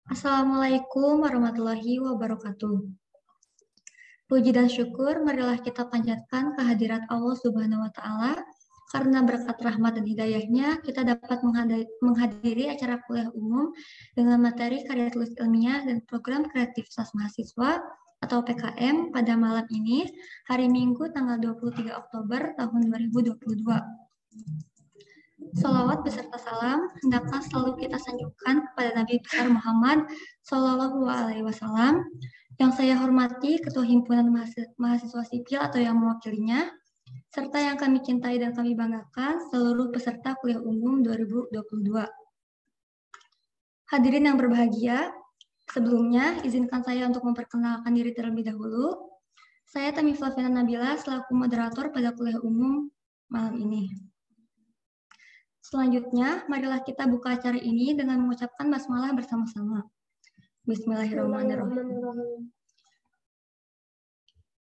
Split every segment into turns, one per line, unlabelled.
Assalamualaikum warahmatullahi wabarakatuh. Puji dan syukur marilah kita panjatkan kehadirat Allah Subhanahu wa taala karena berkat rahmat dan hidayahnya kita dapat menghadiri acara kuliah umum dengan materi karya tulis ilmiah dan program kreativitas mahasiswa atau PKM pada malam ini, hari Minggu tanggal 23 Oktober tahun 2022. Salawat beserta salam hendaklah selalu kita sanjungkan kepada Nabi besar Muhammad Shallallahu Alaihi Wasallam. Yang saya hormati Ketua Himpunan Mahasiswa Sipil atau yang mewakilinya, serta yang kami cintai dan kami banggakan seluruh peserta kuliah umum 2022. Hadirin yang berbahagia, sebelumnya izinkan saya untuk memperkenalkan diri terlebih dahulu. Saya Tami Flaviana Nabila selaku moderator pada kuliah umum malam ini. Selanjutnya, marilah kita buka acara ini dengan mengucapkan basmalah bersama-sama. Bismillahirrahmanirrahim.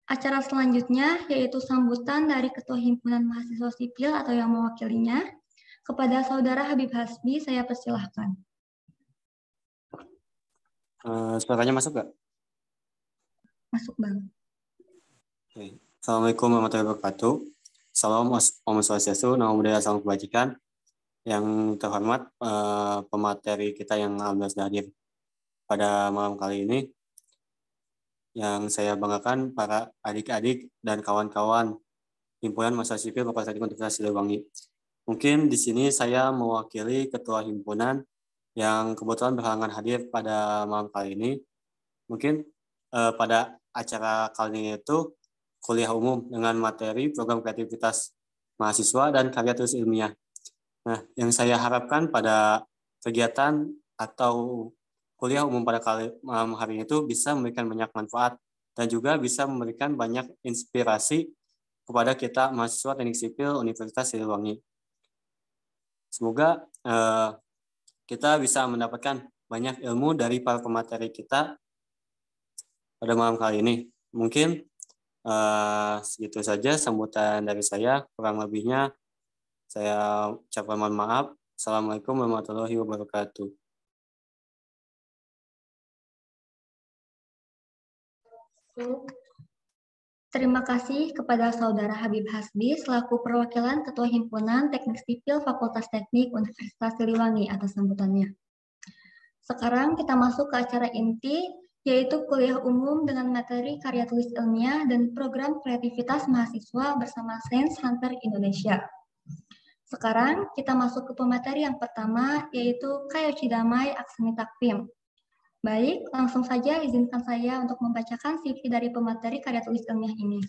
Acara selanjutnya yaitu sambutan dari Ketua Himpunan Mahasiswa Sipil atau yang mewakilinya. Kepada Saudara Habib Hasbi, saya persilahkan.
Suaranya masuk nggak?
Masuk, Bang.
Oke. Assalamualaikum warahmatullahi wabarakatuh. Salam Om Swastiastu, Namo Buddhaya, Salam Kebajikan. Yang terhormat pemateri kita yang alhamdulillah sudah hadir pada malam kali ini. Yang saya banggakan para adik-adik dan kawan-kawan Himpunan Mahasiswa Sipil Fakultas Teknik Universitas Siliwangi. Mungkin di sini saya mewakili Ketua Himpunan yang kebetulan berhalangan hadir pada malam kali ini. Mungkin pada acara kali ini itu kuliah umum dengan materi program kreativitas mahasiswa dan karya tulis ilmiah. Nah, yang saya harapkan pada kegiatan atau kuliah umum pada malam hari ini itu bisa memberikan banyak manfaat dan juga bisa memberikan banyak inspirasi kepada kita mahasiswa teknik sipil Universitas Siliwangi. Semoga kita bisa mendapatkan banyak ilmu dari para pemateri kita pada malam kali ini. Mungkin segitu saja sambutan dari saya. Kurang lebihnya saya ucapkan mohon maaf. Assalamualaikum warahmatullahi wabarakatuh.
Terima kasih kepada Saudara Habib Hasbi selaku perwakilan Ketua Himpunan Teknik Sipil Fakultas Teknik Universitas Siliwangi atas sambutannya. Sekarang kita masuk ke acara inti, yaitu kuliah umum dengan materi karya tulis ilmiah dan program kreativitas mahasiswa bersama Sains Hunter Indonesia. Sekarang kita masuk ke pemateri yang pertama, yaitu Kayoshi Damai Aksani Takvim. Baik, langsung saja izinkan saya untuk membacakan CV dari pemateri karya tulis ilmiah ini.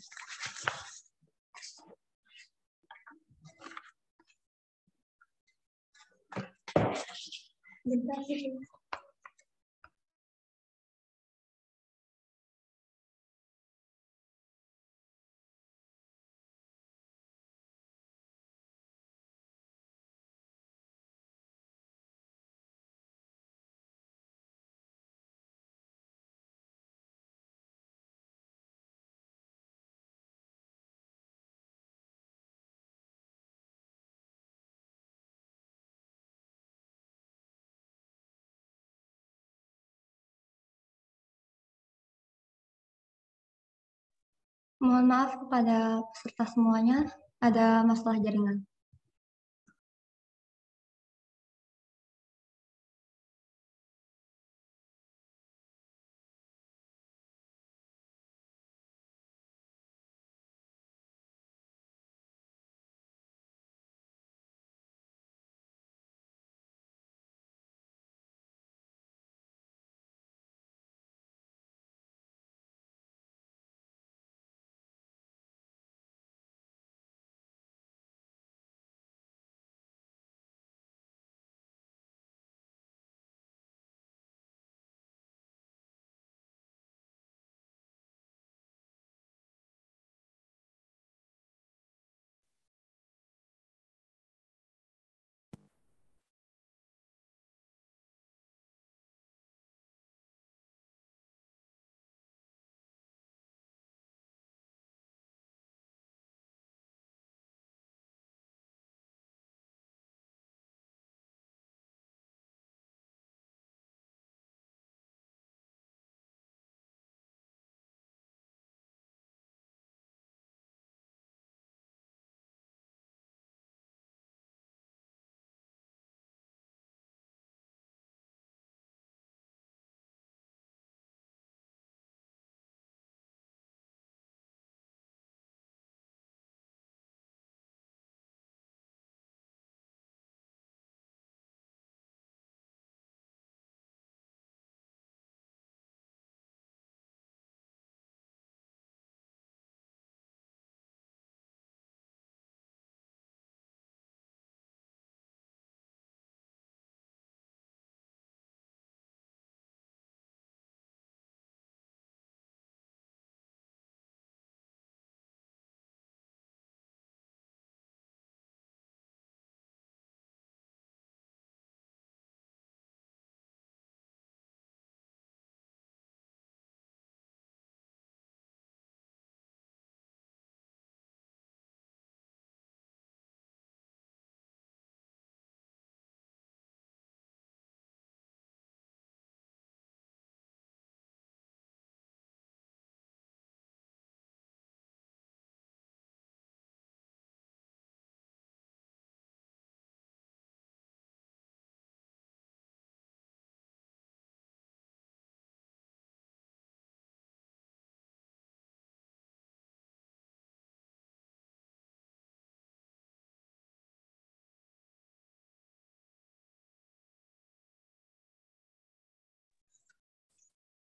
Mohon maaf kepada peserta semuanya, ada masalah jaringan.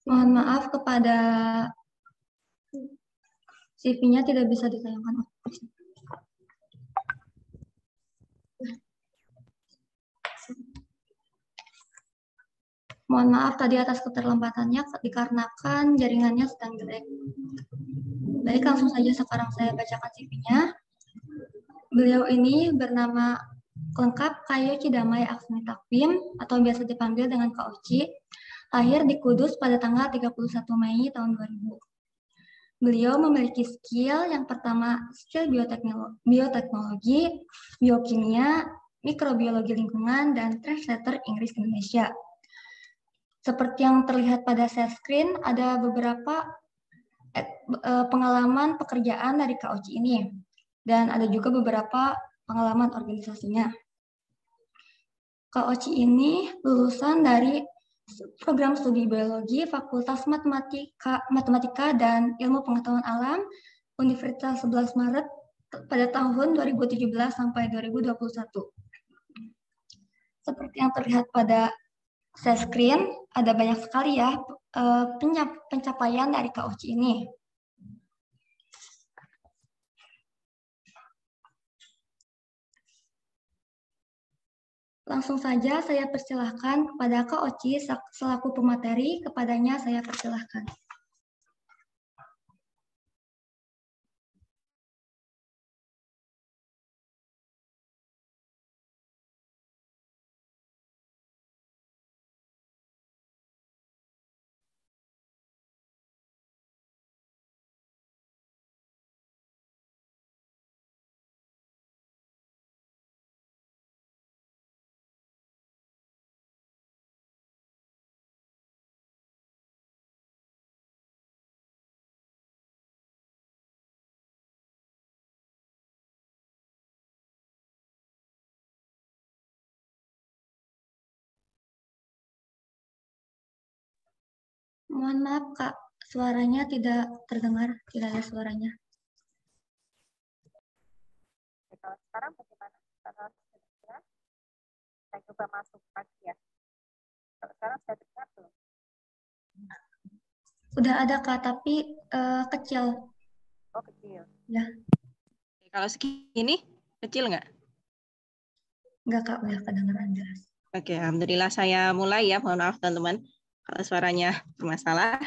Mohon maaf kepada CV-nya tidak bisa ditayangkan. Mohon maaf tadi atas keterlambatannya dikarenakan jaringannya sedang jelek. Baik, langsung saja sekarang saya bacakan CV-nya. Beliau ini bernama lengkap Kayo Cidamai Aksmi Takwim atau biasa dipanggil dengan Kak Oci. Lahir di Kudus pada tanggal 31 Mei tahun 2000. Beliau memiliki skill yang pertama, skill bioteknologi, biokimia, mikrobiologi lingkungan, dan translator Inggris Indonesia. Seperti yang terlihat pada share screen, ada beberapa pengalaman pekerjaan dari Kak Oci ini. Dan ada juga beberapa pengalaman organisasinya. Kak Oci ini lulusan dari program studi biologi Fakultas Matematika dan Ilmu Pengetahuan Alam Universitas 11 Maret pada tahun 2017 sampai 2021. Seperti yang terlihat pada share screen, ada banyak sekali ya pencapaian dari Kak Oci ini. Langsung saja saya persilahkan kepada Kak Oci selaku pemateri, kepadanya saya persilahkan. Mohon maaf Kak, suaranya tidak terdengar, tidak ada suaranya.
Kalau sekarang bagaimana? Kalau saya coba masuk lagi ya. Kalau sekarang saya dengar belum?
Udah ada Kak, tapi kecil.
Oh, kecil.
Ya.
Kalau segini, kecil nggak?
Enggak Kak, udah kedengaran jelas.
Oke, alhamdulillah saya mulai ya. Mohon maaf teman-teman kalau suaranya bermasalah.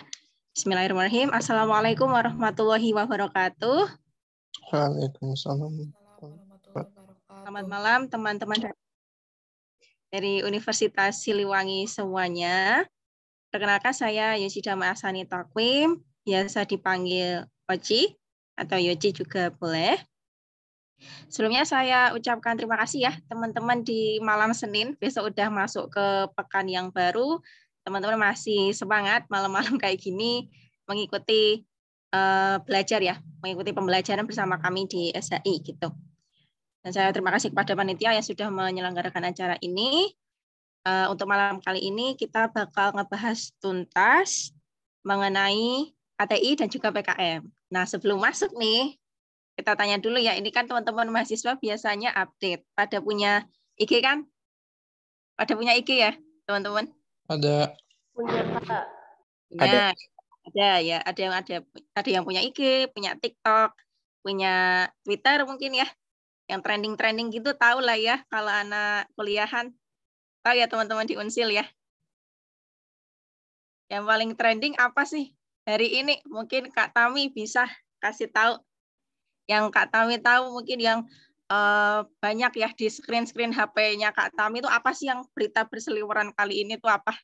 Bismillahirrahmanirrahim. Assalamualaikum warahmatullahi wabarakatuh.
Waalaikumsalam.
Selamat malam teman-teman dari Universitas Siliwangi semuanya. Perkenalkan saya Yoshida Asani Takwim, biasa dipanggil Oci atau Yoci juga boleh. Sebelumnya saya ucapkan terima kasih ya teman-teman di malam Senin, besok udah masuk ke pekan yang baru. Teman-teman masih semangat malam-malam kayak gini mengikuti belajar ya, mengikuti pembelajaran bersama kami di SHI gitu. Dan saya terima kasih kepada panitia yang sudah menyelenggarakan acara ini. Untuk malam kali ini kita bakal ngebahas tuntas mengenai KTI dan juga PKM. Nah sebelum masuk nih, kita tanya dulu ya, ini kan teman-teman mahasiswa biasanya update. Pada punya IG kan? Pada punya IG ya, teman-teman?
Ada.
Punya, Pak. Punya. Ada ya, ada yang punya IG, punya TikTok, punya Twitter mungkin ya. Yang trending-trending gitu tahu lah ya kalau anak kuliahan. Tahu ya teman-teman di Unsil ya. Yang paling trending apa sih hari ini? Mungkin Kak Tami bisa kasih tahu. Yang Kak Tami tahu mungkin yang banyak ya di screen HP-nya Kak Tami itu apa sih yang berita berseliweran kali ini itu apa?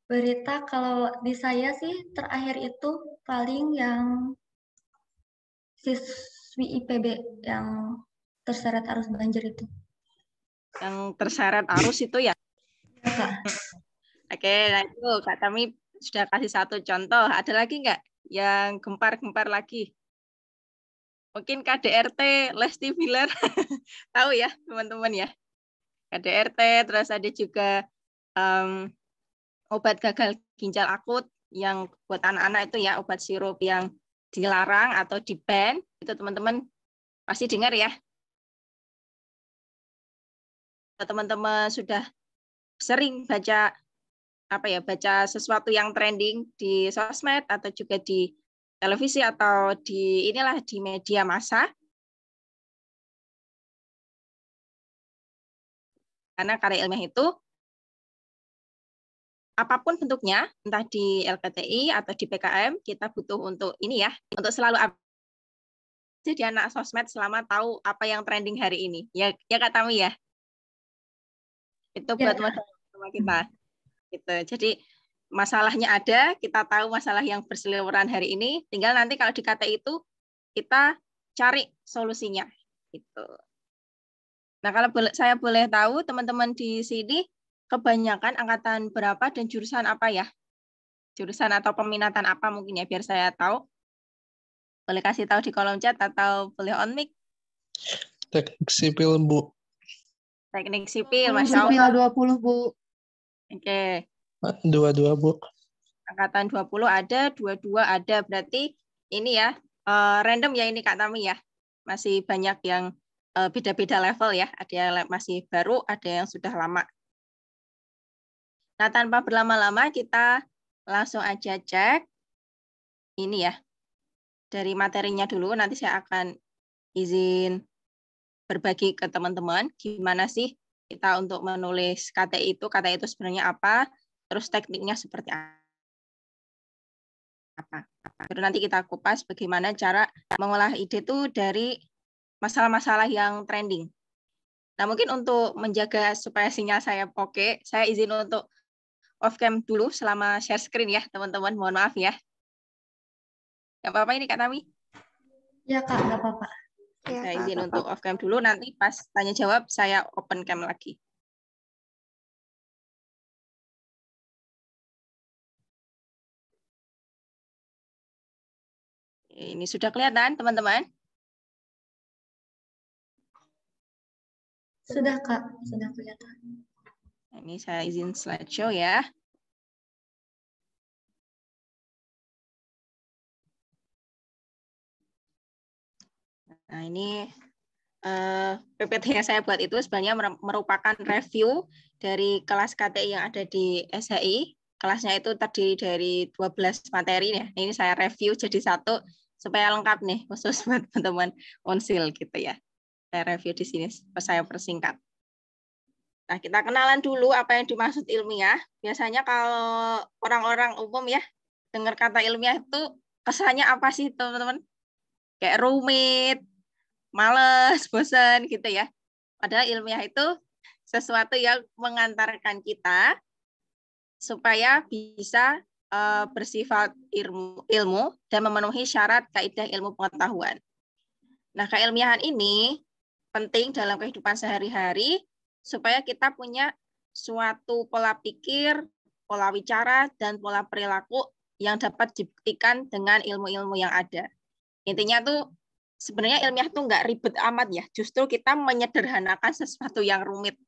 Berita kalau di saya sih terakhir itu paling yang siswi IPB yang terseret arus banjir itu.
Yang terseret arus itu ya?
Ya, Kak.
Oke, nah itu Kak Tami sudah kasih satu contoh. Ada lagi nggak yang gempar-gempar lagi? Mungkin KDRT, Lesti Bilar, tahu ya teman-teman ya. KDRT, terus ada juga obat gagal ginjal akut yang buat anak-anak itu ya, obat sirup yang dilarang atau di-ban, itu teman-teman pasti dengar ya. Teman-teman sudah sering baca apa ya, baca sesuatu yang trending di sosmed atau juga di televisi atau di inilah di media massa. Karena karya ilmiah itu apapun bentuknya, entah di LKTI atau di PKM, kita butuh untuk ini ya, untuk selalu jadi anak sosmed selama tahu apa yang trending hari ini. Ya Kak Tami ya. Itu buat modal sama kita. Gitu. Jadi masalahnya ada, kita tahu masalah yang berseliweran hari ini, tinggal nanti kalau di KTI itu kita cari solusinya. Gitu. Nah, kalau saya boleh tahu teman-teman di sini kebanyakan angkatan berapa dan jurusan apa ya? Jurusan atau peminatan apa mungkin ya, biar saya tahu. Boleh kasih tahu di kolom chat atau boleh on mic.
Teknik sipil, Bu.
Teknik sipil, Masya
Sipil
Allah.
20, Bu.
Oke.
22, Bu.
Angkatan 20 ada, 22 ada. Berarti ini ya, random ya ini Kak Tami ya. Masih banyak yang beda-beda level ya. Ada yang masih baru, ada yang sudah lama. Nah, tanpa berlama-lama kita langsung aja cek. Ini ya. Dari materinya dulu, nanti saya akan izin berbagi ke teman-teman gimana sih kita untuk menulis KTI itu sebenarnya apa, terus tekniknya seperti apa. Baru nanti kita kupas bagaimana cara mengolah ide itu dari masalah-masalah yang trending. Nah, mungkin untuk menjaga supaya sinyal saya oke, saya izin untuk off cam dulu selama share screen ya, teman-teman. Mohon maaf ya. Nggak apa-apa ini Kak Tami?
Ya, Kak, nggak apa-apa.
Saya izin untuk off cam dulu, nanti pas tanya jawab saya open cam lagi. Ini sudah kelihatan teman-teman?
Sudah, Kak. Sudah kelihatan.
Ini saya izin slideshow ya. Nah, ini PPT yang saya buat itu sebenarnya merupakan review dari kelas KTI yang ada di SHI. Kelasnya itu terdiri dari 12 materi ya. Ini saya review jadi satu supaya lengkap nih khusus buat teman-teman Unsil gitu ya. Saya review di sini, saya persingkat. Nah, kita kenalan dulu apa yang dimaksud ilmiah. Biasanya kalau orang-orang umum ya dengar kata ilmiah itu kesannya apa sih teman-teman? Kayak rumit, males, bosan gitu ya. Padahal ilmiah itu sesuatu yang mengantarkan kita supaya bisa bersifat ilmu dan memenuhi syarat kaidah ilmu pengetahuan. Nah, keilmiahan ini penting dalam kehidupan sehari-hari supaya kita punya suatu pola pikir, pola bicara, dan pola perilaku yang dapat dibuktikan dengan ilmu-ilmu yang ada. Intinya tuh sebenarnya ilmiah tuh nggak ribet amat ya, justru kita menyederhanakan sesuatu yang rumit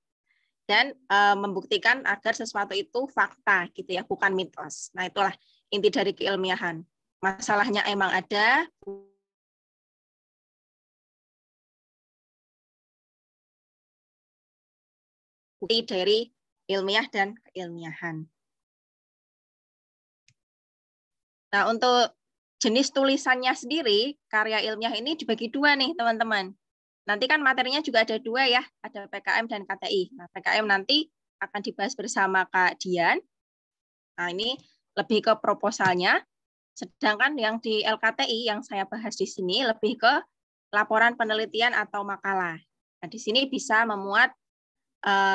dan membuktikan agar sesuatu itu fakta gitu ya, bukan mitos. Nah, itulah inti dari keilmiahan. Masalahnya emang ada, bukti dari ilmiah dan keilmiahan. Nah, untuk jenis tulisannya sendiri, karya ilmiah ini dibagi dua nih, teman-teman. Nanti kan materinya juga ada dua ya, ada PKM dan KTI. Nah, PKM nanti akan dibahas bersama Kak Dian. Nah, ini lebih ke proposalnya, sedangkan yang di LKTI yang saya bahas di sini lebih ke laporan penelitian atau makalah. Nah, di sini bisa memuat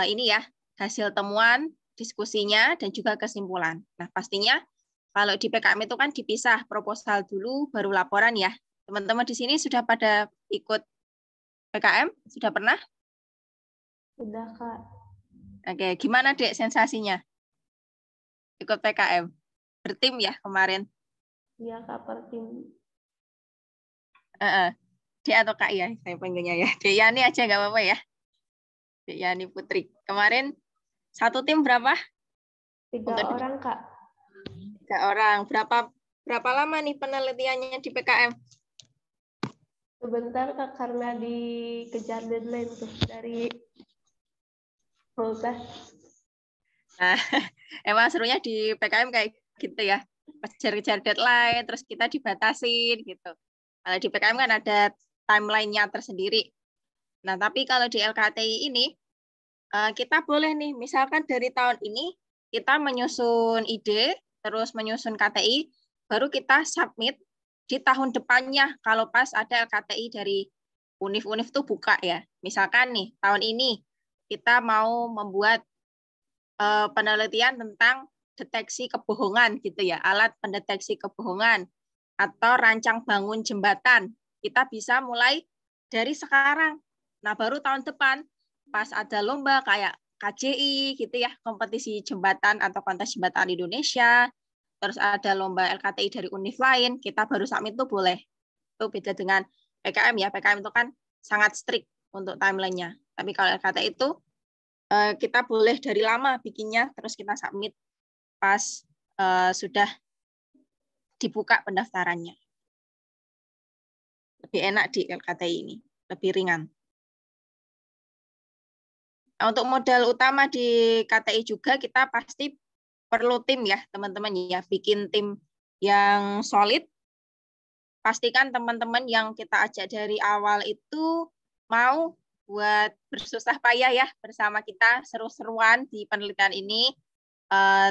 ini ya, hasil temuan, diskusinya, dan juga kesimpulan. Nah, pastinya kalau di PKM itu kan dipisah proposal dulu, baru laporan ya. Teman-teman di sini sudah pada ikut PKM? Sudah pernah?
Sudah, Kak.
Oke, gimana Dek sensasinya? Ikut PKM? Bertim ya kemarin?
Iya, Kak, per tim.
Dek atau Kak ya? Saya panggilnya ya. Dek Yani aja nggak apa-apa ya? Dek Yani Putri. Kemarin satu tim berapa?
3 orang, Kak.
3 orang. Berapa lama nih penelitiannya di PKM?
Sebentar, Kak, karena dikejar deadline tuh dari fakultas.
Nah, emang serunya di PKM kayak gitu ya. Kejar-kejar deadline, terus kita dibatasin gitu. Kalau di PKM kan ada timeline-nya tersendiri. Nah, tapi kalau di LKTI ini, kita boleh nih, misalkan dari tahun ini, kita menyusun ide, terus menyusun KTI, baru kita submit di tahun depannya, kalau pas ada LKTI dari univ-univ tuh buka ya. Misalkan nih, tahun ini kita mau membuat penelitian tentang deteksi kebohongan gitu ya, alat pendeteksi kebohongan atau rancang bangun jembatan. Kita bisa mulai dari sekarang. Nah, baru tahun depan pas ada lomba kayak KJI gitu ya, kompetisi jembatan atau kontes jembatan di Indonesia, terus ada lomba LKTI dari univ lain, kita baru submit tuh boleh. Itu beda dengan PKM ya. PKM itu kan sangat strict untuk timeline-nya. Tapi kalau LKTI itu kita boleh dari lama bikinnya, terus kita submit pas sudah dibuka pendaftarannya. Lebih enak di LKTI ini, lebih ringan. Nah, untuk modal utama di KTI juga kita pasti perlu tim ya, teman-teman ya, bikin tim yang solid. Pastikan teman-teman yang kita ajak dari awal itu mau buat bersusah payah ya bersama kita, seru-seruan di penelitian ini.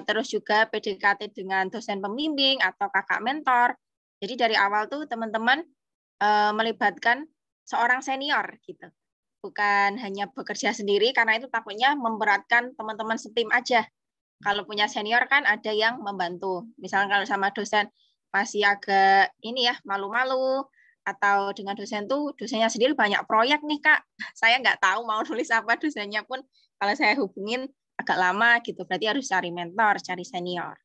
Terus juga PDKT dengan dosen pembimbing atau kakak mentor. Jadi dari awal tuh teman-teman melibatkan seorang senior gitu. Bukan hanya bekerja sendiri karena itu takutnya memberatkan teman-teman setim aja. Kalau punya senior kan ada yang membantu. Misalnya kalau sama dosen masih agak ini ya malu-malu, atau dengan dosen tuh dosennya sendiri banyak proyek nih Kak. Saya nggak tahu mau nulis apa dosennya pun kalau saya hubungin agak lama gitu. Berarti harus cari mentor, cari senior.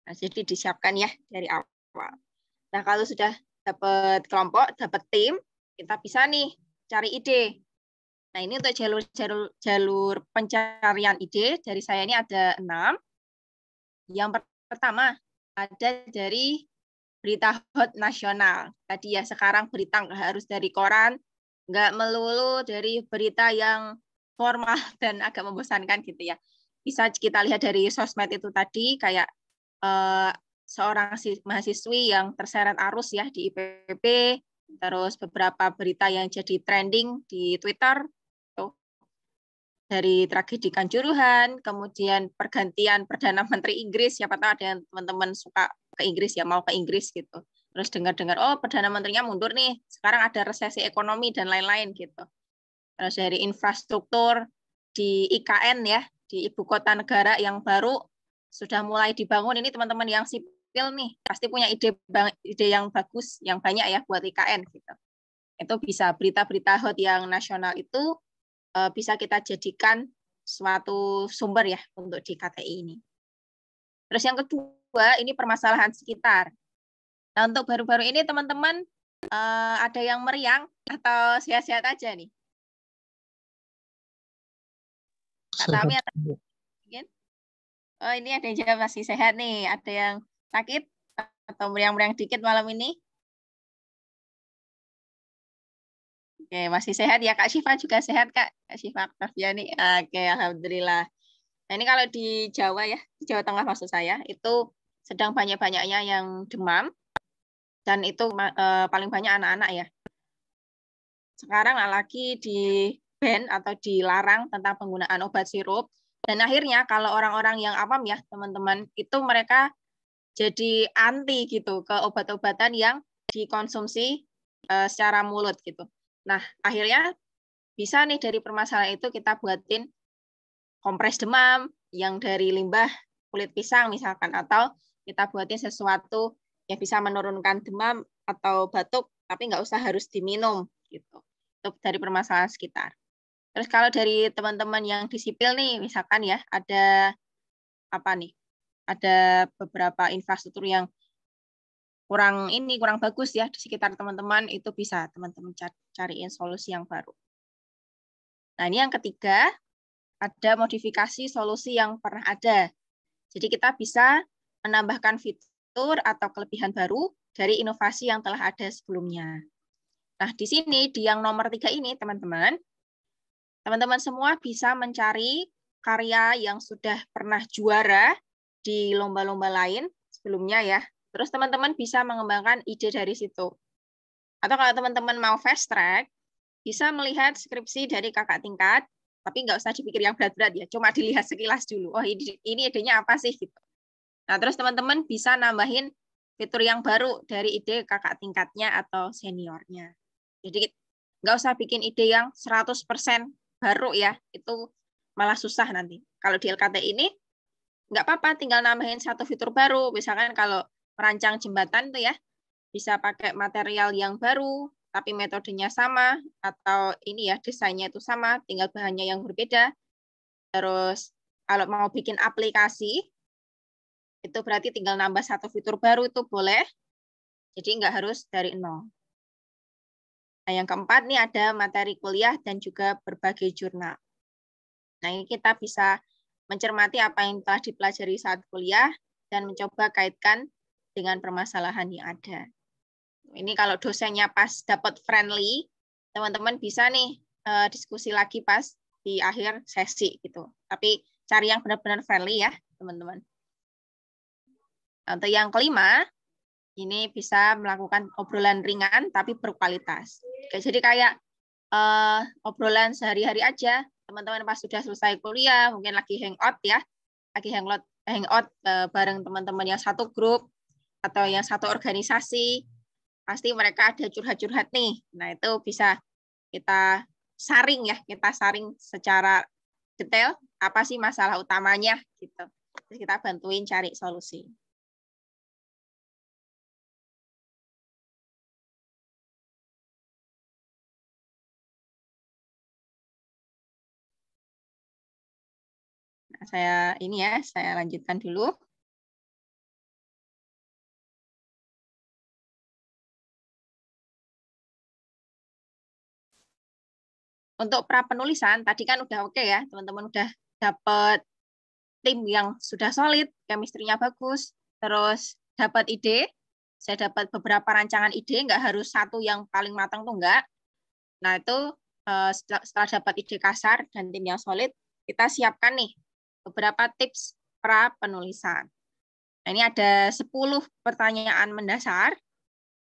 Nah, jadi disiapkan ya dari awal. Nah, kalau sudah dapat kelompok, dapat tim, kita bisa nih cari ide. Nah, ini untuk jalur pencarian ide dari saya ini ada 6. Yang pertama ada dari berita hot nasional. Tadi ya sekarang berita nggak harus dari koran, nggak melulu dari berita yang formal dan agak membosankan gitu ya. Bisa kita lihat dari sosmed itu tadi kayak seorang mahasiswi yang terseret arus ya di IPB, terus beberapa berita yang jadi trending di Twitter, dari tragedi Kanjuruhan, kemudian pergantian Perdana Menteri Inggris, siapa tahu ada yang teman-teman suka ke Inggris ya, mau ke Inggris gitu. Terus dengar-dengar, oh Perdana Menterinya mundur nih, sekarang ada resesi ekonomi dan lain-lain gitu. Terus dari infrastruktur di IKN ya, di ibu kota negara yang baru sudah mulai dibangun, ini teman-teman yang sipil nih, pasti punya ide yang bagus, yang banyak ya buat IKN gitu. Itu bisa berita-berita hot yang nasional itu bisa kita jadikan suatu sumber ya untuk di KTI ini. Terus yang kedua, ini permasalahan sekitar. Nah, untuk baru-baru ini teman-teman ada yang meriang atau sehat-sehat aja nih? Kak Tami atau mungkin? Oh, ini ada yang jawab masih sehat nih. Ada yang sakit atau meriang-meriang dikit malam ini? Oke, masih sehat ya. Kak Syifa juga sehat, Kak. Kak Syifa Oktaviani. Oke, alhamdulillah. Nah, ini kalau di Jawa ya, di Jawa Tengah maksud saya, itu sedang banyak-banyaknya yang demam, dan itu paling banyak anak-anak ya. Sekarang lagi di ban atau dilarang tentang penggunaan obat sirup, dan akhirnya kalau orang-orang yang awam ya, teman-teman, itu mereka jadi anti gitu ke obat-obatan yang dikonsumsi secara mulut gitu. Nah, akhirnya bisa nih dari permasalahan itu kita buatin kompres demam yang dari limbah kulit pisang misalkan, atau kita buatin sesuatu yang bisa menurunkan demam atau batuk tapi nggak usah harus diminum gitu. Itu dari permasalahan sekitar. Terus kalau dari teman-teman yang di sipil nih, misalkan ya ada apa nih? Ada beberapa infrastruktur yang kurang bagus ya di sekitar teman-teman, itu bisa teman-teman cariin solusi yang baru. Nah, ini yang ketiga, ada modifikasi solusi yang pernah ada. Jadi kita bisa menambahkan fitur atau kelebihan baru dari inovasi yang telah ada sebelumnya. Nah, di sini di yang nomor 3 ini, teman-teman, Teman-teman semua bisa mencari karya yang sudah pernah juara di lomba-lomba lain sebelumnya ya. Terus teman-teman bisa mengembangkan ide dari situ. Atau kalau teman-teman mau fast track, bisa melihat skripsi dari kakak tingkat, tapi nggak usah dipikir yang berat-berat ya, cuma dilihat sekilas dulu. Oh, ini idenya apa sih? Gitu. Nah, terus teman-teman bisa nambahin fitur yang baru dari ide kakak tingkatnya atau seniornya. Jadi nggak usah bikin ide yang 100% baru ya, itu malah susah nanti. Kalau di LKT ini, nggak apa-apa, tinggal nambahin satu fitur baru. Misalkan kalau merancang jembatan tuh ya, bisa pakai material yang baru, tapi metodenya sama, atau ini ya desainnya itu sama, tinggal bahannya yang berbeda. Terus kalau mau bikin aplikasi, itu berarti tinggal nambah satu fitur baru itu boleh. Jadi nggak harus dari nol. Nah, yang keempat nih ada materi kuliah dan juga berbagai jurnal. Nah, ini kita bisa mencermati apa yang telah dipelajari saat kuliah dan mencoba kaitkan dengan permasalahan yang ada. Ini kalau dosennya pas dapat friendly, teman-teman bisa nih diskusi lagi pas di akhir sesi gitu. Tapi cari yang benar-benar friendly ya, teman-teman. Untuk yang kelima, ini bisa melakukan obrolan ringan tapi berkualitas. Jadi kayak obrolan sehari-hari aja, teman-teman pas sudah selesai kuliah, mungkin lagi hangout ya, lagi hangout bareng teman-teman yang satu grup atau yang satu organisasi, pasti mereka ada curhat-curhat nih. Nah, itu bisa kita saring ya, kita saring secara detail apa sih masalah utamanya gitu. Terus kita bantuin cari solusi. Nah, saya lanjutkan dulu. Untuk pra penulisan tadi kan udah oke ya, teman-teman udah dapat tim yang sudah solid, chemistry-nya bagus, terus dapat ide, saya dapat beberapa rancangan ide, nggak harus satu yang paling matang tuh enggak. Nah, itu setelah dapat ide kasar dan tim yang solid, kita siapkan nih beberapa tips pra penulisan. Nah, ini ada 10 pertanyaan mendasar.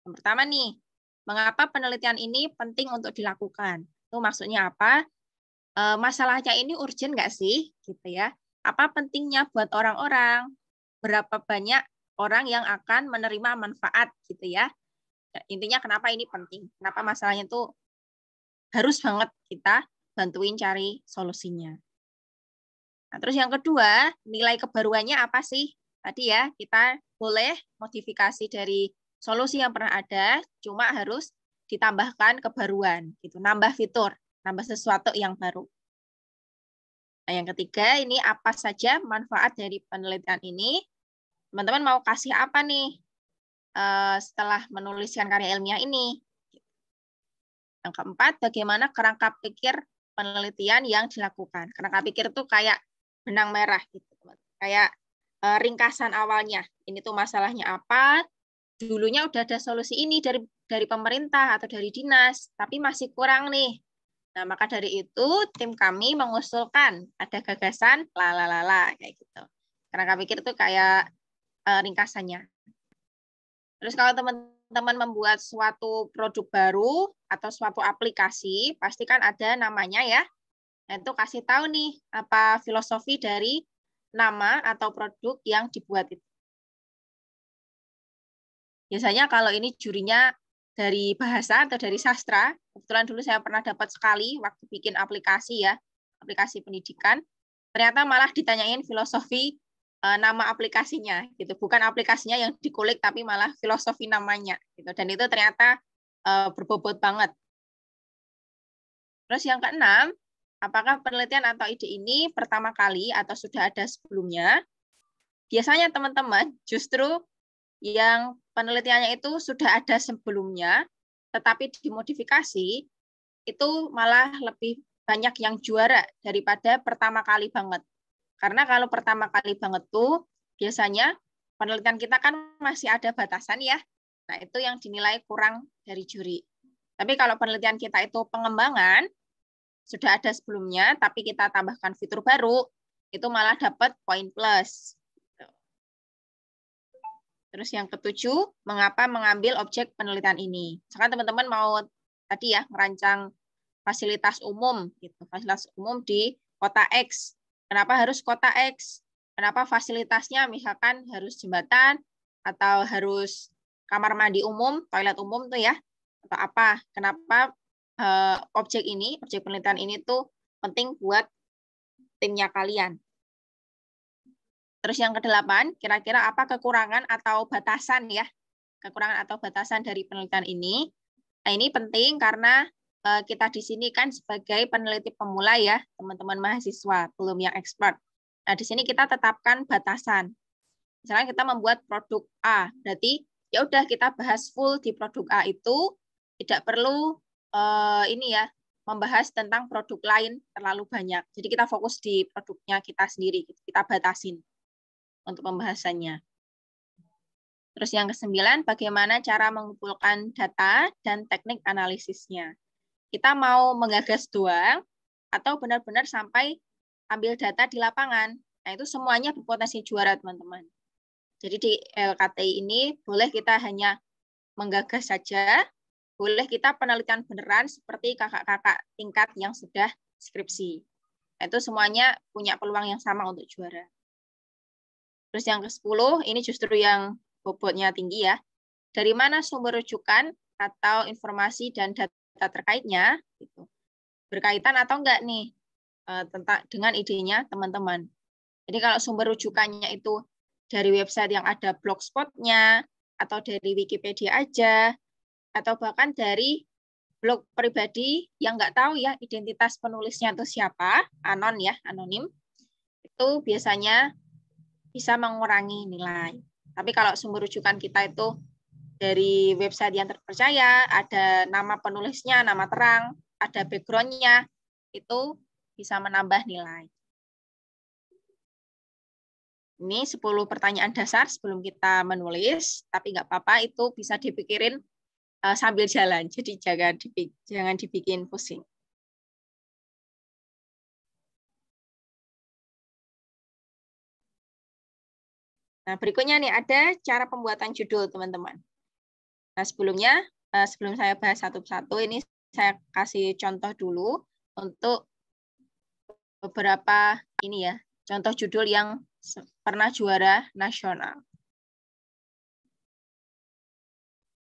Yang pertama nih, mengapa penelitian ini penting untuk dilakukan? Itu maksudnya apa? Masalahnya ini urgent nggak sih? Gitu ya. Apa pentingnya buat orang-orang? Berapa banyak orang yang akan menerima manfaat gitu ya? Intinya kenapa ini penting? Kenapa masalahnya itu harus banget kita bantuin cari solusinya. Nah, terus yang kedua, nilai kebaruannya apa sih? Tadi ya, kita boleh modifikasi dari solusi yang pernah ada, cuma harus ditambahkan kebaruan, gitu, nambah fitur, nambah sesuatu yang baru. Nah, yang ketiga, ini apa saja manfaat dari penelitian ini? Teman-teman mau kasih apa nih setelah menuliskan karya ilmiah ini? Yang keempat, bagaimana kerangka pikir penelitian yang dilakukan? Kerangka pikir itu kayak benang merah, gitu, kayak ringkasan awalnya. Ini tuh masalahnya apa? Dulunya udah ada solusi ini dari pemerintah atau dari dinas, tapi masih kurang nih. Nah, maka dari itu tim kami mengusulkan ada gagasan lalalala kayak gitu. Kerangka pikir itu kayak ringkasannya. Terus kalau teman-teman membuat suatu produk baru atau suatu aplikasi, pasti kan ada namanya ya. Nah, itu kasih tahu nih apa filosofi dari nama atau produk yang dibuat itu. Biasanya kalau ini jurinya dari bahasa atau dari sastra, kebetulan dulu saya pernah dapat sekali waktu bikin aplikasi ya, aplikasi pendidikan, ternyata malah ditanyain filosofi nama aplikasinya, gitu. Bukan aplikasinya yang dikulik, tapi malah filosofi namanya, gitu. Dan itu ternyata berbobot banget. Terus yang keenam, apakah penelitian atau ide ini pertama kali atau sudah ada sebelumnya? Biasanya teman-teman justru yang penelitiannya itu sudah ada sebelumnya, tetapi dimodifikasi, itu malah lebih banyak yang juara daripada pertama kali banget. Karena kalau pertama kali banget tuh, biasanya penelitian kita kan masih ada batasan ya. Nah, itu yang dinilai kurang dari juri. Tapi kalau penelitian kita itu pengembangan, sudah ada sebelumnya, tapi kita tambahkan fitur baru, itu malah dapat poin plus. Terus yang ketujuh, mengapa mengambil objek penelitian ini? Misalkan teman-teman mau tadi ya merancang fasilitas umum, gitu, fasilitas umum di kota X. Kenapa harus kota X? Kenapa fasilitasnya misalkan harus jembatan atau harus kamar mandi umum, toilet umum tuh ya, atau apa? Kenapa objek penelitian ini tuh penting buat timnya kalian? Terus yang ke-8, kira-kira apa kekurangan atau batasan ya? Kekurangan atau batasan dari penelitian ini. Nah, ini penting karena kita di sini kan sebagai peneliti pemula ya, teman-teman mahasiswa, belum yang expert. Nah, di sini kita tetapkan batasan. Misalnya kita membuat produk A, berarti ya udah kita bahas full di produk A itu, tidak perlu membahas tentang produk lain terlalu banyak. Jadi kita fokus di produknya kita sendiri, kita batasin untuk pembahasannya. Terus yang ke-9, bagaimana cara mengumpulkan data dan teknik analisisnya. Kita mau menggagas doang atau benar-benar sampai ambil data di lapangan. Nah, itu semuanya berpotensi juara, teman-teman. Jadi di LKTI ini boleh kita hanya menggagas saja, boleh kita penelitian beneran seperti kakak-kakak tingkat yang sudah skripsi. Nah, itu semuanya punya peluang yang sama untuk juara. Terus yang ke-10, ini justru yang bobotnya tinggi ya. Dari mana sumber rujukan atau informasi dan data terkaitnya? Gitu. Berkaitan atau enggak nih dengan idenya teman-teman. Jadi kalau sumber rujukannya itu dari website yang ada blogspot-nya, atau dari Wikipedia aja, atau bahkan dari blog pribadi yang nggak tahu ya identitas penulisnya itu siapa, anonim, itu biasanya bisa mengurangi nilai. Tapi kalau sumber rujukan kita itu dari website yang terpercaya, ada nama penulisnya, nama terang, ada background-nya, itu bisa menambah nilai. Ini 10 pertanyaan dasar sebelum kita menulis, tapi nggak apa-apa, itu bisa dipikirin sambil jalan, jadi jangan dibikin pusing. Nah, berikutnya nih ada cara pembuatan judul, teman-teman. Nah, sebelum saya bahas satu-satu, ini saya kasih contoh dulu untuk beberapa contoh judul yang pernah juara nasional.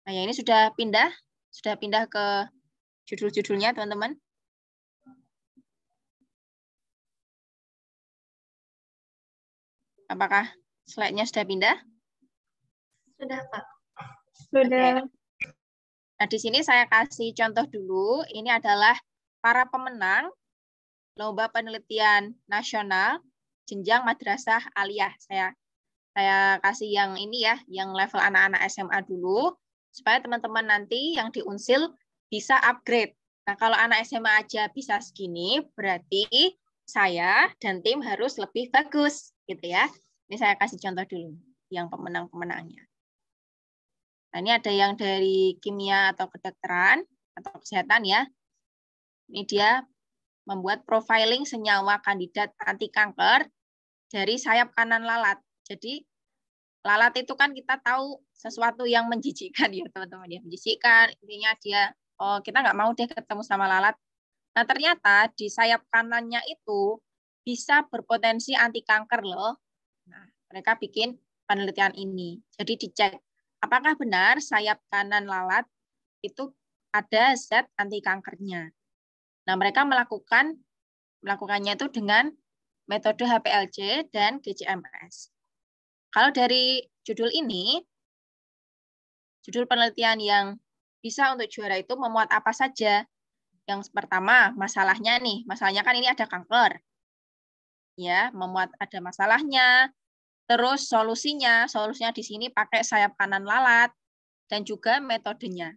Nah, yang ini sudah pindah ke judul-judulnya, teman-teman. Apakah slide-nya sudah pindah?
Sudah, Pak.
Sudah.
Oke. Nah, di sini saya kasih contoh dulu. Ini adalah para pemenang Lomba Penelitian Nasional Jenjang Madrasah Aliyah. Saya kasih yang ini ya, yang level anak-anak SMA dulu, supaya teman-teman nanti yang di Unsil bisa upgrade. Nah, kalau anak SMA aja bisa segini, berarti saya dan tim harus lebih bagus, gitu ya. Ini saya kasih contoh dulu, yang pemenang-pemenangnya. Nah, ini ada yang dari kimia atau kedokteran atau kesehatan ya. Ini dia membuat profiling senyawa kandidat anti kanker dari sayap kanan lalat. Jadi lalat itu kan kita tahu sesuatu yang menjijikkan ya teman-teman ya, menjijikkan. Intinya kita nggak mau deh ketemu sama lalat. Nah, ternyata di sayap kanannya itu bisa berpotensi anti kanker loh. Nah, mereka bikin penelitian ini. Jadi dicek apakah benar sayap kanan lalat itu ada zat anti kankernya. Nah, mereka melakukannya itu dengan metode HPLC dan GCMS. Kalau dari judul ini, judul penelitian yang bisa untuk juara itu memuat apa saja? Yang pertama, masalahnya kan ini ada kanker. Ya, memuat ada masalahnya. Terus solusinya di sini pakai sayap kanan lalat dan juga metodenya.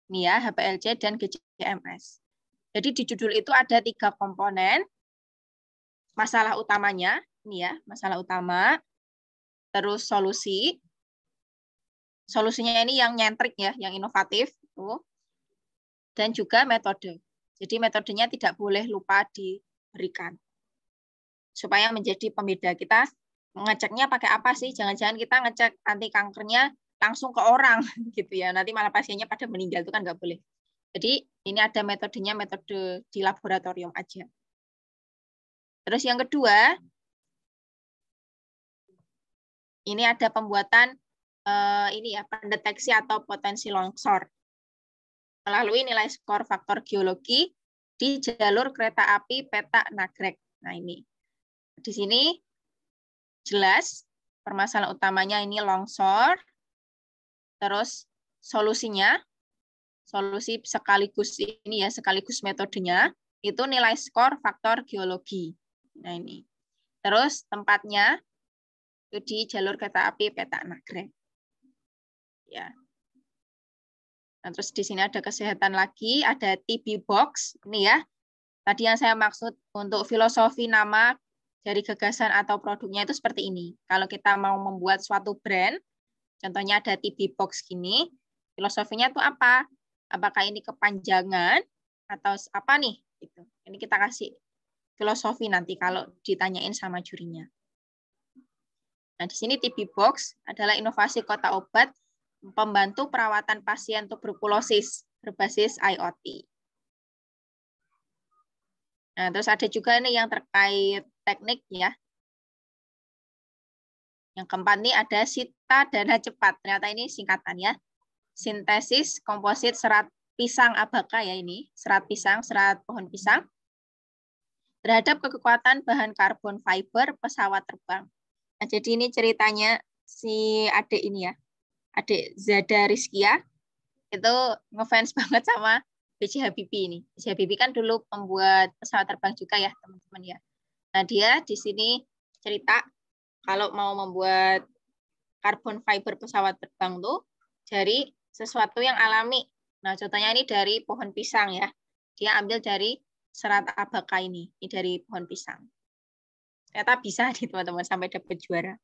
Ini ya, HPLC dan GCMS. Jadi di judul itu ada 3 komponen. Masalah utamanya, ini ya, masalah utama. Terus solusinya ini yang nyentrik ya, yang inovatif. Dan juga metode. Jadi metodenya tidak boleh lupa diberikan. Supaya menjadi pembeda. Kita ngeceknya pakai apa sih? Jangan-jangan kita ngecek anti kankernya langsung ke orang gitu ya. Nanti malah pasiennya pada meninggal, itu kan nggak boleh. Jadi ini ada metodenya, metode di laboratorium aja. Terus yang kedua, ini ada pembuatan ini ya, pendeteksi atau potensi longsor melalui nilai skor faktor geologi di jalur kereta api Petak Nagrek. Nah ini, di sini jelas permasalahan utamanya ini longsor, terus solusinya, solusi sekaligus ini ya, sekaligus metodenya, itu nilai skor faktor geologi. Nah ini, terus tempatnya itu di jalur kereta api Petak Nagrek. Ya. Nah, terus di sini ada kesehatan lagi, ada TB box ini ya. Tadi yang saya maksud untuk filosofi nama dari gagasan atau produknya itu seperti ini. Kalau kita mau membuat suatu brand, contohnya ada TB box gini, filosofinya itu apa? Apakah ini kepanjangan atau apa nih? Gitu. Ini kita kasih filosofi nanti kalau ditanyain sama jurinya. Nah, di sini TB box adalah inovasi kota obat pembantu perawatan pasien tuberkulosis berbasis IoT. Nah, terus ada juga ini yang terkait teknik ya. Yang keempat ini ada Sita Dana Cepat. Ternyata ini singkatan ya. Sintesis komposit serat pisang abaka ya ini. Serat pisang, serat pohon pisang. Terhadap kekuatan bahan karbon fiber pesawat terbang. Nah, jadi ini ceritanya si adik ini ya. Adik Zada Rizkia itu ngefans banget sama B.J. Habibie ini. B.J. Habibie kan dulu pembuat pesawat terbang juga ya, teman-teman ya. Nah, dia di sini cerita kalau mau membuat karbon fiber pesawat terbang tuh dari sesuatu yang alami. Nah, contohnya ini dari pohon pisang ya. Dia ambil dari serat abaka ini dari pohon pisang. Ternyata bisa nih teman-teman sampai dapat juara.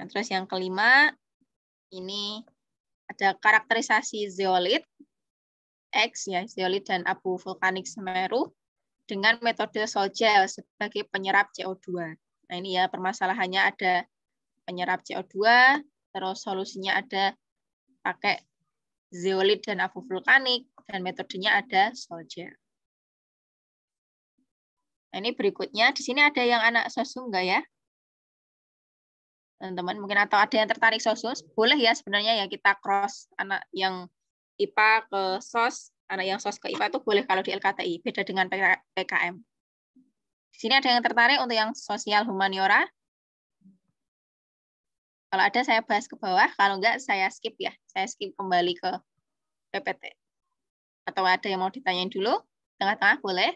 Nah, terus yang kelima, ini ada karakterisasi zeolit, X ya, zeolit dan abu vulkanik Semeru dengan metode sol-gel sebagai penyerap CO2. Nah, ini ya permasalahannya ada penyerap CO2, terus solusinya ada pakai zeolit dan abu vulkanik, dan metodenya ada sol-gel. Nah, ini berikutnya, di sini ada yang anak sosum nggak ya? Teman-teman mungkin atau ada yang tertarik sosus, boleh ya sebenarnya ya kita cross anak yang IPA ke SOS, anak yang SOS ke IPA itu boleh kalau di LKTI, beda dengan PKM. Di sini ada yang tertarik untuk yang sosial humaniora? Kalau ada saya bahas ke bawah, kalau enggak saya skip ya, saya skip kembali ke PPT. Atau ada yang mau ditanyain dulu? Tengah-tengah boleh?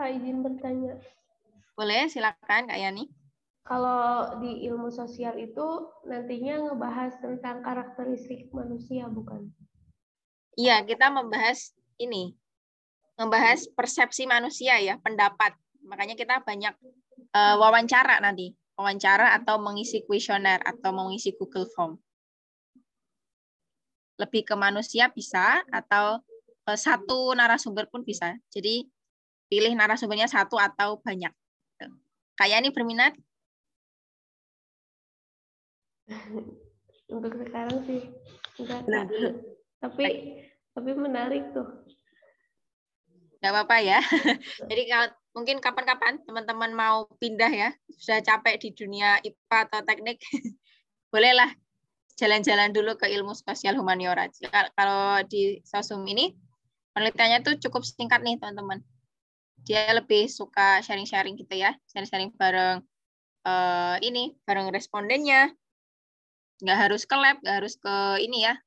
Izin bertanya.
Boleh, silakan Kak Yani.
Kalau di ilmu sosial itu nantinya ngebahas tentang karakteristik manusia, bukan?
Iya, kita membahas ini, membahas persepsi manusia ya, pendapat. Makanya kita banyak wawancara nanti, wawancara atau mengisi kuesioner atau mengisi Google Form. Lebih ke manusia bisa atau satu narasumber pun bisa. Jadi pilih narasumbernya satu atau banyak. Kayak ini berminat?
Untuk sekarang sih enggak, Kak. Tapi menarik tuh.
Nggak apa-apa ya. Jadi kalau mungkin kapan-kapan teman-teman mau pindah ya, sudah capek di dunia IPA atau teknik, bolehlah jalan-jalan dulu ke ilmu sosial humaniora. Kalau di Sosum ini, penelitiannya tuh cukup singkat nih teman-teman. Dia lebih suka sharing-sharing gitu ya, sharing-sharing bareng bareng respondennya. Nggak harus ke lab, nggak harus ke ini ya,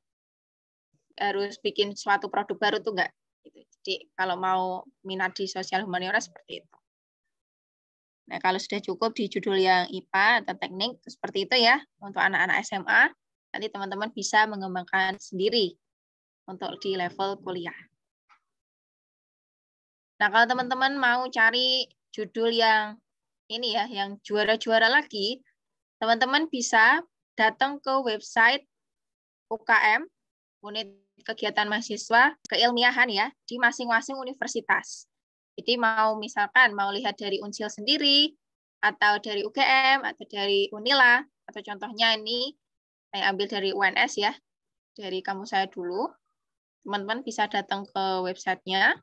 harus bikin suatu produk baru tuh nggak. Jadi kalau mau minat di sosial humaniora seperti itu. Nah, kalau sudah cukup di judul yang IPA atau teknik, seperti itu ya, untuk anak-anak SMA, nanti teman-teman bisa mengembangkan sendiri untuk di level kuliah. Nah, kalau teman-teman mau cari judul yang ini ya, yang juara-juara lagi, teman-teman bisa datang ke website UKM, Unit Kegiatan Mahasiswa Keilmiahan ya, di masing-masing universitas. Jadi misalkan mau lihat dari Unsil sendiri, atau dari UGM, atau dari Unila, atau contohnya ini saya ambil dari UNS ya, dari kampus saya dulu. Teman-teman bisa datang ke websitenya.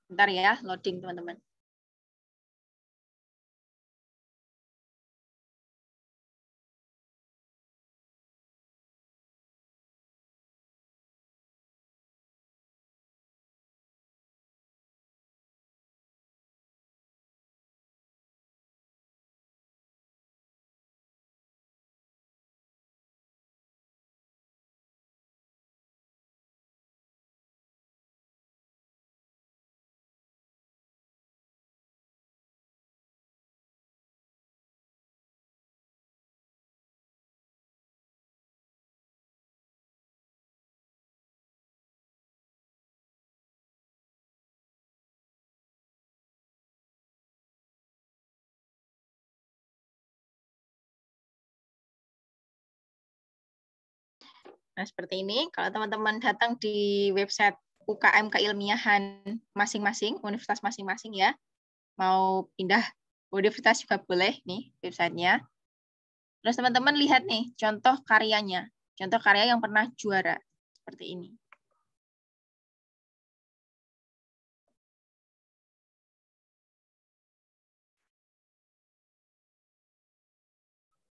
Bentar ya, loading teman-teman. Nah, seperti ini. Kalau teman-teman datang di website UKM keilmiahan masing-masing, universitas masing-masing ya, mau pindah universitas juga boleh nih websitenya. Terus teman-teman lihat nih contoh karyanya, contoh karya yang pernah juara seperti ini.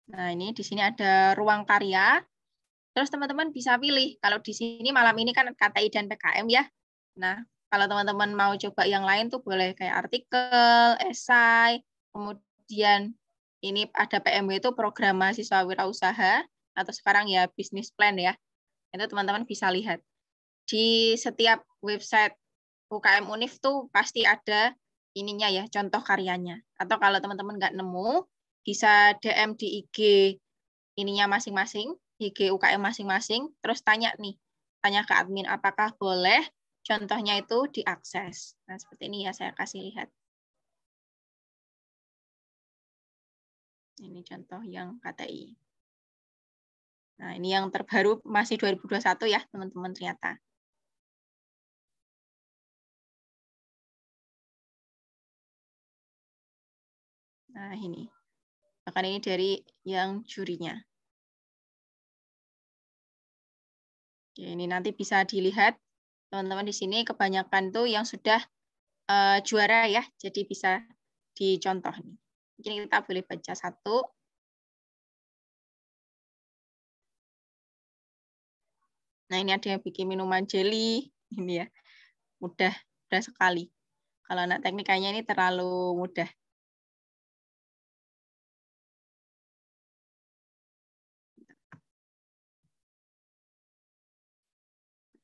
Nah, ini di sini ada ruang karya. Terus teman-teman bisa pilih. Kalau di sini malam ini kan KTI dan PKM ya. Nah, kalau teman-teman mau coba yang lain tuh boleh kayak artikel, esai, kemudian ini ada PMW itu program mahasiswa wirausaha, atau sekarang ya bisnis plan ya. Itu teman-teman bisa lihat. Di setiap website UKM Univ tuh pasti ada ininya ya, contoh karyanya. Atau kalau teman-teman nggak nemu, bisa DM di IG ininya masing-masing, IG UKM masing-masing, terus tanya nih, tanya ke admin apakah boleh contohnya itu diakses. Nah, seperti ini ya, saya kasih lihat. Ini contoh yang KTI. Nah, ini yang terbaru masih 2021 ya, teman-teman ternyata. Nah, ini. Bahkan ini dari yang jurinya. Oke, ini nanti bisa dilihat teman-teman di sini kebanyakan tuh yang sudah juara ya, jadi bisa dicontoh nih. Mungkin kita boleh baca satu. Nah, ini ada yang bikin minuman jelly, ini ya, mudah sekali. Kalau anak teknik kayaknya ini terlalu mudah.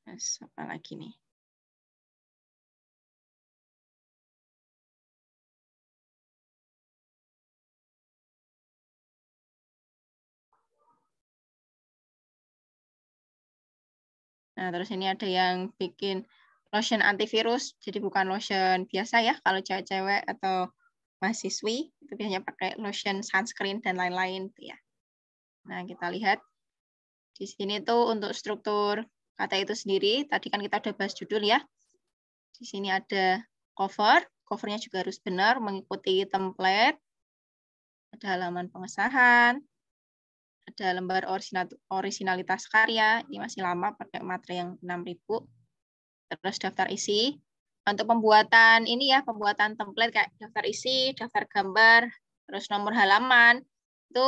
Terus apa lagi nih? Nah, terus ini ada yang bikin lotion antivirus, jadi bukan lotion biasa ya, kalau cewek-cewek atau mahasiswi, itu biasanya pakai lotion sunscreen dan lain-lain. Ya. Nah, kita lihat di sini tuh untuk struktur kata itu sendiri, tadi kan kita udah bahas judul ya. Di sini ada cover, covernya juga harus benar, mengikuti template, ada halaman pengesahan, ada lembar orisinalitas karya, ini masih lama pakai materi yang 6.000. Terus daftar isi. Untuk pembuatan ini ya, pembuatan template kayak daftar isi, daftar gambar, terus nomor halaman, itu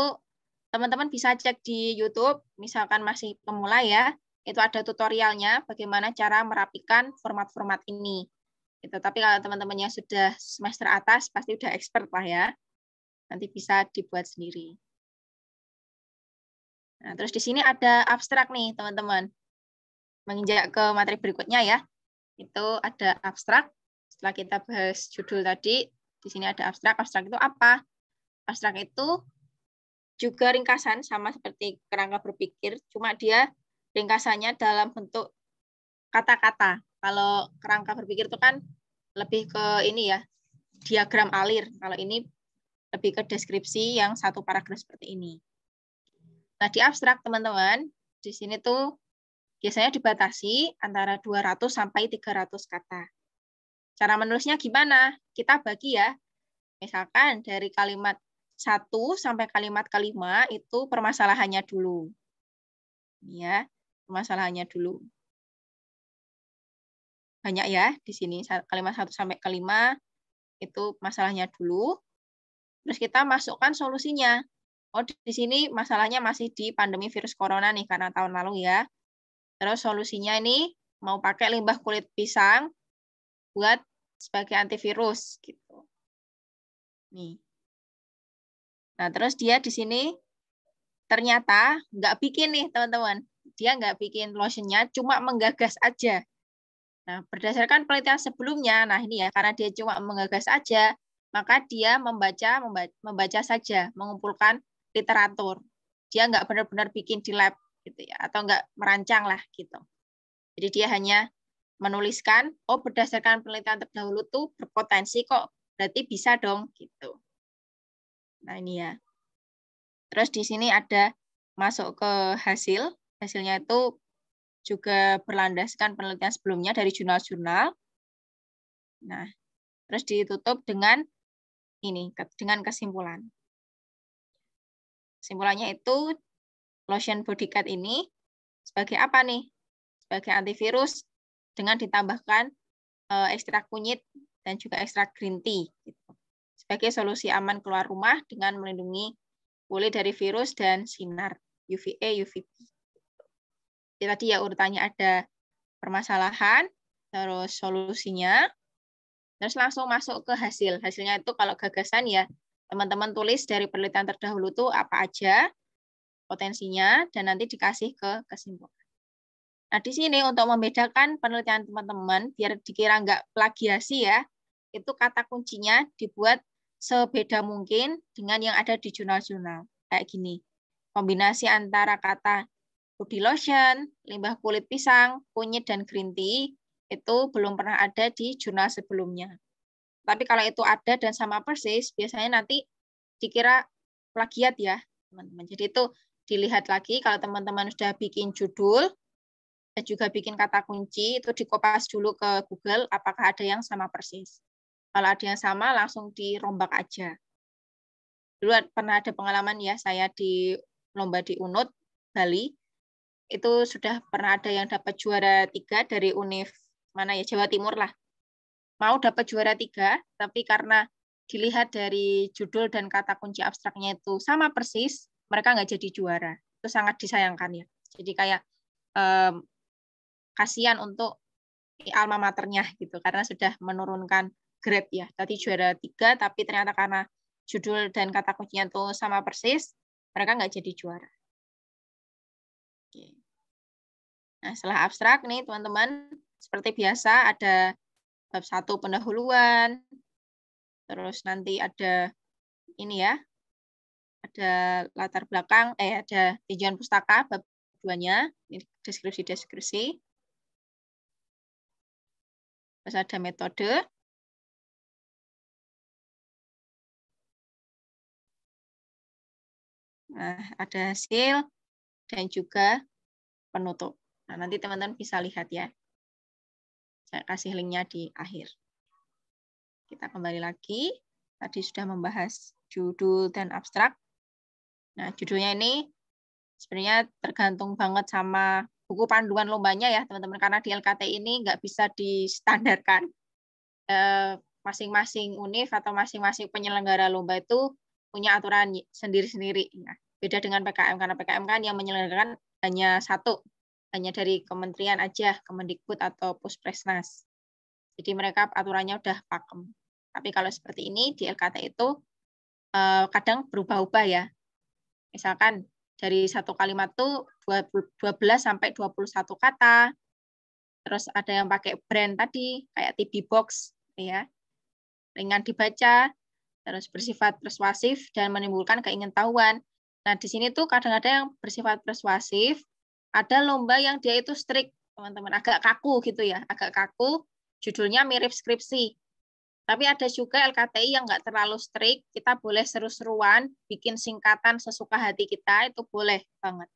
teman-teman bisa cek di YouTube, misalkan masih pemula ya, itu ada tutorialnya bagaimana cara merapikan format-format ini. Gitu. Tapi kalau teman-temannya sudah semester atas, pasti udah expert lah ya. Nanti bisa dibuat sendiri. Nah, terus di sini ada abstrak nih, teman-teman. Menginjak ke materi berikutnya ya. Itu ada abstrak. Setelah kita bahas judul tadi, di sini ada abstrak. Abstrak itu apa? Abstrak itu juga ringkasan, sama seperti kerangka berpikir, cuma dia ringkasannya dalam bentuk kata-kata. Kalau kerangka berpikir itu kan lebih ke ini ya, diagram alir. Kalau ini lebih ke deskripsi yang satu paragraf seperti ini. Nah, di abstrak teman-teman, di sini tuh biasanya dibatasi antara 200 sampai 300 kata. Cara menulisnya gimana? Kita bagi ya. Misalkan dari kalimat 1 sampai kalimat kelima itu permasalahannya dulu. Ya, permasalahannya dulu. Banyak ya di sini kalimat 1 sampai kelima itu masalahnya dulu. Terus kita masukkan solusinya. Oh, di sini masalahnya masih di pandemi virus corona nih karena tahun lalu ya. Terus solusinya ini mau pakai limbah kulit pisang buat sebagai antivirus gitu. Nih. Nah, terus dia di sini ternyata nggak bikin nih teman-teman. Dia nggak bikin lotionnya, cuma menggagas aja. Nah, berdasarkan penelitian sebelumnya, nah ini ya, karena dia cuma menggagas aja, maka dia membaca saja, mengumpulkan literatur. Dia nggak benar-benar bikin di lab gitu ya, atau nggak merancang lah gitu. Jadi dia hanya menuliskan, oh berdasarkan penelitian terdahulu tuh berpotensi kok, berarti bisa dong gitu. Nah ini ya. Terus di sini ada masuk ke hasil, hasilnya itu juga berlandaskan penelitian sebelumnya dari jurnal-jurnal. Nah, terus ditutup dengan ini, dengan kesimpulan. Kesimpulannya itu lotion bodyguard ini sebagai apa nih? Sebagai antivirus dengan ditambahkan ekstrak kunyit dan juga ekstrak green tea. Gitu. Sebagai solusi aman keluar rumah dengan melindungi kulit dari virus dan sinar UVA, UVB. Jadi tadi ya urutannya ada permasalahan, terus solusinya, terus langsung masuk ke hasil. Hasilnya itu kalau gagasan ya teman-teman tulis dari penelitian terdahulu tuh apa aja potensinya dan nanti dikasih ke kesimpulan. Nah di sini untuk membedakan penelitian teman-teman biar dikira nggak plagiasi ya, itu kata kuncinya dibuat sebeda mungkin dengan yang ada di jurnal-jurnal. Kayak gini, kombinasi antara kata body lotion, limbah kulit pisang, kunyit, dan green tea itu belum pernah ada di jurnal sebelumnya. Tapi kalau itu ada dan sama persis, biasanya nanti dikira plagiat ya, teman-teman. Jadi itu dilihat lagi kalau teman-teman sudah bikin judul dan juga bikin kata kunci, itu dikopas dulu ke Google apakah ada yang sama persis. Kalau ada yang sama, langsung dirombak aja. Dulu pernah ada pengalaman ya, saya di lomba di UNUD, Bali, itu sudah pernah ada yang dapat juara 3 dari Univ mana ya, Jawa Timur lah. Mau dapat juara 3, tapi karena dilihat dari judul dan kata kunci abstraknya itu sama persis, mereka nggak jadi juara. Itu sangat disayangkan ya. Jadi kayak kasihan untuk alma maternya gitu, karena sudah menurunkan grade ya. Tadi juara 3, tapi ternyata karena judul dan kata kuncinya itu sama persis, mereka nggak jadi juara. Oke. Nah, setelah abstrak nih teman-teman, seperti biasa ada bab 1 pendahuluan, terus nanti ada ini ya, ada latar belakang, ada tinjauan pustaka bab 2-nya, ini deskripsi-deskripsi. Terus ada metode. Nah, ada hasil dan juga penutup. Nah, nanti teman-teman bisa lihat ya. Saya kasih linknya di akhir. Kita kembali lagi. Tadi sudah membahas judul dan abstrak. Nah, judulnya ini sebenarnya tergantung banget sama buku panduan lombanya ya, teman-teman. Karena di LKT ini nggak bisa distandarkan. Masing-masing univ atau masing-masing penyelenggara lomba itu punya aturan sendiri-sendiri. Ya. Beda dengan PKM, karena PKM kan yang menyelenggarakan hanya satu. Hanya dari kementerian aja, Kemendikbud atau Puspresnas. Jadi mereka aturannya udah pakem. Tapi kalau seperti ini di LKT itu kadang berubah-ubah ya. Misalkan dari satu kalimat tuh 12 sampai 21 kata. Terus ada yang pakai brand tadi kayak TB Box ya. Ringan dibaca, terus bersifat persuasif dan menimbulkan keingintahuan. Nah, di sini tuh kadang-kadang yang bersifat persuasif ada lomba yang dia itu strict. teman-teman, agak kaku gitu ya, agak kaku, judulnya mirip skripsi. Tapi ada juga LKTI yang nggak terlalu strict, kita boleh seru-seruan, bikin singkatan sesuka hati kita, itu boleh banget.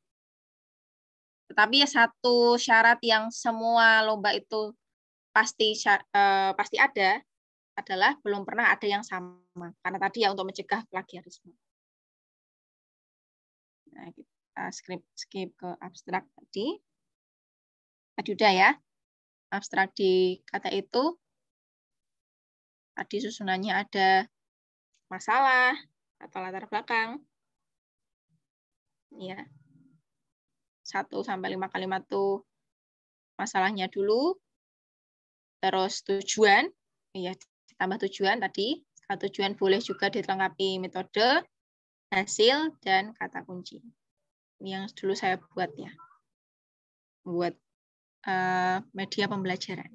Tetapi satu syarat yang semua lomba itu pasti ada adalah belum pernah ada yang sama. Karena tadi ya untuk mencegah plagiarisme. Nah, kita skip ke abstrak tadi. Tadi udah ya. Abstrak di kata itu. Tadi susunannya ada masalah atau latar belakang. Ya. 1-5 kalimat tuh masalahnya dulu. Terus tujuan, ya ditambah tujuan tadi. Kalau tujuan boleh juga dilengkapi metode, hasil, dan kata kunci. Ini yang dulu saya buat ya. Buat media pembelajaran.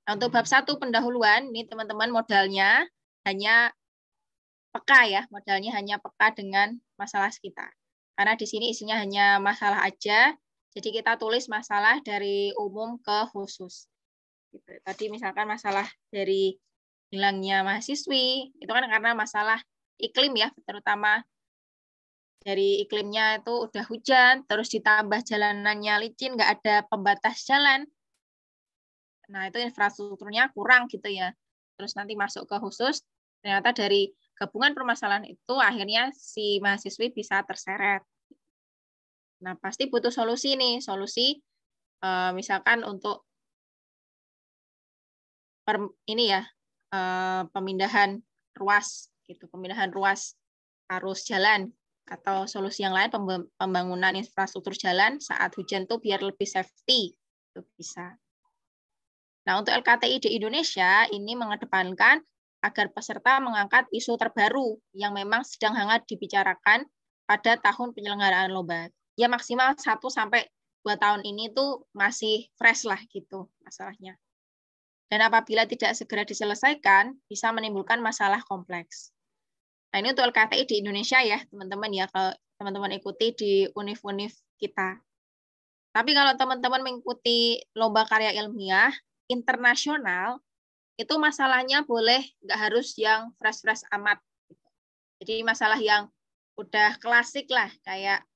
Nah, untuk bab 1 pendahuluan, ini teman-teman modalnya hanya peka ya, modalnya hanya peka dengan masalah sekitar. Karena di sini isinya hanya masalah aja, jadi kita tulis masalah dari umum ke khusus. Gitu. Tadi misalkan masalah dari hilangnya mahasiswi, itu kan karena masalah iklim ya, terutama dari iklimnya itu udah hujan, terus ditambah jalanannya licin, nggak ada pembatas jalan. Nah, itu infrastrukturnya kurang gitu ya. Terus nanti masuk ke khusus, ternyata dari gabungan permasalahan itu akhirnya si mahasiswi bisa terseret. Nah, pasti butuh solusi nih. Solusi misalkan untuk pemindahan ruas gitu, pemindahan ruas arus jalan atau solusi yang lain pembangunan infrastruktur jalan saat hujan tuh biar lebih safety. Itu bisa. Nah, untuk LKTI di Indonesia ini mengedepankan agar peserta mengangkat isu terbaru yang memang sedang hangat dibicarakan pada tahun penyelenggaraan lomba. Ya maksimal 1-2 tahun ini tuh masih fresh lah gitu masalahnya. Dan apabila tidak segera diselesaikan, bisa menimbulkan masalah kompleks. Nah, ini untuk LKTI di Indonesia ya, teman-teman ya, kalau teman-teman ikuti di univ-univ kita. Tapi kalau teman-teman mengikuti lomba karya ilmiah internasional, itu masalahnya boleh nggak harus yang fresh-fresh amat. Jadi masalah yang udah klasik lah, kayak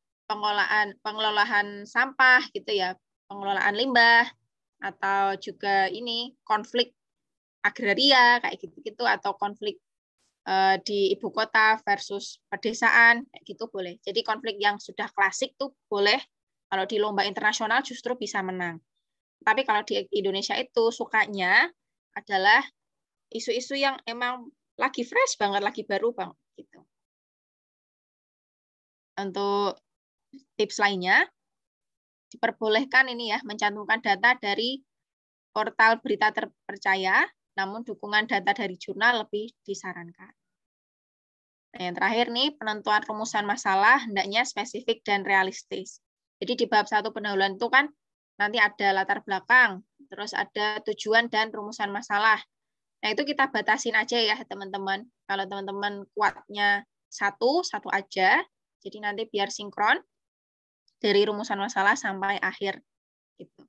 pengelolaan sampah gitu ya, pengelolaan limbah, atau juga ini konflik agraria kayak gitu-gitu, atau konflik di ibu kota versus pedesaan kayak gitu boleh. Jadi konflik yang sudah klasik tuh boleh, kalau di lomba internasional justru bisa menang. Tapi kalau di Indonesia itu sukanya adalah isu-isu yang emang lagi fresh banget, lagi baru banget gitu. Untuk tips lainnya, diperbolehkan ini ya mencantumkan data dari portal berita terpercaya, namun dukungan data dari jurnal lebih disarankan. Nah, yang terakhir nih, penentuan rumusan masalah hendaknya spesifik dan realistis. Jadi di bab 1 pendahuluan itu kan nanti ada latar belakang, terus ada tujuan dan rumusan masalah. Nah, itu kita batasin aja ya, teman-teman. Kalau teman-teman kuatnya satu aja, jadi nanti biar sinkron dari rumusan masalah sampai akhir. Gitu.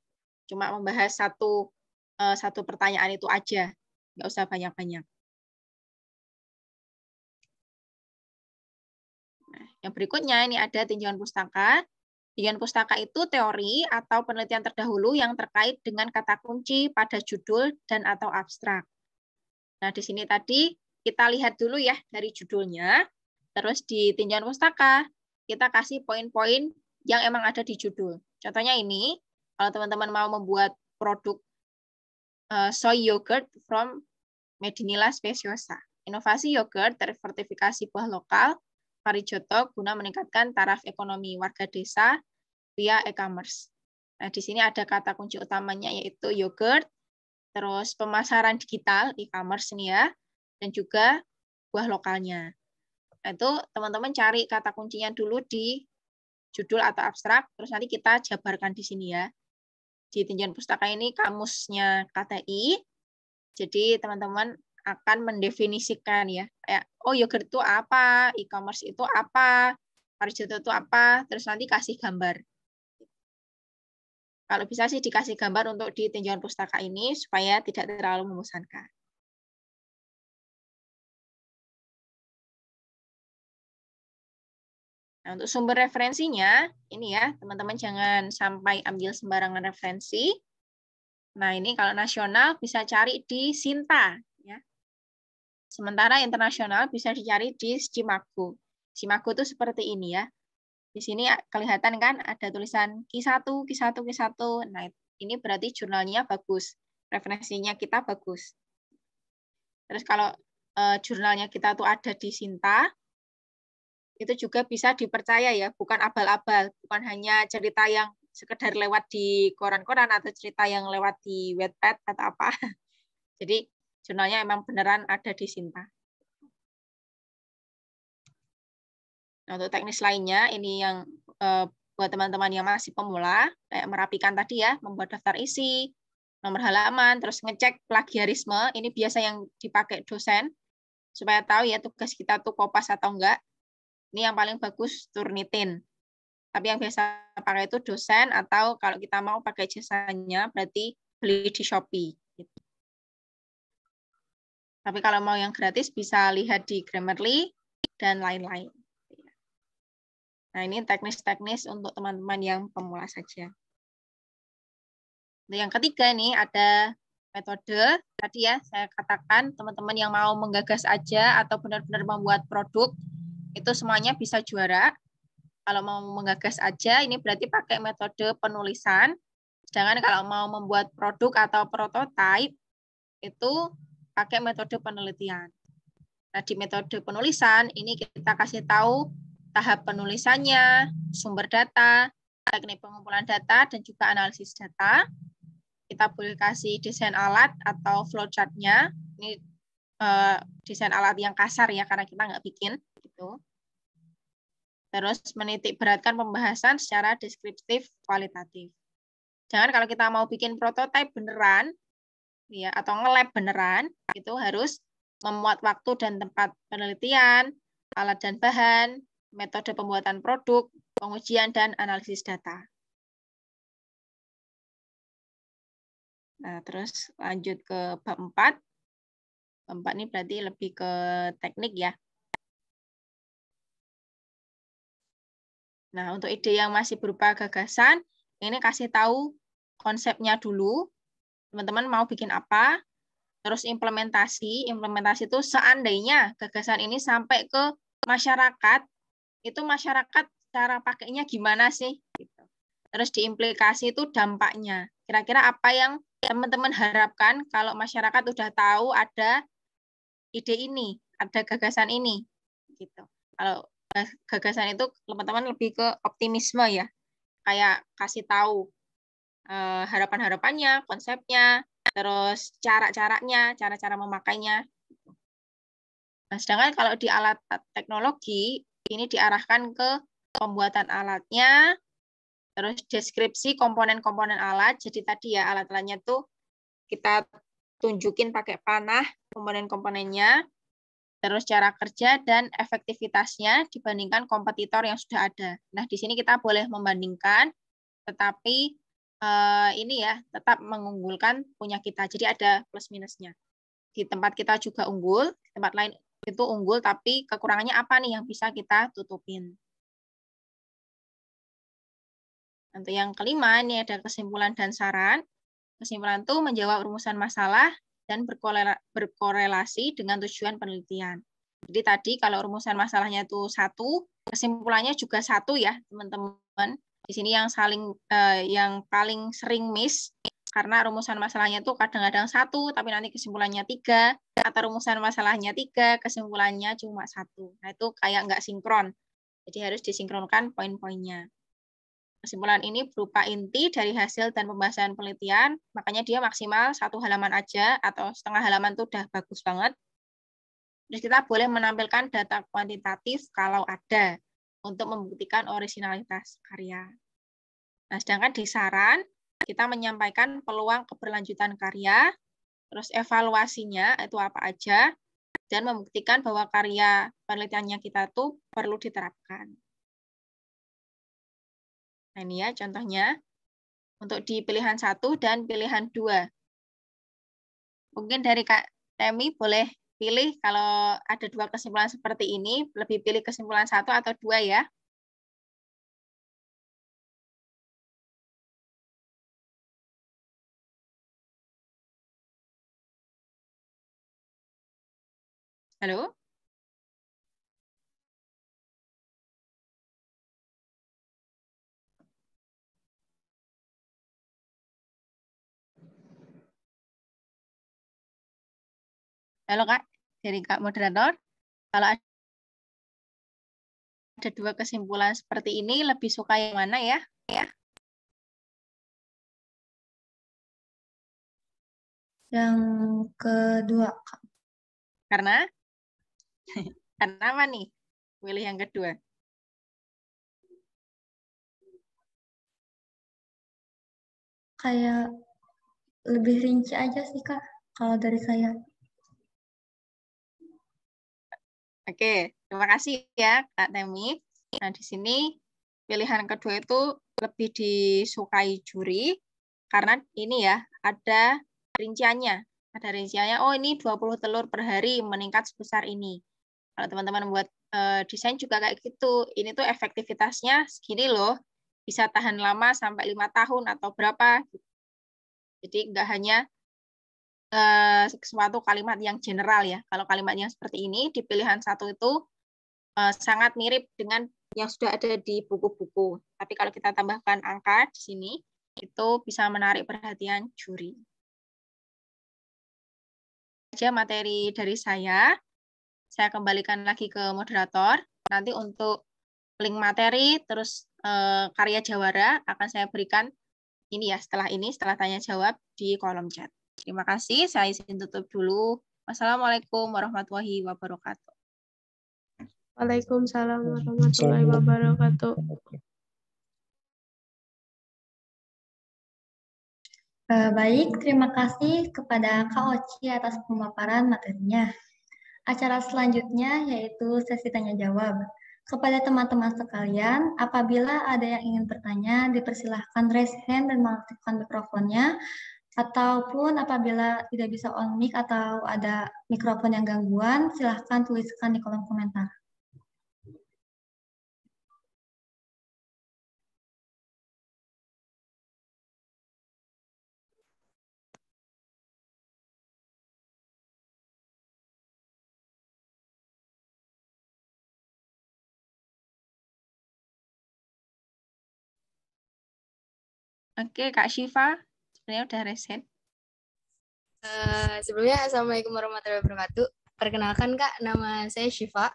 Cuma membahas satu pertanyaan itu aja, nggak usah banyak-banyak. Nah, yang berikutnya ini ada tinjauan pustaka. Tinjauan pustaka itu teori atau penelitian terdahulu yang terkait dengan kata kunci pada judul dan atau abstrak. Nah, di sini tadi kita lihat dulu ya dari judulnya, terus di tinjauan pustaka kita kasih poin-poin yang emang ada di judul. Contohnya ini, kalau teman-teman mau membuat produk soy yogurt from Medinilla Speciosa. Inovasi yogurt tersertifikasi buah lokal, Parijoto guna meningkatkan taraf ekonomi warga desa via e-commerce. Nah, di sini ada kata kunci utamanya yaitu yogurt, terus pemasaran digital e-commerce ini ya, dan juga buah lokalnya. Nah, itu teman-teman cari kata kuncinya dulu di judul atau abstrak, terus nanti kita jabarkan di sini ya. Di tinjauan pustaka ini kamusnya KTI, jadi teman-teman akan mendefinisikan ya, kayak oh yogurt itu apa, e-commerce itu apa, Parijoto itu apa, terus nanti kasih gambar. Kalau bisa sih dikasih gambar untuk di tinjauan pustaka ini supaya tidak terlalu membosankan. Nah, untuk sumber referensinya, ini ya, teman-teman jangan sampai ambil sembarangan referensi. Nah, ini kalau nasional bisa cari di Sinta. Ya. Sementara internasional bisa dicari di Cimago. Cimago itu seperti ini ya. Di sini kelihatan kan ada tulisan Q1, Q1, Q1. Nah, ini berarti jurnalnya bagus. Referensinya kita bagus. Terus kalau jurnalnya kita tuh ada di Sinta, itu juga bisa dipercaya ya, bukan abal-abal, bukan hanya cerita yang sekedar lewat di koran-koran atau cerita yang lewat di Wattpad atau apa. Jadi jurnalnya emang beneran ada di Sinta. Nah, untuk teknis lainnya, ini yang buat teman-teman yang masih pemula, kayak merapikan tadi ya, membuat daftar isi, nomor halaman, terus ngecek plagiarisme, ini biasa yang dipakai dosen, supaya tahu ya tugas kita tuh kopas atau enggak. Ini yang paling bagus Turnitin. Tapi yang biasa pakai itu dosen, atau kalau kita mau pakai jasanya, berarti beli di Shopee. Tapi kalau mau yang gratis, bisa lihat di Grammarly, dan lain-lain. Nah, ini teknis-teknis untuk teman-teman yang pemula saja. Yang ketiga ini ada metode. Tadi ya, saya katakan teman-teman yang mau menggagas aja atau benar-benar membuat produk, itu semuanya bisa juara. Kalau mau menggagas aja, ini berarti pakai metode penulisan. Sedangkan kalau mau membuat produk atau prototipe, itu pakai metode penelitian. Nah, di metode penulisan, ini kita kasih tahu tahap penulisannya, sumber data, teknik pengumpulan data, dan juga analisis data. Kita boleh kasih desain alat atau flowchart-nya. Ini desain alat yang kasar ya, karena kita nggak bikin. Gitu. Terus menitik beratkan pembahasan secara deskriptif kualitatif. Jangan kalau kita mau bikin prototipe beneran, ya, atau nge-lab beneran, itu harus memuat waktu dan tempat penelitian, alat dan bahan, metode pembuatan produk, pengujian, dan analisis data. Nah, terus lanjut ke bab 4. Bab 4 ini berarti lebih ke teknik ya. Nah, untuk ide yang masih berupa gagasan, ini kasih tahu konsepnya dulu. Teman-teman mau bikin apa, terus implementasi itu seandainya gagasan ini sampai ke masyarakat, itu masyarakat cara pakainya gimana sih? Gitu. Terus diimplikasi itu dampaknya. Kira-kira apa yang teman-teman harapkan kalau masyarakat udah tahu ada ide ini, ada gagasan ini. Gitu. Kalau gagasan itu teman-teman lebih ke optimisme ya, kayak kasih tahu harapan-harapannya, konsepnya, terus cara-caranya, cara-cara memakainya. Nah, sedangkan kalau di alat teknologi, ini diarahkan ke pembuatan alatnya, terus deskripsi komponen-komponen alat. Jadi tadi ya alat-alatnya tuh kita tunjukin pakai panah komponen-komponennya, terus cara kerja dan efektivitasnya dibandingkan kompetitor yang sudah ada. Nah, di sini kita boleh membandingkan, tetapi ini ya tetap mengunggulkan punya kita. Jadi ada plus minusnya. Di tempat kita juga unggul, di tempat lain itu unggul, tapi kekurangannya apa nih yang bisa kita tutupin. Nanti yang kelima, ini ada kesimpulan dan saran. Kesimpulan itu menjawab rumusan masalah dan berkorelasi dengan tujuan penelitian. Jadi tadi kalau rumusan masalahnya itu 1, kesimpulannya juga 1 ya, teman-teman. Di sini yang paling sering miss, karena rumusan masalahnya itu kadang-kadang 1, tapi nanti kesimpulannya 3, atau rumusan masalahnya 3, kesimpulannya cuma 1. Nah, itu kayak nggak sinkron. Jadi harus disinkronkan poin-poinnya. Kesimpulan ini berupa inti dari hasil dan pembahasan penelitian, makanya dia maksimal 1 halaman aja, atau setengah halaman itu udah bagus banget. Terus kita boleh menampilkan data kuantitatif kalau ada, untuk membuktikan orisinalitas karya. Nah, sedangkan di saran, kita menyampaikan peluang keberlanjutan karya, terus evaluasinya itu apa aja, dan membuktikan bahwa karya penelitiannya kita tuh perlu diterapkan. Nah, ini ya contohnya untuk di pilihan 1 dan pilihan 2. Mungkin dari Kak Temi boleh pilih kalau ada 2 kesimpulan seperti ini, lebih pilih kesimpulan 1 atau 2 ya. Halo? Halo Kak, dari Kak Moderator. Kalau ada 2 kesimpulan seperti ini, lebih suka yang mana ya?
Yang kedua, Kak.
Karena? Karena apa nih? Pilih yang kedua.
Kayak lebih rinci aja sih, Kak, kalau dari saya.
Oke, terima kasih ya Kak Temi. Nah, di sini pilihan kedua itu lebih disukai juri karena ini ya, ada rinciannya. Ada rinciannya, oh ini 20 telur per hari meningkat sebesar ini. Kalau teman-teman buat desain juga kayak gitu. Ini tuh efektivitasnya segini loh. Bisa tahan lama sampai 5 tahun atau berapa. Jadi nggak hanya suatu kalimat yang general ya. Kalau kalimat yang seperti ini di pilihan 1 itu sangat mirip dengan yang sudah ada di buku-buku. Tapi kalau kita tambahkan angka di sini, itu bisa menarik perhatian juri. Saja materi dari saya kembalikan lagi ke moderator. Nanti untuk link materi, terus karya jawara akan saya berikan ini ya setelah tanya jawab di kolom chat. Terima kasih, saya izin tutup dulu. Wassalamualaikum warahmatullahi wabarakatuh.
Waalaikumsalam warahmatullahi wabarakatuh.
Baik, terima kasih kepada Kak Oci atas pemaparan materinya. Acara selanjutnya yaitu sesi tanya jawab. Kepada teman-teman sekalian, apabila ada yang ingin bertanya, dipersilahkan raise hand dan mengaktifkan mikrofonnya, ataupun apabila tidak bisa on mic atau ada mikrofon yang gangguan, silahkan tuliskan di kolom komentar.
Oke, Kak Syifa, sebenarnya udah reset.
Sebelumnya, Assalamualaikum warahmatullahi wabarakatuh. Perkenalkan Kak, nama saya Syifa.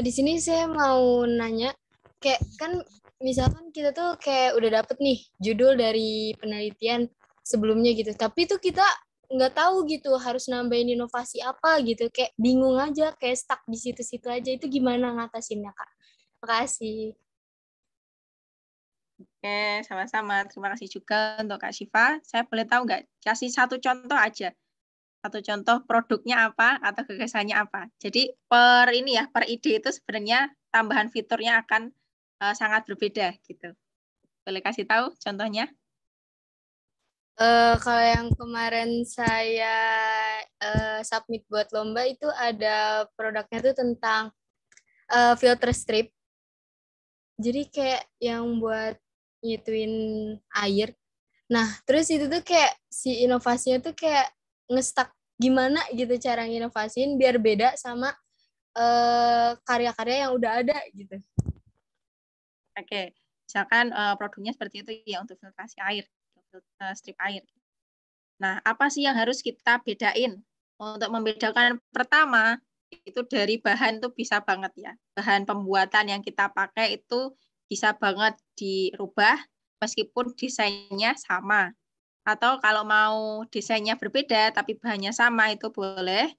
Di sini saya mau nanya, kayak kan misalkan kita tuh kayak udah dapet nih judul dari penelitian sebelumnya gitu, tapi tuh kita nggak tahu gitu harus nambahin inovasi apa gitu, kayak bingung aja, kayak stuck di situ-situ aja. Itu gimana ngatasinnya Kak? Makasih.
Oke, sama-sama. Terima kasih juga untuk Kak Syifa. Saya boleh tahu nggak? Kasih satu contoh aja. Satu contoh produknya apa atau gagasannya apa. Jadi per ide itu sebenarnya tambahan fiturnya akan sangat berbeda gitu. Boleh kasih tahu contohnya?
Kalau yang kemarin saya submit buat lomba itu ada produknya tuh tentang filter strip. Jadi kayak yang buat nyituin air. Nah, terus itu tuh kayak si inovasinya tuh kayak ngestak gimana gitu cara nginovasiin biar beda sama karya-karya yang udah ada gitu.
Oke, misalkan produknya seperti itu ya untuk filtrasi air, strip air. Nah, apa sih yang harus kita bedain? Untuk membedakan pertama, itu dari bahan tuh bisa banget ya. Bahan pembuatan yang kita pakai itu bisa banget dirubah meskipun desainnya sama. Atau kalau mau desainnya berbeda tapi bahannya sama itu boleh.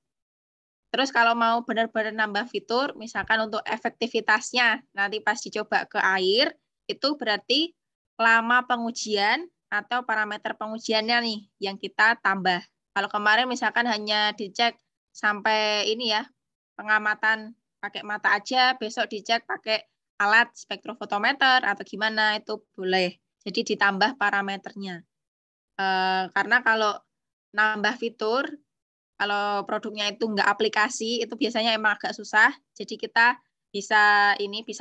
Terus kalau mau benar-benar nambah fitur, misalkan untuk efektivitasnya, nanti pas dicoba ke air, itu berarti lama pengujian atau parameter pengujiannya nih yang kita tambah. Kalau kemarin misalkan hanya dicek sampai ini ya, pengamatan pakai mata aja, besok dicek pakai alat spektrofotometer atau gimana itu boleh. Jadi ditambah parameternya. Karena kalau nambah fitur, kalau produknya itu nggak aplikasi, itu biasanya emang agak susah. Jadi kita bisa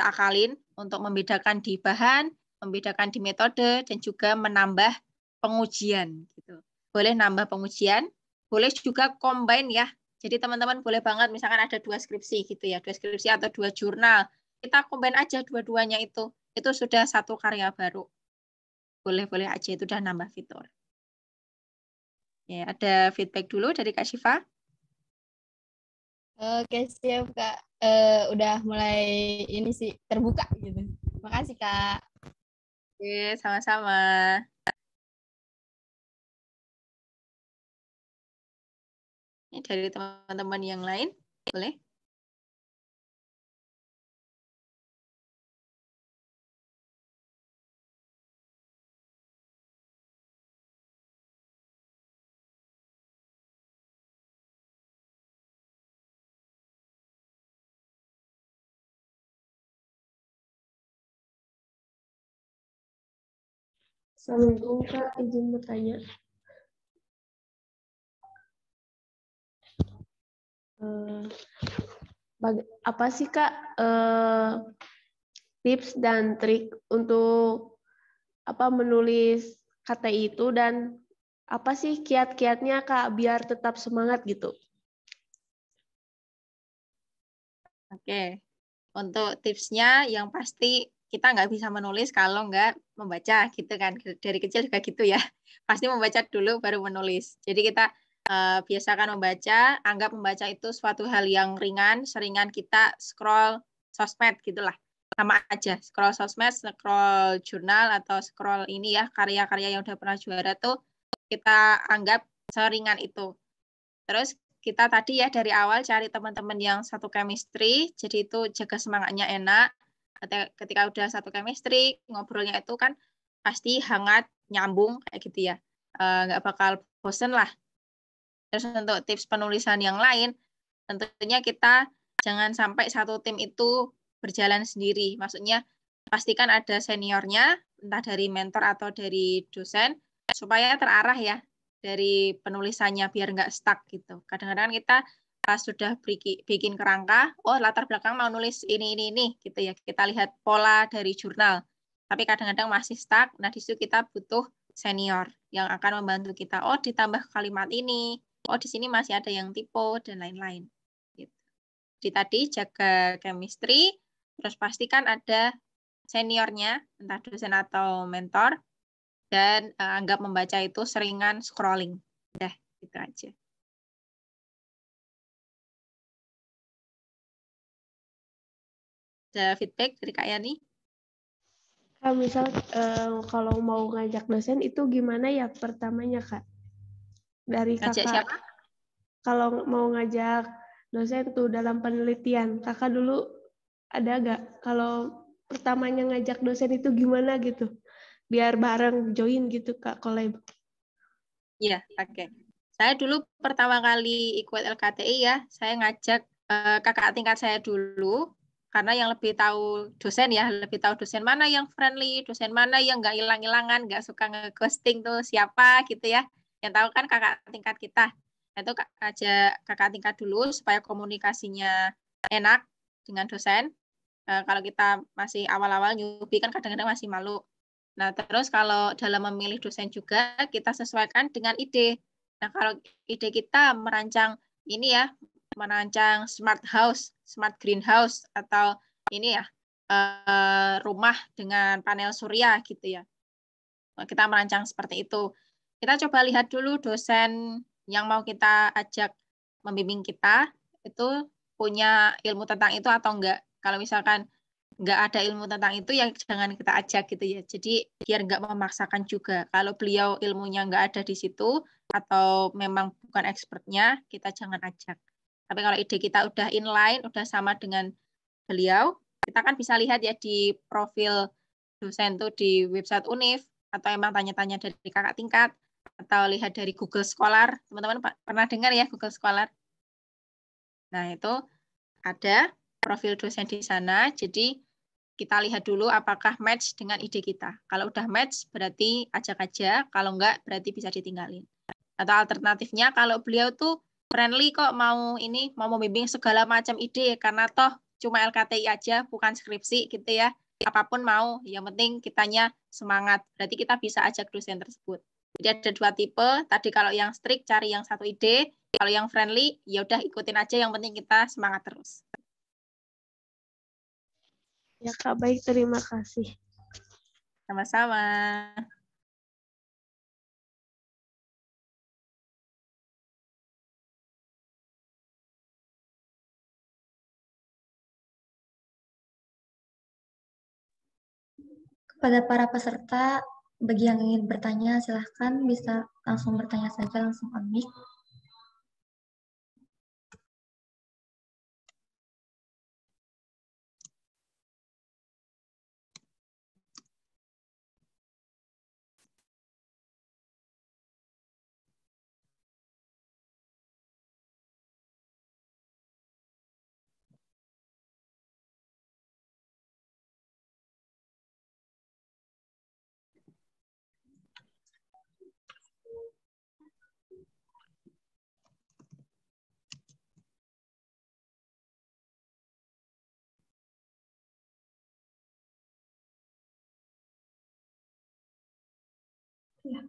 akalin untuk membedakan di bahan, membedakan di metode, dan juga menambah pengujian. Gitu. Boleh nambah pengujian, boleh juga combine ya. Jadi teman-teman boleh banget, misalkan ada 2 skripsi gitu ya, 2 skripsi atau 2 jurnal. Kita combine aja dua-duanya itu sudah satu karya baru. Boleh-boleh aja, itu udah nambah fitur. Ya, ada feedback dulu dari Kak Syifa.
Oke, siap Kak. Udah mulai ini sih terbuka gitu. Makasih Kak.
Oke, sama-sama. Ini dari teman-teman yang lain, boleh?
Assalamualaikum Kak, izin bertanya. Apa sih Kak tips dan trik untuk menulis KTI itu, dan apa sih kiat-kiatnya Kak biar tetap semangat gitu?
Oke, untuk tipsnya yang pasti kita nggak bisa menulis kalau nggak membaca gitu kan. Dari kecil juga gitu ya. Pasti membaca dulu baru menulis. Jadi kita biasakan membaca, anggap membaca itu suatu hal yang ringan, seringan kita scroll sosmed gitulah. Sama aja, scroll sosmed, scroll jurnal, atau scroll ini ya, karya-karya yang udah pernah juara tuh kita anggap seringan itu. Terus kita tadi ya dari awal cari teman-teman yang satu chemistry, jadi itu jaga semangatnya enak. Ketika udah satu chemistry, ngobrolnya itu kan pasti hangat, nyambung kayak gitu ya. Nggak bakal bosen lah. Terus untuk tips penulisan yang lain, tentunya kita jangan sampai satu tim itu berjalan sendiri. Maksudnya pastikan ada seniornya, entah dari mentor atau dari dosen, supaya terarah ya dari penulisannya biar nggak stuck gitu. Kadang-kadang kita pas sudah bikin kerangka, oh latar belakang mau nulis ini gitu ya. Kita lihat pola dari jurnal. Tapi kadang-kadang masih stuck. Nah, di situ kita butuh senior yang akan membantu kita. Oh, ditambah kalimat ini. Oh, di sini masih ada yang typo dan lain-lain. Gitu. Jadi tadi jaga chemistry, terus pastikan ada seniornya, entah dosen atau mentor, dan anggap membaca itu seringan scrolling. Udah, gitu aja. Ada feedback dari Kak Yani?
Kak, misal kalau mau ngajak dosen itu gimana ya pertamanya Kak? Dari
Ngajak
Kakak.
siapa?
Kalau mau ngajak dosen tuh dalam penelitian, Kakak dulu ada nggak? Kalau pertamanya ngajak dosen itu gimana gitu? Biar bareng join gitu Kak, collab.
Iya, oke. Saya dulu pertama kali ikut LKTI ya, saya ngajak kakak tingkat saya dulu, karena yang lebih tahu dosen ya, lebih tahu dosen mana yang friendly, dosen mana yang nggak hilang-hilangan, nggak suka nge-ghosting tuh siapa gitu ya. Yang tahu kan kakak tingkat kita. Nah, itu ajak kakak tingkat dulu supaya komunikasinya enak dengan dosen. Kalau kita masih awal-awal newbie kan kadang-kadang masih malu. Nah, terus kalau dalam memilih dosen juga kita sesuaikan dengan ide. Nah, kalau ide kita merancang ini ya, merancang smart house, smart greenhouse, atau ini ya, rumah dengan panel surya gitu ya. Kita merancang seperti itu. Kita coba lihat dulu dosen yang mau kita ajak membimbing kita itu punya ilmu tentang itu atau enggak. Kalau misalkan nggak ada ilmu tentang itu, ya jangan kita ajak gitu ya. Jadi biar nggak memaksakan juga. Kalau beliau ilmunya nggak ada di situ atau memang bukan expertnya, kita jangan ajak. Tapi kalau ide kita udah inline, udah sama dengan beliau, kita kan bisa lihat ya di profil dosen tuh di website UNIF, atau emang tanya-tanya dari kakak tingkat, atau lihat dari Google Scholar. Teman-teman pernah dengar ya Google Scholar? Nah, itu ada profil dosen di sana, jadi kita lihat dulu apakah match dengan ide kita. Kalau udah match berarti ajak aja, kalau enggak berarti bisa ditinggalin. Atau alternatifnya kalau beliau tuh friendly kok mau membimbing segala macam ide karena toh cuma LKTI aja bukan skripsi gitu ya. Apapun mau, yang penting kitanya semangat. Berarti kita bisa ajak dosen tersebut. Jadi ada 2 tipe. Tadi kalau yang strict cari yang satu ide, kalau yang friendly ya udah ikutin aja, yang penting kita semangat terus.
Ya Kak, baik, terima kasih.
Sama-sama.
Kepada para peserta, bagi yang ingin bertanya, silahkan bisa langsung bertanya saja, langsung on mic. Ya.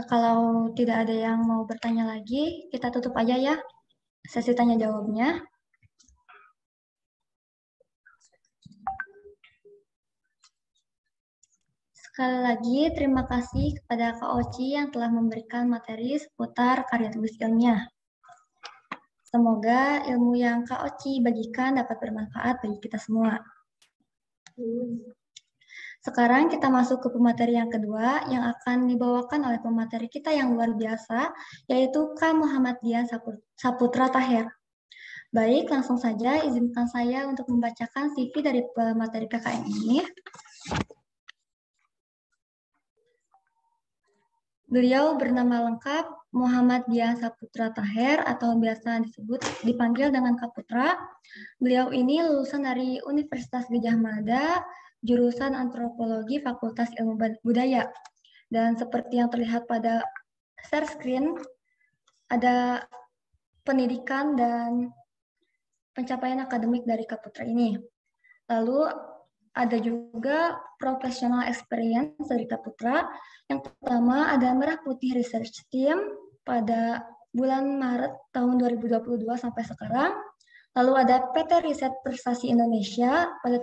Kalau tidak ada yang mau bertanya lagi, kita tutup aja ya sesi tanya jawabnya. Sekali lagi, terima kasih kepada Kak Oci yang telah memberikan materi seputar karya tulis ilmiah. Semoga ilmu yang Kak Oci bagikan dapat bermanfaat bagi kita semua. Sekarang kita masuk ke pemateri yang kedua yang akan dibawakan oleh pemateri kita yang luar biasa, yaitu Kak Muhammad Dian Saputra Taher. Baik, langsung saja izinkan saya untuk membacakan CV dari pemateri KKN ini. Beliau bernama lengkap Muhammad Dian Saputra Taher atau biasa dipanggil dengan Kak Putra. Beliau ini lulusan dari Universitas Gadjah Mada, jurusan Antropologi Fakultas Ilmu Budaya. Dan seperti yang terlihat pada share screen, ada pendidikan dan pencapaian akademik dari Kak Putra ini. Lalu ada juga professional experience dari Kak Putra. Yang pertama ada Merah Putih Research Team pada bulan Maret tahun 2022 sampai sekarang. Lalu ada PT Riset Prestasi Indonesia pada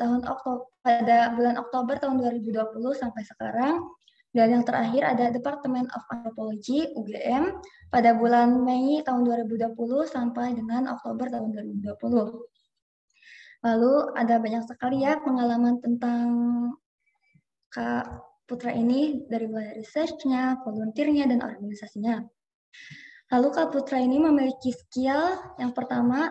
bulan Oktober tahun 2020 sampai sekarang. Dan yang terakhir ada Department of Anthropology UGM pada bulan Mei tahun 2020 sampai dengan Oktober tahun 2020. Lalu ada banyak sekali ya pengalaman tentang Kak Putra ini dari mulai research-nya, volunteer-nya, dan organisasinya. Lalu Kak Putra ini memiliki skill yang pertama,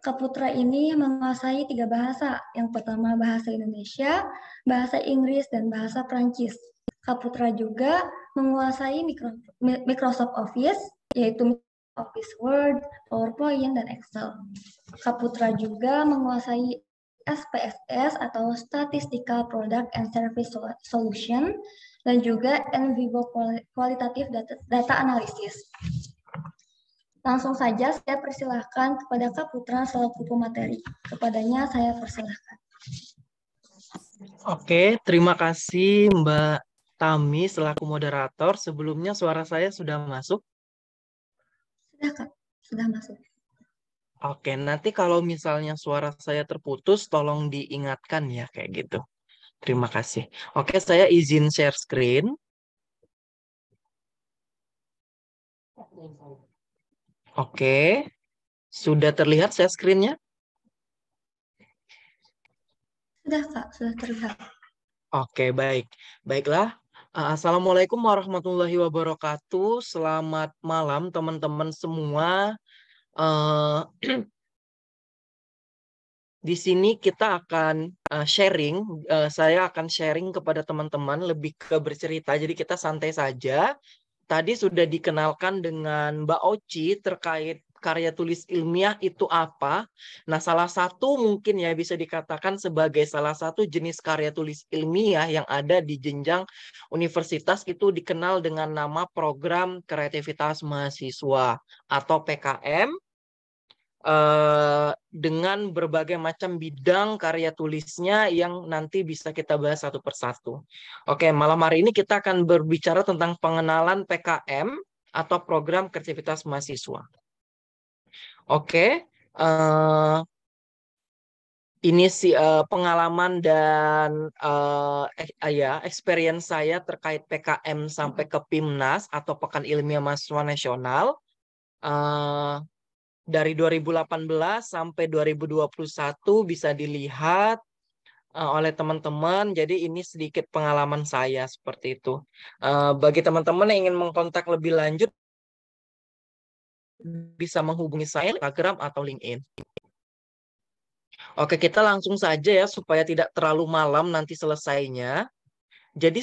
Kak Putra ini menguasai 3 bahasa. Yang pertama bahasa Indonesia, bahasa Inggris, dan bahasa Prancis. Kak Putra juga menguasai Microsoft Office, yaitu Office Word, PowerPoint, dan Excel. Kak Putra juga menguasai SPSS atau Statistical Product and Service Solution dan juga in vivo qualitative data analysis. Langsung saja saya persilahkan kepada Kak Putra selaku pemateri. Kepadanya saya persilahkan.
Oke, terima kasih Mbak Tami selaku moderator. Sebelumnya suara saya sudah masuk?
Sudah Kak, sudah masuk.
Oke, nanti kalau misalnya suara saya terputus, tolong diingatkan ya, kayak gitu. Terima kasih. Oke, saya izin share screen. Oke, sudah terlihat share screen-nya?
Sudah Kak, sudah terlihat.
Oke, baik. Baiklah. Assalamualaikum warahmatullahi wabarakatuh. Selamat malam teman-teman semua. Di sini kita akan sharing, saya akan sharing kepada teman-teman lebih ke bercerita, jadi kita santai saja. tadi sudah dikenalkan dengan Mbak Oci terkait karya tulis ilmiah itu apa. Nah, salah satu mungkin ya bisa dikatakan sebagai salah satu jenis karya tulis ilmiah yang ada di jenjang universitas itu dikenal dengan nama Program Kreativitas Mahasiswa atau PKM, dengan berbagai macam bidang karya tulisnya yang nanti bisa kita bahas satu persatu. Oke, malam hari ini kita akan berbicara tentang pengenalan PKM atau Program Kreativitas Mahasiswa. Oke, ini sih pengalaman dan experience saya terkait PKM sampai ke PIMNAS atau Pekan Ilmiah Mahasiswa Nasional. Dari 2018 sampai 2021 bisa dilihat oleh teman-teman. Jadi ini sedikit pengalaman saya seperti itu. Bagi teman-teman yang ingin mengkontak lebih lanjut, bisa menghubungi saya Instagram atau LinkedIn. Oke, kita langsung saja ya supaya tidak terlalu malam nanti selesainya. Jadi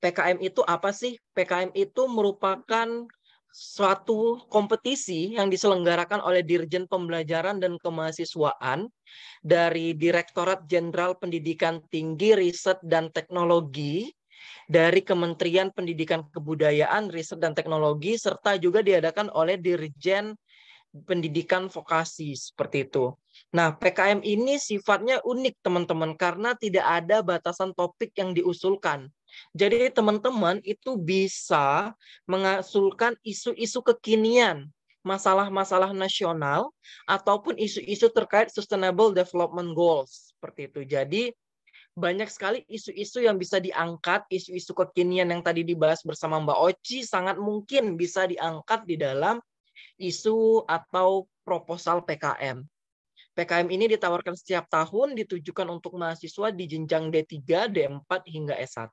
PKM itu apa sih? PKM itu merupakan suatu kompetisi yang diselenggarakan oleh Dirjen Pembelajaran dan Kemahasiswaan dari Direktorat Jenderal Pendidikan Tinggi, Riset dan Teknologi dari Kementerian Pendidikan Kebudayaan, Riset dan Teknologi, serta juga diadakan oleh Dirjen Pendidikan Vokasi, seperti itu. Nah, PKM ini sifatnya unik, teman-teman, karena tidak ada batasan topik yang diusulkan. Jadi, teman-teman itu bisa mengusulkan isu-isu kekinian, masalah-masalah nasional, ataupun isu-isu terkait Sustainable Development Goals, seperti itu. Jadi, banyak sekali isu-isu yang bisa diangkat, isu-isu kekinian yang tadi dibahas bersama Mbak Oci sangat mungkin bisa diangkat di dalam isu atau proposal PKM. PKM ini ditawarkan setiap tahun, ditujukan untuk mahasiswa di jenjang D3, D4, hingga S1.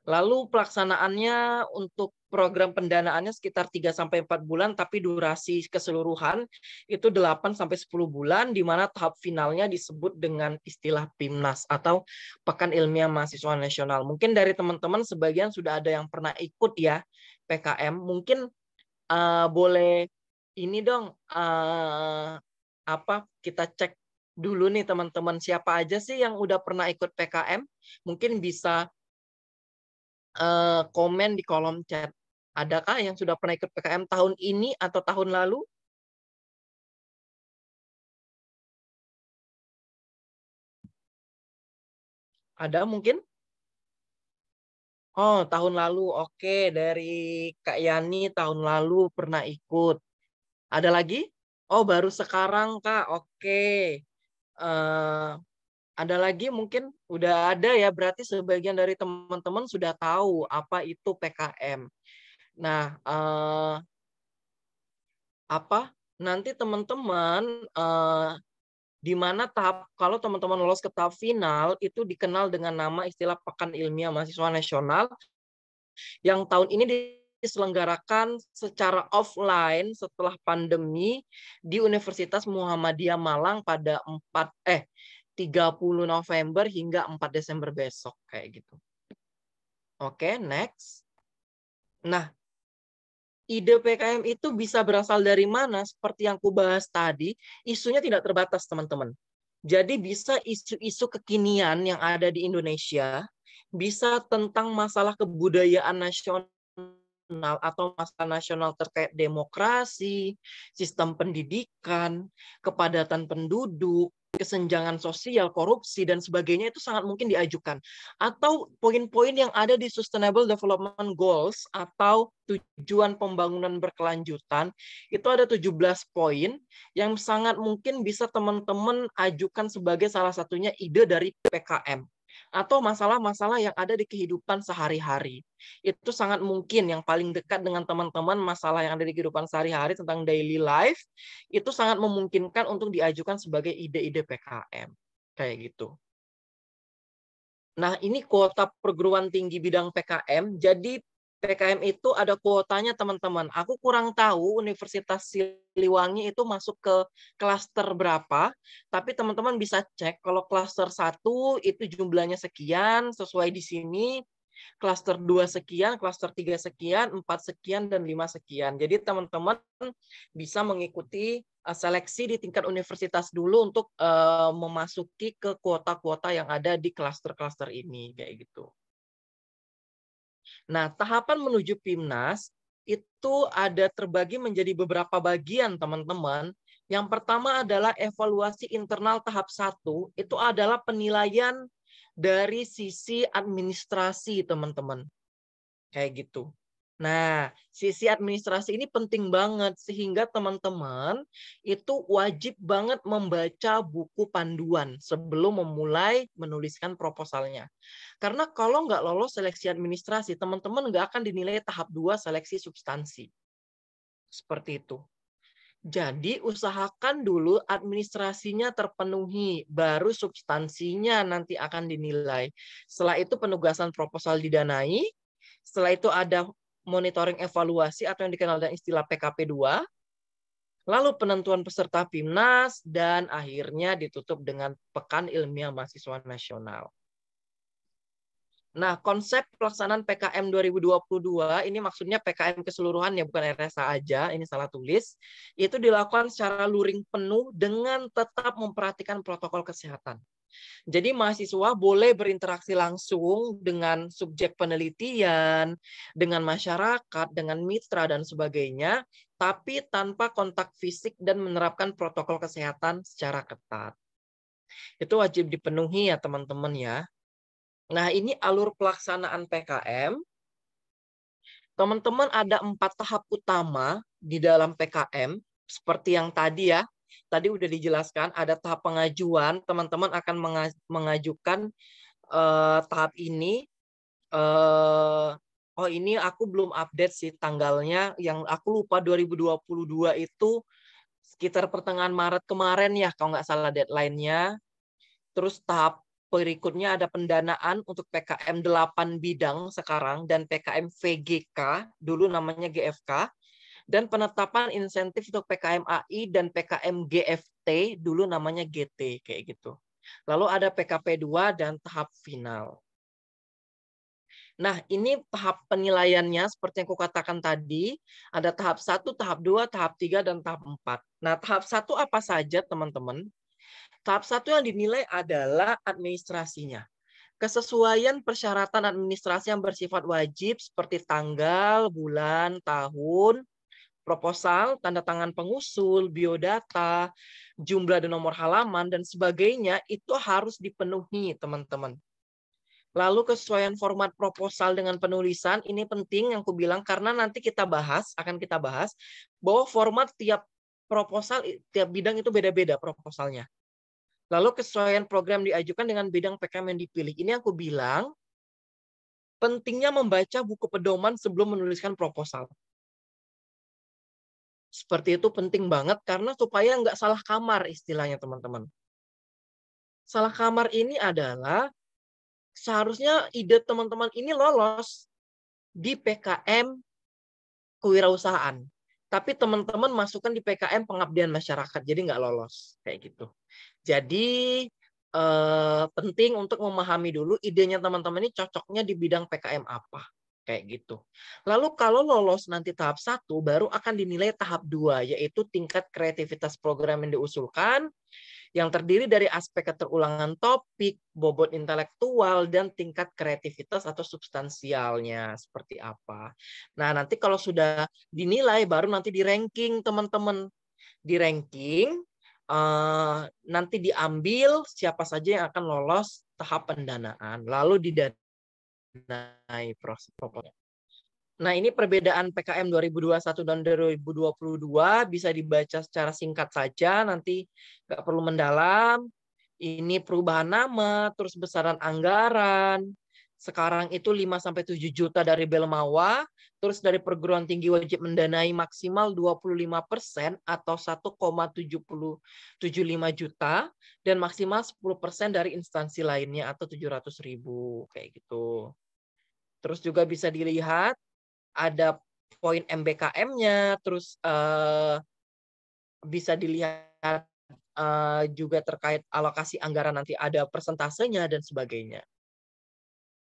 Lalu pelaksanaannya untuk program pendanaannya sekitar 3-4 bulan, tapi durasi keseluruhan itu 8-10 bulan, di mana tahap finalnya disebut dengan istilah PIMNAS atau Pekan Ilmiah Mahasiswa Nasional. Mungkin dari teman-teman sebagian sudah ada yang pernah ikut ya PKM, mungkin boleh ini dong, kita cek dulu nih teman-teman, siapa aja sih yang udah pernah ikut PKM? Mungkin bisa komen di kolom chat. Adakah yang sudah pernah ikut PKM tahun ini atau tahun lalu? Ada mungkin? Oh, tahun lalu. Oke, dari Kak Yani tahun lalu pernah ikut. Ada lagi? Oh, baru sekarang, Kak. Oke. Ada lagi mungkin? Udah ada ya, berarti sebagian dari teman-teman sudah tahu apa itu PKM. Nah, nanti teman-teman di mana kalau teman-teman lolos ke tahap final itu dikenal dengan nama istilah Pekan Ilmiah Mahasiswa Nasional yang tahun ini diselenggarakan secara offline setelah pandemi di Universitas Muhammadiyah Malang pada 30 November hingga 4 Desember besok kayak gitu. Oke, next. Nah, ide PKM itu bisa berasal dari mana? Seperti yang ku bahas tadi, isunya tidak terbatas, teman-teman. Jadi bisa isu-isu kekinian yang ada di Indonesia, bisa tentang masalah kebudayaan nasional atau masalah nasional terkait demokrasi, sistem pendidikan, kepadatan penduduk, kesenjangan sosial, korupsi, dan sebagainya itu sangat mungkin diajukan. Atau poin-poin yang ada di Sustainable Development Goals atau tujuan pembangunan berkelanjutan, itu ada 17 poin yang sangat mungkin bisa teman-teman ajukan sebagai salah satunya ide dari PKM. Atau masalah-masalah yang ada di kehidupan sehari-hari. Itu sangat mungkin yang paling dekat dengan teman-teman, masalah yang ada di kehidupan sehari-hari tentang daily life, itu sangat memungkinkan untuk diajukan sebagai ide-ide PKM. Kayak gitu. Nah, ini kuota perguruan tinggi bidang PKM. Jadi PKM itu ada kuotanya, teman-teman. Aku kurang tahu Universitas Siliwangi itu masuk ke klaster berapa, tapi teman-teman bisa cek kalau klaster 1 itu jumlahnya sekian, sesuai di sini. Klaster 2 sekian, klaster 3 sekian, 4 sekian, dan 5 sekian. Jadi teman-teman bisa mengikuti seleksi di tingkat universitas dulu untuk memasuki ke kuota-kuota yang ada di klaster-klaster ini. Kayak gitu. Nah, tahapan menuju PIMNAS itu ada terbagi menjadi beberapa bagian, teman-teman. Yang pertama adalah evaluasi internal tahap 1, itu adalah penilaian dari sisi administrasi, teman-teman. Kayak gitu. Nah, sisi administrasi ini penting banget, sehingga teman-teman itu wajib banget membaca buku panduan sebelum memulai menuliskan proposalnya. Karena kalau nggak lolos seleksi administrasi, teman-teman nggak akan dinilai tahap 2 seleksi substansi. Seperti itu. Jadi usahakan dulu administrasinya terpenuhi, baru substansinya nanti akan dinilai. Setelah itu penugasan proposal didanai, setelah itu ada monitoring evaluasi atau yang dikenal dengan istilah PKP 2, lalu penentuan peserta PIMNAS, dan akhirnya ditutup dengan Pekan Ilmiah Mahasiswa Nasional. Nah, konsep pelaksanaan PKM 2022, ini maksudnya PKM keseluruhan ya, bukan RSA aja, ini salah tulis, itu dilakukan secara luring penuh dengan tetap memperhatikan protokol kesehatan. Jadi mahasiswa boleh berinteraksi langsung dengan subjek penelitian, dengan masyarakat, dengan mitra, dan sebagainya, tapi tanpa kontak fisik dan menerapkan protokol kesehatan secara ketat. Itu wajib dipenuhi ya teman-teman ya. Nah, ini alur pelaksanaan PKM. Teman-teman ada 4 tahap utama di dalam PKM, seperti yang tadi ya. Tadi udah dijelaskan, ada tahap pengajuan, teman-teman akan mengajukan tahap ini. Oh, ini aku belum update sih tanggalnya, yang aku lupa 2022 itu sekitar pertengahan Maret kemarin ya, kalau nggak salah deadline-nya. Terus tahap berikutnya ada pendanaan untuk PKM 8 bidang sekarang dan PKM VGK, dulu namanya GFK, dan penetapan insentif untuk PKM AI dan PKM GFT, dulu namanya GT, kayak gitu. Lalu ada PKP 2 dan tahap final. Nah, ini tahap penilaiannya seperti yang aku katakan tadi, ada tahap 1, tahap 2, tahap 3, dan tahap 4. Nah, tahap 1 apa saja, teman-teman? Tahap 1 yang dinilai adalah administrasinya. Kesesuaian persyaratan administrasi yang bersifat wajib seperti tanggal, bulan, tahun, proposal, tanda tangan pengusul, biodata, jumlah dan nomor halaman, dan sebagainya itu harus dipenuhi, teman-teman. Lalu kesesuaian format proposal dengan penulisan, ini penting yang aku bilang karena nanti akan kita bahas bahwa format tiap proposal, tiap bidang itu beda-beda proposalnya. Lalu kesesuaian program diajukan dengan bidang PKM yang dipilih. Ini aku bilang, pentingnya membaca buku pedoman sebelum menuliskan proposal. Seperti itu penting banget karena supaya nggak salah kamar istilahnya teman-teman. Salah kamar ini adalah seharusnya ide teman-teman ini lolos di PKM kewirausahaan. Tapi teman-teman masukkan di PKM pengabdian masyarakat, jadi nggak lolos. Kayak gitu. Jadi penting untuk memahami dulu idenya teman-teman ini cocoknya di bidang PKM apa. Kayak gitu. Lalu kalau lolos nanti tahap 1, baru akan dinilai tahap 2, yaitu tingkat kreativitas program yang diusulkan, yang terdiri dari aspek keterulangan topik, bobot intelektual, dan tingkat kreativitas atau substansialnya seperti apa. Nah, nanti kalau sudah dinilai, baru nanti di ranking, teman-teman. Di ranking, nanti diambil siapa saja yang akan lolos tahap pendanaan, lalu didanai proses proposal. Nah, ini perbedaan PKM 2021 dan 2022 bisa dibaca secara singkat saja, nanti nggak perlu mendalam. Ini perubahan nama, terus besaran anggaran. Sekarang itu 5-7 juta dari Belmawa, terus dari perguruan tinggi wajib mendanai maksimal 25% atau 1,75 juta, dan maksimal 10% dari instansi lainnya atau 700.000, kayak gitu. Terus juga bisa dilihat ada poin MBKM-nya, terus bisa dilihat juga terkait alokasi anggaran nanti ada persentasenya dan sebagainya.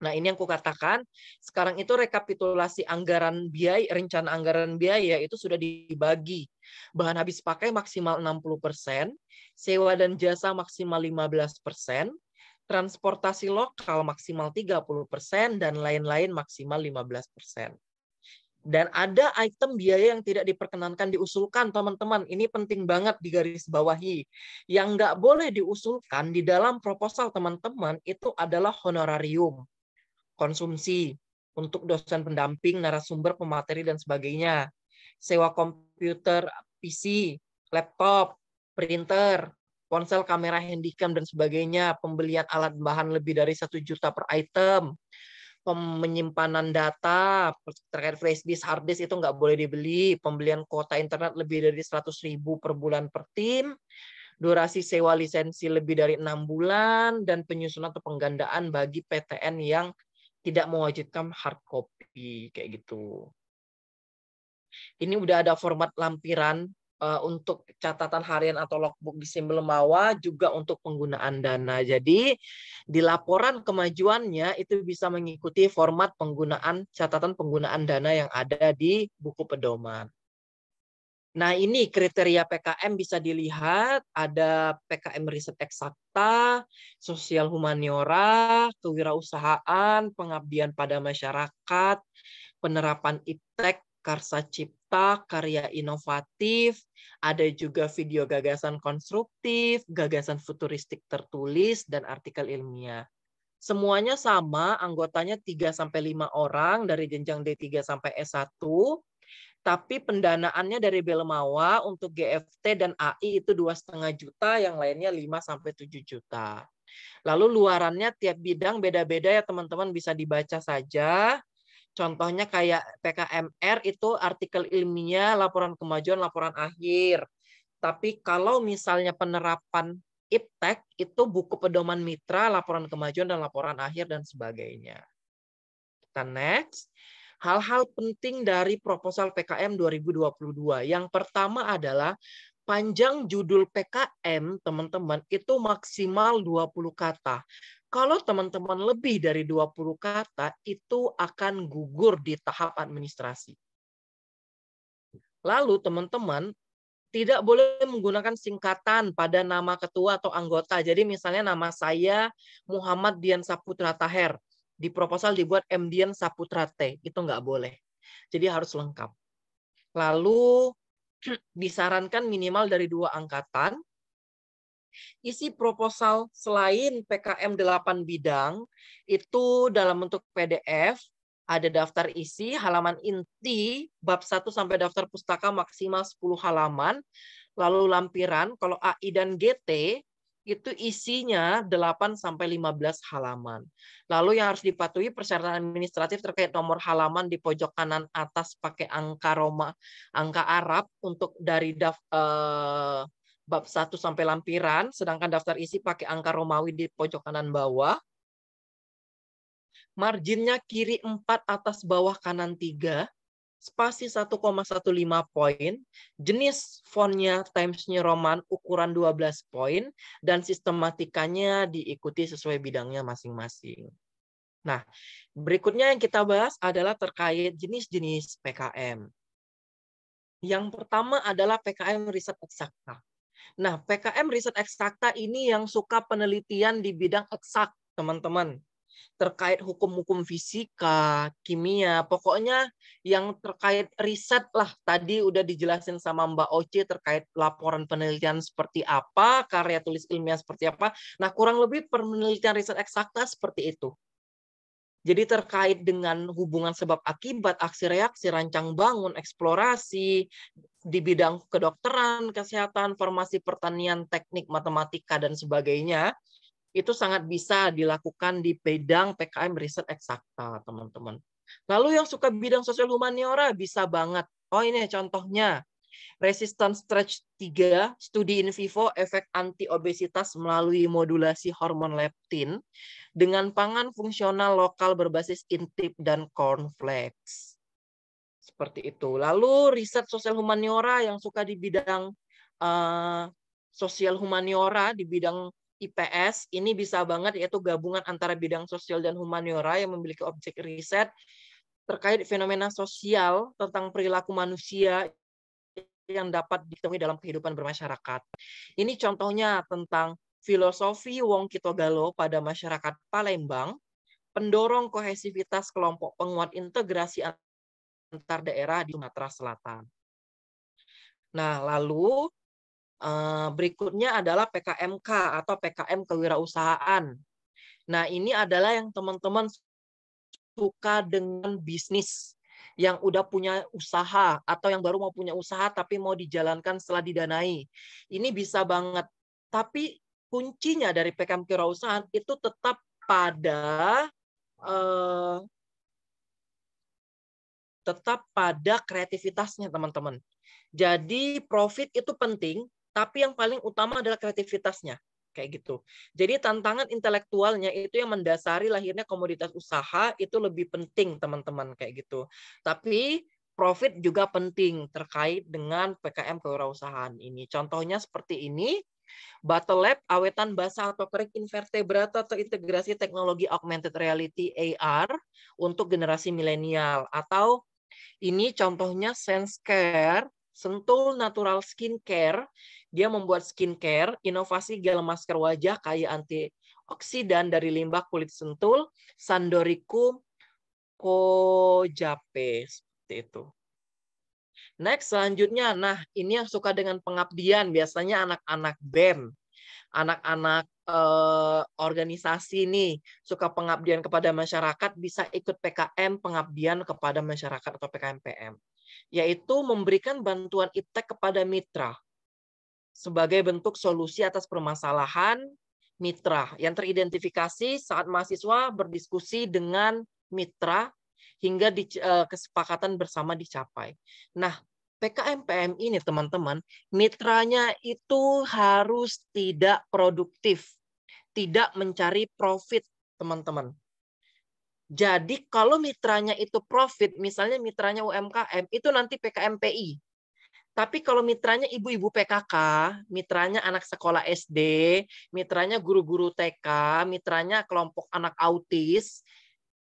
Nah, ini yang kukatakan, sekarang itu rekapitulasi anggaran biaya, rencana anggaran biaya itu sudah dibagi. Bahan habis pakai maksimal 60%, sewa dan jasa maksimal 15%, transportasi lokal maksimal 30%, dan lain-lain maksimal 15%. Dan ada item biaya yang tidak diperkenankan diusulkan, teman-teman. Ini penting banget digarisbawahi. Yang nggak boleh diusulkan di dalam proposal teman-teman itu adalah honorarium, konsumsi untuk dosen pendamping, narasumber, pemateri, dan sebagainya. Sewa komputer, PC, laptop, printer, ponsel, kamera handycam, dan sebagainya. Pembelian alat bahan lebih dari 1 juta per item. Penyimpanan data terkait flash disk, hard disk itu nggak boleh dibeli. Pembelian kuota internet lebih dari 100.000 per bulan per tim. Durasi sewa lisensi lebih dari 6 bulan. Dan penyusunan atau penggandaan bagi PTN yang tidak mewajibkan hard copy. Kayak gitu. Ini udah ada format lampiran untuk catatan harian atau logbook di Simbelemawa, juga untuk penggunaan dana. Jadi di laporan kemajuannya itu bisa mengikuti format penggunaan catatan penggunaan dana yang ada di buku pedoman. Nah, ini kriteria PKM bisa dilihat, ada PKM riset eksakta, sosial humaniora, kewirausahaan, pengabdian pada masyarakat, penerapan iptek, karsa cipta, karya inovatif, ada juga video gagasan konstruktif, gagasan futuristik tertulis, dan artikel ilmiah. Semuanya sama, anggotanya 3-5 orang dari jenjang D3 sampai S1, tapi pendanaannya dari Belemawa untuk GFT dan AI itu 2,5 juta, yang lainnya 5-7 juta. Lalu luarannya tiap bidang beda-beda ya teman-teman, bisa dibaca saja. Contohnya kayak PKMR itu artikel ilmiah, laporan kemajuan, laporan akhir. Tapi kalau misalnya penerapan iptek itu buku pedoman mitra, laporan kemajuan dan laporan akhir dan sebagainya. Kita next. Hal-hal penting dari proposal PKM 2022. Yang pertama adalah panjang judul PKM, teman-teman, itu maksimal 20 kata. Kalau teman-teman lebih dari 20 kata, itu akan gugur di tahap administrasi. Lalu teman-teman tidak boleh menggunakan singkatan pada nama ketua atau anggota. Jadi misalnya nama saya Muhammad Dian Saputra Taher. Di proposal dibuat M. Dian Saputra T. Itu nggak boleh. Jadi harus lengkap. Lalu disarankan minimal dari 2 angkatan. Isi proposal selain PKM 8 bidang, itu dalam bentuk PDF, ada daftar isi, halaman inti, bab 1 sampai daftar pustaka maksimal 10 halaman, lalu lampiran, kalau AI dan GT, itu isinya 8 sampai 15 halaman. Lalu yang harus dipatuhi persyaratan administratif terkait nomor halaman di pojok kanan atas pakai angka Roma, angka Arab untuk dari bab 1 sampai lampiran, sedangkan daftar isi pakai angka Romawi di pojok kanan bawah. Marginnya kiri 4, atas bawah kanan 3. Spasi 1,15 poin. Jenis fontnya Times New Roman, ukuran 12 poin. Dan sistematikanya diikuti sesuai bidangnya masing-masing. Nah, berikutnya yang kita bahas adalah terkait jenis-jenis PKM. Yang pertama adalah PKM riset eksakta. Nah, PKM riset eksakta ini yang suka penelitian di bidang eksak, teman-teman. Terkait hukum-hukum fisika, kimia, pokoknya yang terkait riset lah. Tadi udah dijelasin sama Mbak Oce terkait laporan penelitian seperti apa, karya tulis ilmiah seperti apa. Nah, kurang lebih penelitian riset eksakta seperti itu. Jadi terkait dengan hubungan sebab akibat, aksi reaksi, rancang bangun, eksplorasi, di bidang kedokteran, kesehatan, farmasi, pertanian, teknik, matematika, dan sebagainya, itu sangat bisa dilakukan di bidang PKM riset eksakta, teman-teman. Lalu yang suka bidang sosial humaniora bisa banget. Oh, ini contohnya. Resistance Stretch 3, studi in vivo efek anti-obesitas melalui modulasi hormon leptin dengan pangan fungsional lokal berbasis intip dan cornflakes. Seperti itu. Lalu riset sosial humaniora yang suka di bidang sosial humaniora, di bidang IPS, ini bisa banget, yaitu gabungan antara bidang sosial dan humaniora yang memiliki objek riset terkait fenomena sosial tentang perilaku manusia yang dapat ditemui dalam kehidupan bermasyarakat. Ini contohnya tentang filosofi Wong Kitogalo pada masyarakat Palembang, pendorong kohesivitas kelompok penguat integrasi antar daerah di Sumatera Selatan. Nah, lalu berikutnya adalah PKMK atau PKM Kewirausahaan. Nah, ini adalah yang teman-teman suka dengan bisnis, yang udah punya usaha atau yang baru mau punya usaha tapi mau dijalankan setelah didanai. Ini bisa banget. Tapi kuncinya dari PKM Kewirausahaan itu tetap pada kreativitasnya, teman-teman. Jadi profit itu penting, tapi yang paling utama adalah kreativitasnya, kayak gitu. Jadi tantangan intelektualnya itu yang mendasari lahirnya komoditas usaha itu lebih penting, teman-teman, kayak gitu. Tapi profit juga penting terkait dengan PKM kewirausahaan ini. Contohnya seperti ini, Battle Lab awetan basah atau kering invertebrata atau integrasi teknologi augmented reality AR untuk generasi milenial. Atau ini contohnya SenseCare, Sentul Natural Skincare. Dia membuat skincare, inovasi gel masker wajah kaya antioksidan dari limbah kulit sentul, Sandoricum kojape. Seperti itu. Next, selanjutnya. Nah, ini yang suka dengan pengabdian. Biasanya anak-anak BEM. Anak-anak organisasi nih suka pengabdian kepada masyarakat, bisa ikut PKM pengabdian kepada masyarakat atau PKMPM, yaitu memberikan bantuan iptek kepada mitra sebagai bentuk solusi atas permasalahan mitra yang teridentifikasi saat mahasiswa berdiskusi dengan mitra hingga kesepakatan bersama dicapai. Nah, PKMPM ini, teman-teman, mitranya itu harus tidak produktif, tidak mencari profit, teman-teman. Jadi kalau mitranya itu profit, misalnya mitranya UMKM, itu nanti PKMPI. Tapi kalau mitranya ibu-ibu PKK, mitranya anak sekolah SD, mitranya guru-guru TK, mitranya kelompok anak autis,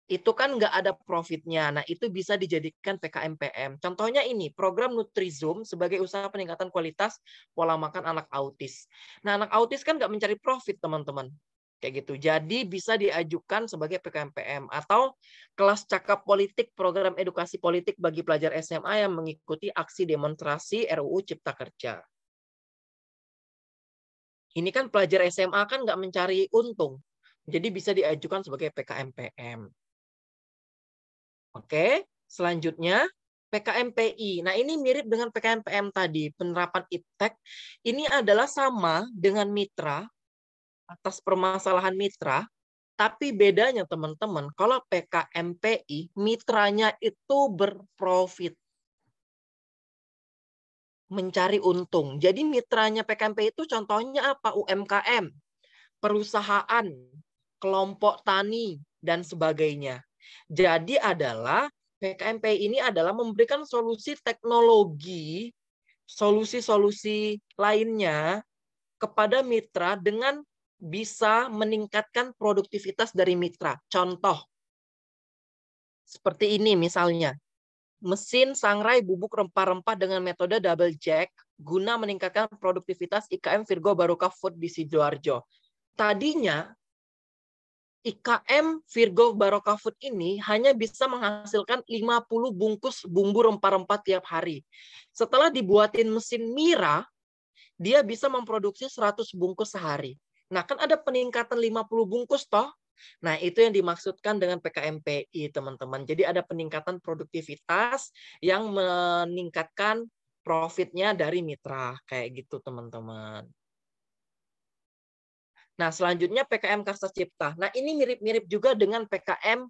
itu kan nggak ada profitnya. Nah, itu bisa dijadikan PKMPM. Contohnya ini, program Nutrizum sebagai usaha peningkatan kualitas pola makan anak autis. Nah, anak autis kan nggak mencari profit, teman-teman. Kayak gitu. Jadi bisa diajukan sebagai PKMPM. Atau kelas cakap politik, program edukasi politik bagi pelajar SMA yang mengikuti aksi demonstrasi RUU Cipta Kerja. Ini kan pelajar SMA kan nggak mencari untung. Jadi bisa diajukan sebagai PKMPM. Oke, selanjutnya PKMPI. Nah, ini mirip dengan PKMPM tadi, penerapan iptek. Ini adalah sama dengan mitra, atas permasalahan mitra, tapi bedanya teman-teman, kalau PKMPI, mitranya itu berprofit, mencari untung. Jadi mitranya PKMPI itu contohnya apa? UMKM, perusahaan, kelompok tani, dan sebagainya. Jadi adalah PKMPI ini adalah memberikan solusi teknologi, solusi-solusi lainnya kepada mitra dengan bisa meningkatkan produktivitas dari mitra. Contoh, seperti ini misalnya, mesin sangrai bubuk rempah-rempah dengan metode double jack guna meningkatkan produktivitas IKM Virgo Barokah Food di Sidoarjo. Tadinya IKM Virgo Barokah Food ini hanya bisa menghasilkan 50 bungkus bumbu rempah-rempah tiap hari. Setelah dibuatin mesin Mira, dia bisa memproduksi 100 bungkus sehari. Nah, kan ada peningkatan 50 bungkus toh. Nah, itu yang dimaksudkan dengan PKMPI, teman-teman. Jadi ada peningkatan produktivitas yang meningkatkan profitnya dari mitra. Kayak gitu, teman-teman. Nah, selanjutnya PKM Karsa Cipta. Nah, ini mirip-mirip juga dengan PKM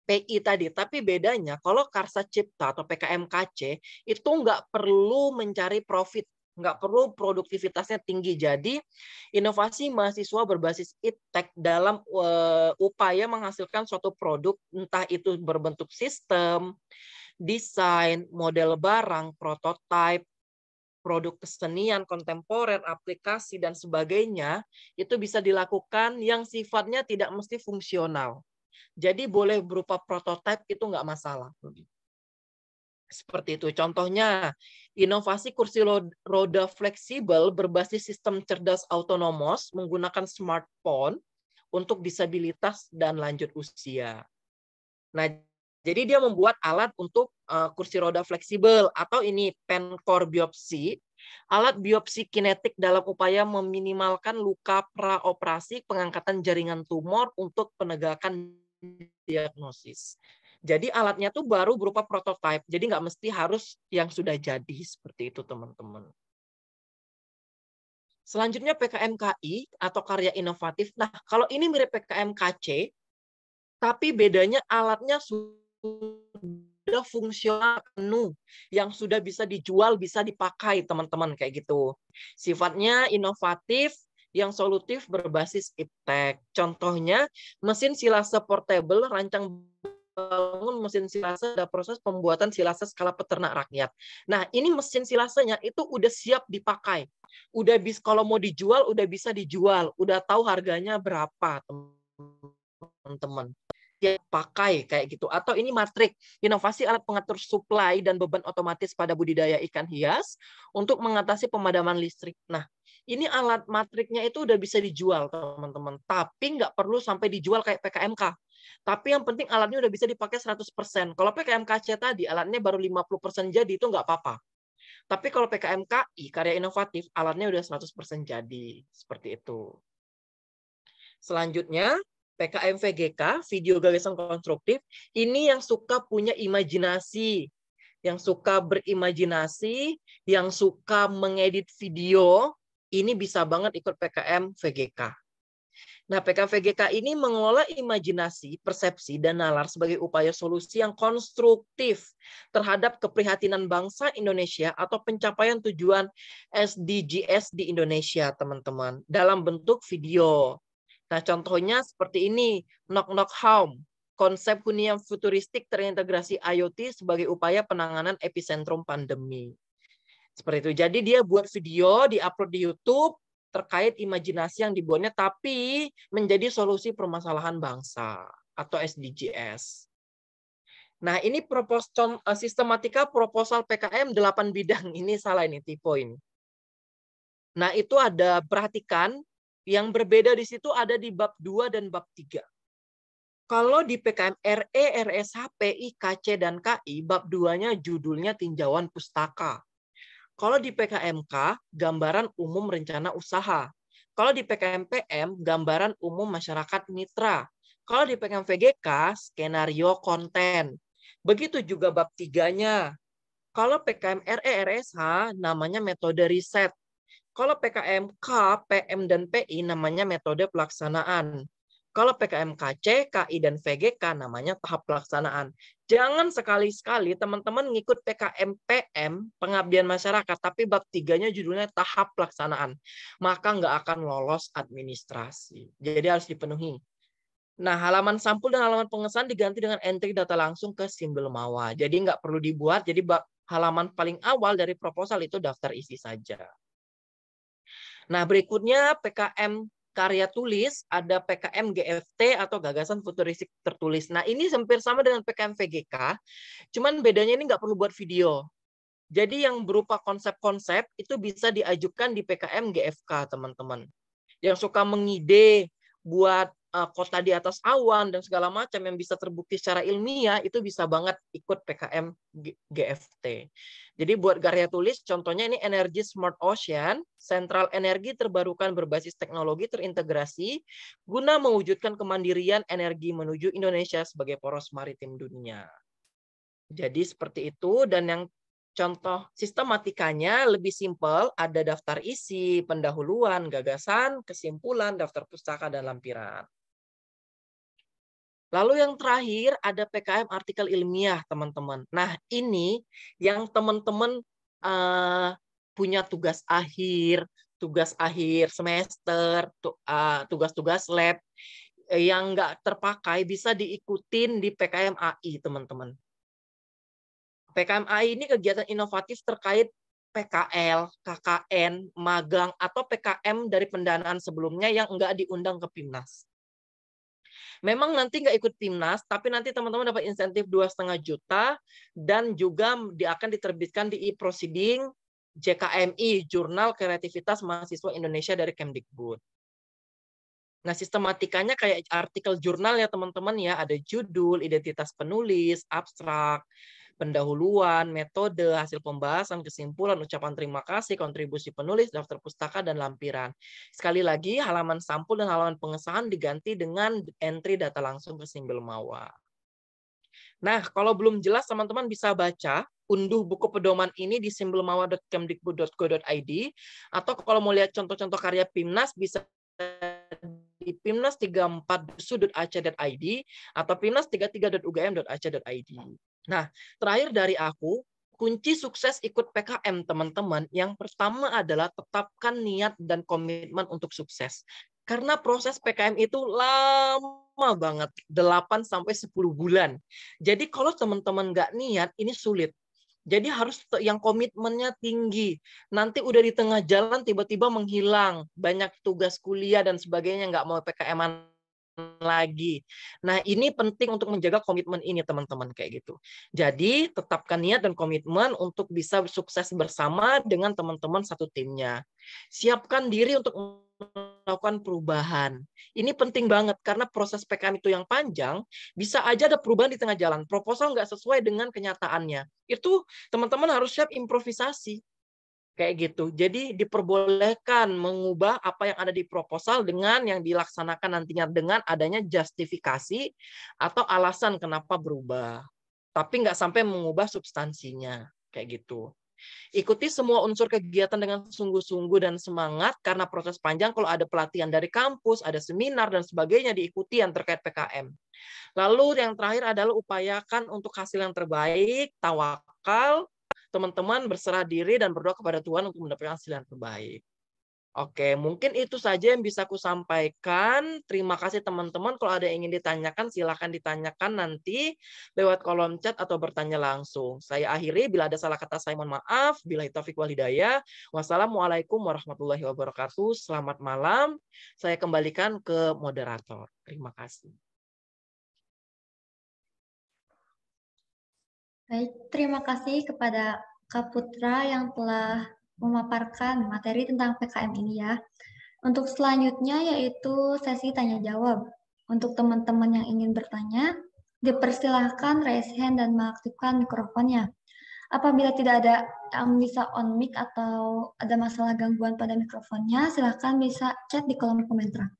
PI tadi. Tapi bedanya, kalau Karsa Cipta atau PKM KC, itu nggak perlu mencari profit. Nggak perlu produktivitasnya tinggi. Jadi, inovasi mahasiswa berbasis iptek dalam upaya menghasilkan suatu produk, entah itu berbentuk sistem, desain, model barang, prototipe, produk kesenian, kontemporer, aplikasi, dan sebagainya, itu bisa dilakukan yang sifatnya tidak mesti fungsional. Jadi boleh berupa prototipe, itu nggak masalah. Seperti itu. Contohnya, inovasi kursi roda fleksibel berbasis sistem cerdas autonomos menggunakan smartphone untuk disabilitas dan lanjut usia. Nah, jadi dia membuat alat untuk kursi roda fleksibel, atau ini pen core biopsi, alat biopsi kinetik dalam upaya meminimalkan luka praoperasi pengangkatan jaringan tumor untuk penegakan diagnosis. Jadi alatnya tuh baru berupa prototipe, jadi nggak mesti harus yang sudah jadi, seperti itu teman-teman. Selanjutnya PKMKI atau karya inovatif. Nah, kalau ini mirip PKMKC, tapi bedanya alatnya sudah fungsional penuh, yang sudah bisa dijual, bisa dipakai teman-teman, kayak gitu. Sifatnya inovatif, yang solutif berbasis iptek. Contohnya mesin silase portable, rancang bangun mesin silase, ada proses pembuatan silase skala peternak rakyat. Nah, ini mesin silasenya itu udah siap dipakai. Udah bisa, kalau mau dijual, udah bisa dijual. Udah tahu harganya berapa, teman-teman. Ya, pakai kayak gitu. Atau ini matrik, inovasi alat pengatur suplai dan beban otomatis pada budidaya ikan hias untuk mengatasi pemadaman listrik. Nah, ini alat matriknya itu udah bisa dijual, teman-teman. Tapi nggak perlu sampai dijual kayak PKMK. Tapi yang penting alatnya udah bisa dipakai 100%. Kalau PKMKC tadi, alatnya baru 50% jadi, itu nggak apa-apa. Tapi kalau PKMKI, karya inovatif, alatnya udah 100% jadi. Seperti itu. Selanjutnya, PKM-VGK, video gagasan konstruktif, ini yang suka punya imajinasi, yang suka berimajinasi, yang suka mengedit video, ini bisa banget ikut PKM-VGK. Nah, PKM-VGK ini mengelola imajinasi, persepsi, dan nalar sebagai upaya solusi yang konstruktif terhadap keprihatinan bangsa Indonesia atau pencapaian tujuan SDGs di Indonesia, teman-teman, dalam bentuk video. Nah, contohnya seperti ini, Knock Knock Home, konsep hunian futuristik terintegrasi IoT sebagai upaya penanganan epicentrum pandemi. Seperti itu. Jadi dia buat video, diupload di YouTube, terkait imajinasi yang dibuatnya, tapi menjadi solusi permasalahan bangsa atau SDGs. Nah, ini sistematika proposal PKM 8 bidang. Ini salah, ini tipe ini. Nah, itu ada, perhatikan, yang berbeda di situ ada di bab 2 dan bab 3. Kalau di PKM RE, RSH, PI, KC, dan KI, bab 2-nya judulnya tinjauan pustaka. Kalau di PKMK, gambaran umum rencana usaha. Kalau di PKM-PM, gambaran umum masyarakat mitra. Kalau di PKM-VGK, skenario konten. Begitu juga bab 3-nya. Kalau PKM-RE, RSH, namanya metode riset. Kalau PKMK, PM, dan PI, namanya metode pelaksanaan. Kalau PKMKC, KI, dan VGK namanya tahap pelaksanaan. Jangan sekali-sekali teman-teman ngikut PKM-PM, pengabdian masyarakat, tapi bab 3-nya judulnya tahap pelaksanaan. Maka nggak akan lolos administrasi. Jadi harus dipenuhi. Nah, halaman sampul dan halaman pengesahan diganti dengan entry data langsung ke simbol mawa. Jadi nggak perlu dibuat, jadi halaman paling awal dari proposal itu daftar isi saja. Nah, berikutnya PKM karya tulis, ada PKM GFT atau gagasan futuristik tertulis. Nah, ini hampir sama dengan PKM VGK, cuman bedanya ini nggak perlu buat video. Jadi yang berupa konsep-konsep itu bisa diajukan di PKM GFK, teman-teman. Yang suka mengide buat kota di atas awan dan segala macam yang bisa terbukti secara ilmiah, itu bisa banget ikut PKM GFT. Jadi buat karya tulis, contohnya ini Energy Smart Ocean, sentral energi terbarukan berbasis teknologi terintegrasi, guna mewujudkan kemandirian energi menuju Indonesia sebagai poros maritim dunia. Jadi seperti itu, dan yang contoh sistematikanya lebih simpel, ada daftar isi, pendahuluan, gagasan, kesimpulan, daftar pustaka, dan lampiran. Lalu yang terakhir ada PKM artikel ilmiah, teman-teman. Nah, ini yang teman-teman punya tugas akhir semester, tugas-tugas lab yang nggak terpakai bisa diikutin di PKM AI, teman-teman. PKM AI ini kegiatan inovatif terkait PKL, KKN, magang, atau PKM dari pendanaan sebelumnya yang enggak diundang ke PIMNAS. Memang nanti nggak ikut PIMNAS, tapi nanti teman-teman dapat insentif 2,5 juta dan juga akan diterbitkan di e-proceeding JKMI, Jurnal Kreativitas Mahasiswa Indonesia dari Kemdikbud. Nah, sistematikanya kayak artikel jurnal ya teman-teman ya, ada judul, identitas penulis, abstrak, pendahuluan, metode, hasil pembahasan, kesimpulan, ucapan terima kasih, kontribusi penulis, daftar pustaka, dan lampiran. Sekali lagi, halaman sampul dan halaman pengesahan diganti dengan entry data langsung ke Simbel Mawa. Nah, kalau belum jelas, teman-teman bisa baca, unduh buku pedoman ini di simbelmawa.kemdikbud.go.id, atau kalau mau lihat contoh-contoh karya PIMNAS, bisa di pimnas34.ac.id atau pimnas33.ugm.ac.id. Nah, terakhir dari aku, kunci sukses ikut PKM teman-teman, yang pertama adalah tetapkan niat dan komitmen untuk sukses. Karena proses PKM itu lama banget, 8-10 bulan. Jadi kalau teman-teman nggak niat, ini sulit. Jadi harus yang komitmennya tinggi. Nanti udah di tengah jalan tiba-tiba menghilang. Banyak tugas kuliah dan sebagainya, nggak mau PKM-an lagi. Nah, ini penting untuk menjaga komitmen ini, teman-teman, kayak gitu. Jadi, tetapkan niat dan komitmen untuk bisa sukses bersama dengan teman-teman satu timnya. Siapkan diri untuk melakukan perubahan. Ini penting banget karena proses PKM itu yang panjang, bisa aja ada perubahan di tengah jalan. Proposal nggak sesuai dengan kenyataannya. Itu teman-teman harus siap improvisasi. Kayak gitu. Jadi diperbolehkan mengubah apa yang ada di proposal dengan yang dilaksanakan nantinya dengan adanya justifikasi atau alasan kenapa berubah. Tapi nggak sampai mengubah substansinya. Kayak gitu. Ikuti semua unsur kegiatan dengan sungguh-sungguh dan semangat karena proses panjang. Kalau ada pelatihan dari kampus, ada seminar dan sebagainya, diikuti yang terkait PKM. Lalu yang terakhir adalah upayakan untuk hasil yang terbaik, tawakal, teman-teman berserah diri dan berdoa kepada Tuhan untuk mendapatkan hasil yang terbaik. Oke, mungkin itu saja yang bisa aku sampaikan. Terima kasih teman-teman. Kalau ada yang ingin ditanyakan, silakan ditanyakan nanti lewat kolom chat atau bertanya langsung. Saya akhiri, bila ada salah kata saya mohon maaf. Billahi taufiq wal hidayah. Wassalamualaikum warahmatullahi wabarakatuh. Selamat malam. Saya kembalikan ke moderator. Terima kasih.
Baik, terima kasih kepada Kak Putra yang telah memaparkan materi tentang PKM ini ya. Untuk selanjutnya yaitu sesi tanya jawab. Untuk teman-teman yang ingin bertanya, dipersilahkan raise hand dan mengaktifkan mikrofonnya. Apabila tidak ada yang bisa on mic atau ada masalah gangguan pada mikrofonnya, silahkan bisa chat di kolom komentar.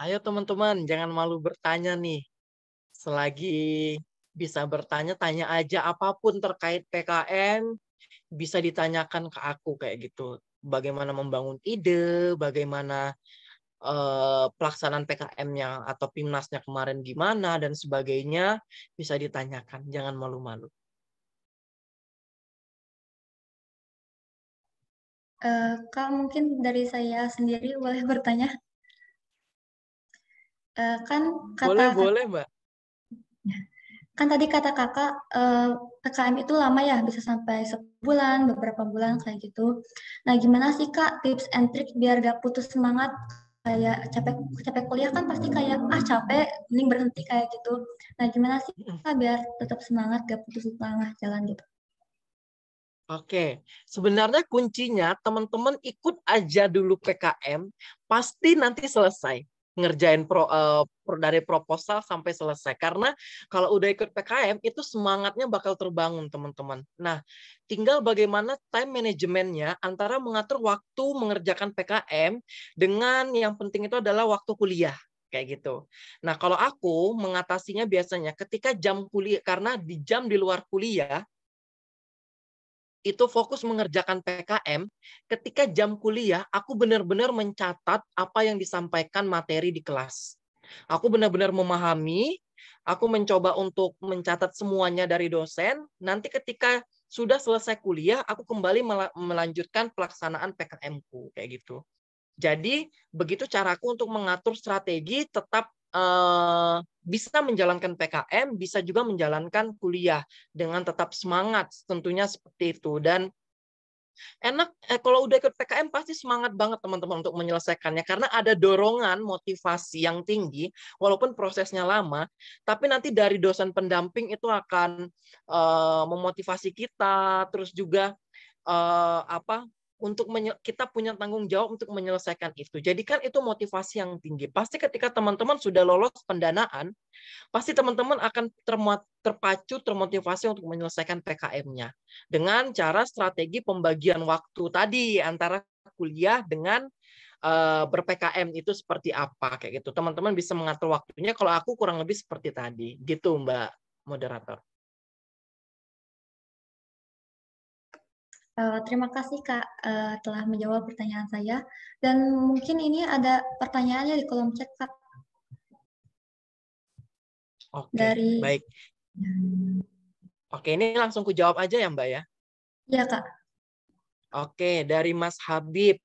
Ayo teman-teman, jangan malu bertanya nih. Selagi bisa bertanya, tanya aja apapun terkait PKM, bisa ditanyakan ke aku kayak gitu. Bagaimana membangun ide, bagaimana pelaksanaan PKM-nya atau PIMNAS-nya kemarin gimana, dan sebagainya, bisa ditanyakan. Jangan malu-malu.
Kak, mungkin dari saya sendiri boleh bertanya? Kan kata
Boleh, Mbak.
Kan tadi kata kakak PKM itu lama ya, bisa sampai sebulan, beberapa bulan kayak gitu. Nah, gimana sih Kak tips and trick biar gak putus semangat? Kayak capek kuliah kan pasti kayak capek, mending berhenti kayak gitu. Nah, gimana sih Kak biar tetap semangat, gak putus di tengah jalan gitu?
Oke, sebenarnya kuncinya teman-teman ikut aja dulu PKM, pasti nanti selesai ngerjain dari proposal sampai selesai. Karena kalau udah ikut PKM itu semangatnya bakal terbangun teman-teman. Nah, tinggal bagaimana time manajemennya antara mengatur waktu mengerjakan PKM dengan yang penting itu adalah waktu kuliah. Kayak gitu. Nah, kalau aku mengatasinya biasanya ketika jam kuliah, karena di jam di luar kuliah itu fokus mengerjakan PKM, ketika jam kuliah aku benar-benar mencatat apa yang disampaikan materi di kelas. Aku benar-benar memahami, aku mencoba untuk mencatat semuanya dari dosen. Nanti ketika sudah selesai kuliah, aku kembali melanjutkan pelaksanaan PKM-ku kayak gitu. Jadi begitu caraku untuk mengatur strategi tetap bisa menjalankan PKM, bisa juga menjalankan kuliah dengan tetap semangat, tentunya seperti itu. Dan enak kalau udah ikut PKM pasti semangat banget teman-teman untuk menyelesaikannya karena ada dorongan motivasi yang tinggi walaupun prosesnya lama, tapi nanti dari dosen pendamping itu akan memotivasi kita, terus juga untuk kita punya tanggung jawab untuk menyelesaikan itu. Jadi kan itu motivasi yang tinggi. Pasti ketika teman-teman sudah lolos pendanaan, pasti teman-teman akan terpacu, termotivasi untuk menyelesaikan PKM-nya. Dengan cara strategi pembagian waktu tadi antara kuliah dengan ber-PKM itu seperti apa kayak gitu. Teman-teman bisa mengatur waktunya. Kalau aku kurang lebih seperti tadi. Gitu Mbak Moderator.
Terima kasih Kak telah menjawab pertanyaan saya. Dan mungkin ini ada pertanyaannya di kolom chat Kak.
Oke, baik. Oke, ini langsung ku jawab aja ya Mbak ya?
Iya Kak.
Oke, dari Mas Habib.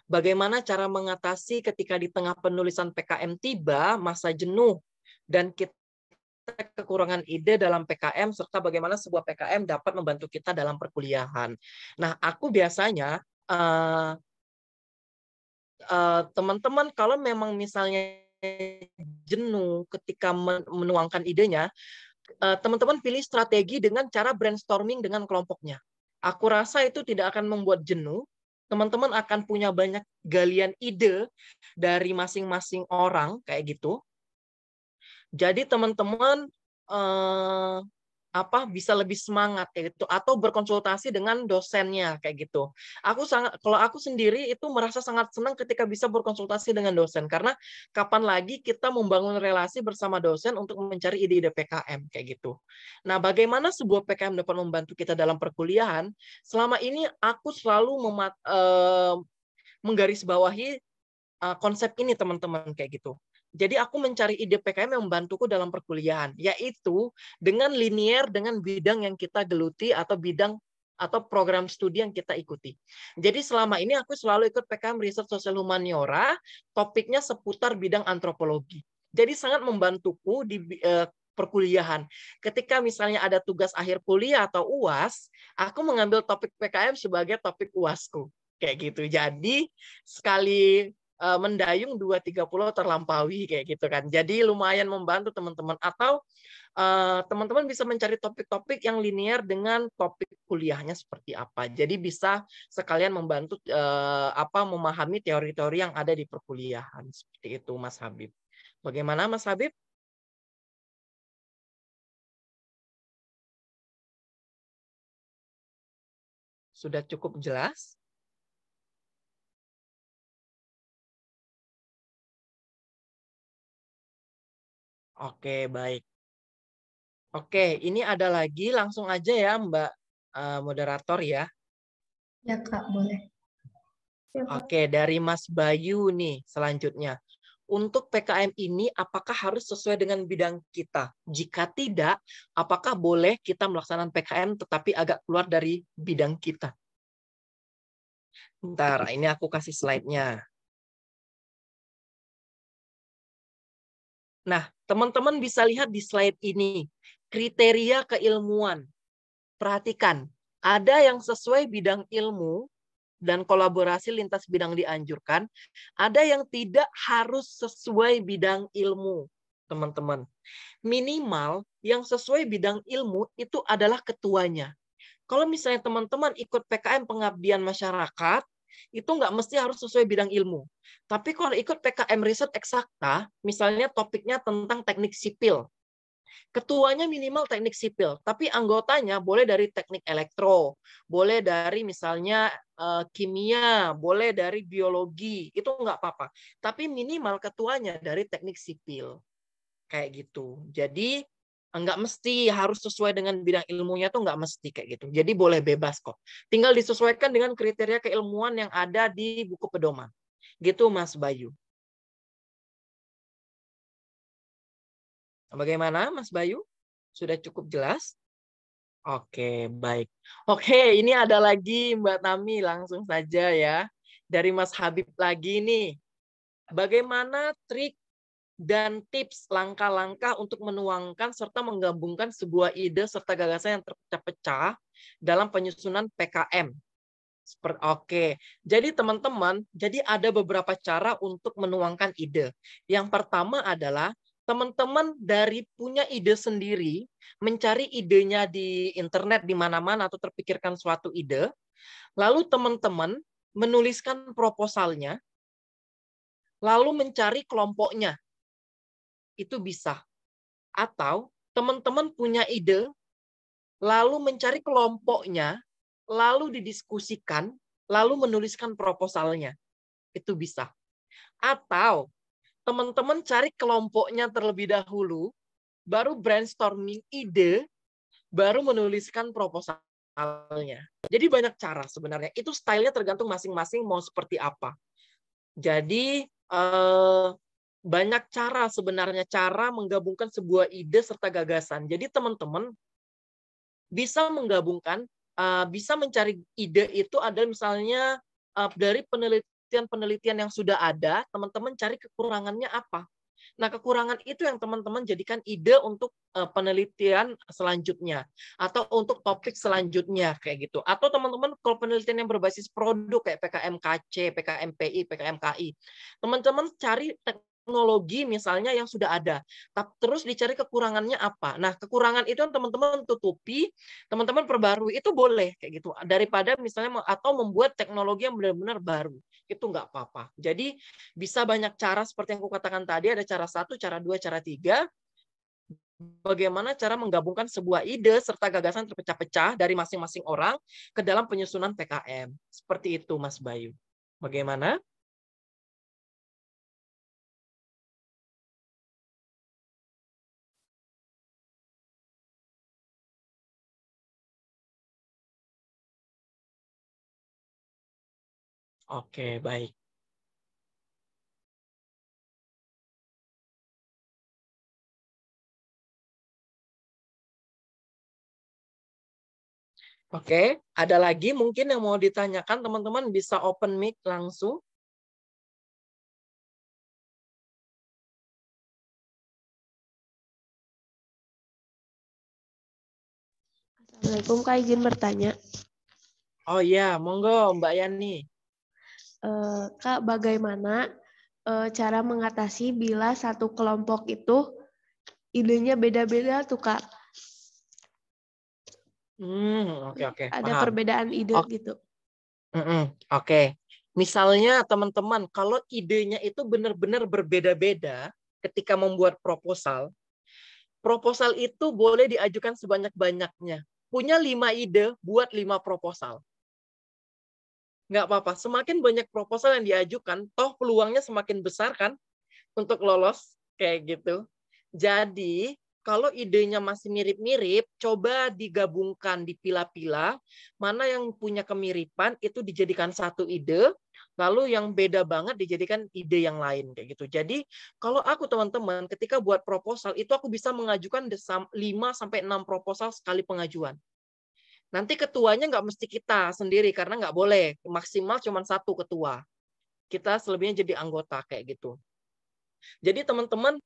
Bagaimana cara mengatasi ketika di tengah penulisan PKM tiba masa jenuh dan kita kekurangan ide dalam PKM serta bagaimana sebuah PKM dapat membantu kita dalam perkuliahan. Nah, aku biasanya teman-teman kalau memang misalnya jenuh ketika menuangkan idenya, teman-teman pilih strategi dengan cara brainstorming dengan kelompoknya. Aku rasa itu tidak akan membuat jenuh. Teman-teman akan punya banyak galian ide dari masing-masing orang kayak gitu. Jadi teman-teman bisa lebih semangat kayak gitu atau berkonsultasi dengan dosennya kayak gitu. Kalau aku sendiri itu merasa sangat senang ketika bisa berkonsultasi dengan dosen karena kapan lagi kita membangun relasi bersama dosen untuk mencari ide-ide PKM kayak gitu. Nah, bagaimana sebuah PKM dapat membantu kita dalam perkuliahan? Selama ini aku selalu menggarisbawahi konsep ini teman-teman kayak gitu. Jadi aku mencari ide PKM yang membantuku dalam perkuliahan, yaitu dengan linear dengan bidang yang kita geluti atau bidang atau program studi yang kita ikuti. Jadi selama ini aku selalu ikut PKM Riset Sosial Humaniora, topiknya seputar bidang antropologi. Jadi sangat membantuku di perkuliahan. Ketika misalnya ada tugas akhir kuliah atau UAS, aku mengambil topik PKM sebagai topik UASku. Kayak gitu. Jadi sekali mendayung 2-3 pulau terlampaui kayak gitu kan. Jadi lumayan membantu teman-teman atau teman-teman bisa mencari topik-topik yang linear dengan topik kuliahnya seperti apa. Jadi bisa sekalian membantu memahami teori-teori yang ada di perkuliahan seperti itu Mas Habib. Bagaimana Mas Habib? Sudah cukup jelas? Oke, baik. Oke, ini ada lagi, langsung aja ya Mbak moderator ya.
Ya Kak, boleh.
Oke, dari Mas Bayu nih selanjutnya. Untuk PKM ini apakah harus sesuai dengan bidang kita? Jika tidak, apakah boleh kita melaksanakan PKM tetapi agak keluar dari bidang kita? Bentar, ini aku kasih slide-nya. Nah, teman-teman bisa lihat di slide ini, kriteria keilmuan. Perhatikan, ada yang sesuai bidang ilmu dan kolaborasi lintas bidang dianjurkan, ada yang tidak harus sesuai bidang ilmu, teman-teman. Minimal yang sesuai bidang ilmu itu adalah ketuanya. Kalau misalnya teman-teman ikut PKM pengabdian masyarakat, itu nggak mesti harus sesuai bidang ilmu. Tapi kalau ikut PKM riset eksakta, misalnya topiknya tentang teknik sipil, ketuanya minimal teknik sipil, tapi anggotanya boleh dari teknik elektro, boleh dari misalnya kimia, boleh dari biologi, itu nggak apa-apa. Tapi minimal ketuanya dari teknik sipil. Kayak gitu. Jadi Nggak mesti harus sesuai dengan bidang ilmunya, tuh nggak mesti kayak gitu. Jadi boleh bebas kok. Tinggal disesuaikan dengan kriteria keilmuan yang ada di buku pedoman. Gitu Mas Bayu. Bagaimana Mas Bayu? Sudah cukup jelas? Oke, baik. Oke, ini ada lagi Mbak Tami, langsung saja ya. Dari Mas Habib lagi nih. Bagaimana trik dan tips langkah-langkah untuk menuangkan serta menggabungkan sebuah ide serta gagasan yang terpecah-pecah dalam penyusunan PKM. Oke, jadi teman-teman, jadi ada beberapa cara untuk menuangkan ide. Yang pertama adalah teman-teman dari punya ide sendiri, mencari idenya di internet di mana-mana atau terpikirkan suatu ide, lalu teman-teman menuliskan proposalnya, lalu mencari kelompoknya. Itu bisa. Atau teman-teman punya ide, lalu mencari kelompoknya, lalu didiskusikan, lalu menuliskan proposalnya. Itu bisa. Atau teman-teman cari kelompoknya terlebih dahulu, baru brainstorming ide, baru menuliskan proposalnya. Jadi banyak cara sebenarnya. Itu stylenya tergantung masing-masing mau seperti apa. Jadi banyak cara sebenarnya, cara menggabungkan sebuah ide serta gagasan. Jadi teman-teman bisa menggabungkan, bisa mencari ide itu ada misalnya dari penelitian-penelitian yang sudah ada, teman-teman cari kekurangannya apa. Nah, kekurangan itu yang teman-teman jadikan ide untuk penelitian selanjutnya atau untuk topik selanjutnya kayak gitu. Atau teman-teman kalau penelitian yang berbasis produk kayak PKMKC, PKMPI, PKMKI, teman-teman cari teknologi misalnya yang sudah ada, terus dicari kekurangannya apa. Nah, kekurangan itu yang teman-teman tutupi, teman-teman perbarui, itu boleh kayak gitu. Daripada misalnya atau membuat teknologi yang benar-benar baru, itu nggak apa-apa. Jadi bisa banyak cara seperti yang aku katakan tadi, ada cara 1, cara 2, cara 3. Bagaimana cara menggabungkan sebuah ide serta gagasan terpecah-pecah dari masing-masing orang ke dalam penyusunan PKM. Seperti itu, Mas Bayu. Bagaimana? Oke, baik. Oke, ada lagi mungkin yang mau ditanyakan, teman-teman bisa open mic langsung.
Assalamualaikum, Kak, izin bertanya.
Oh iya, monggo Mbak Yani.
Kak, bagaimana cara mengatasi bila satu kelompok itu idenya beda-beda tuh, Kak?
Oke,
Ada
paham.
perbedaan ide gitu.
Oke. Misalnya teman-teman, kalau idenya itu benar-benar berbeda-beda ketika membuat proposal, proposal itu boleh diajukan sebanyak-banyaknya. Punya 5 ide, buat 5 proposal. Nggak apa-apa, semakin banyak proposal yang diajukan, toh peluangnya semakin besar kan untuk lolos, kayak gitu. Jadi, kalau idenya masih mirip-mirip, coba digabungkan, dipilah-pilah, mana yang punya kemiripan itu dijadikan satu ide, lalu yang beda banget dijadikan ide yang lain kayak gitu. Jadi, kalau aku teman-teman ketika buat proposal itu aku bisa mengajukan 5-6 proposal sekali pengajuan. Nanti ketuanya nggak mesti kita sendiri karena nggak boleh, maksimal cuma 1 ketua. Kita selebihnya jadi anggota kayak gitu. Jadi teman-teman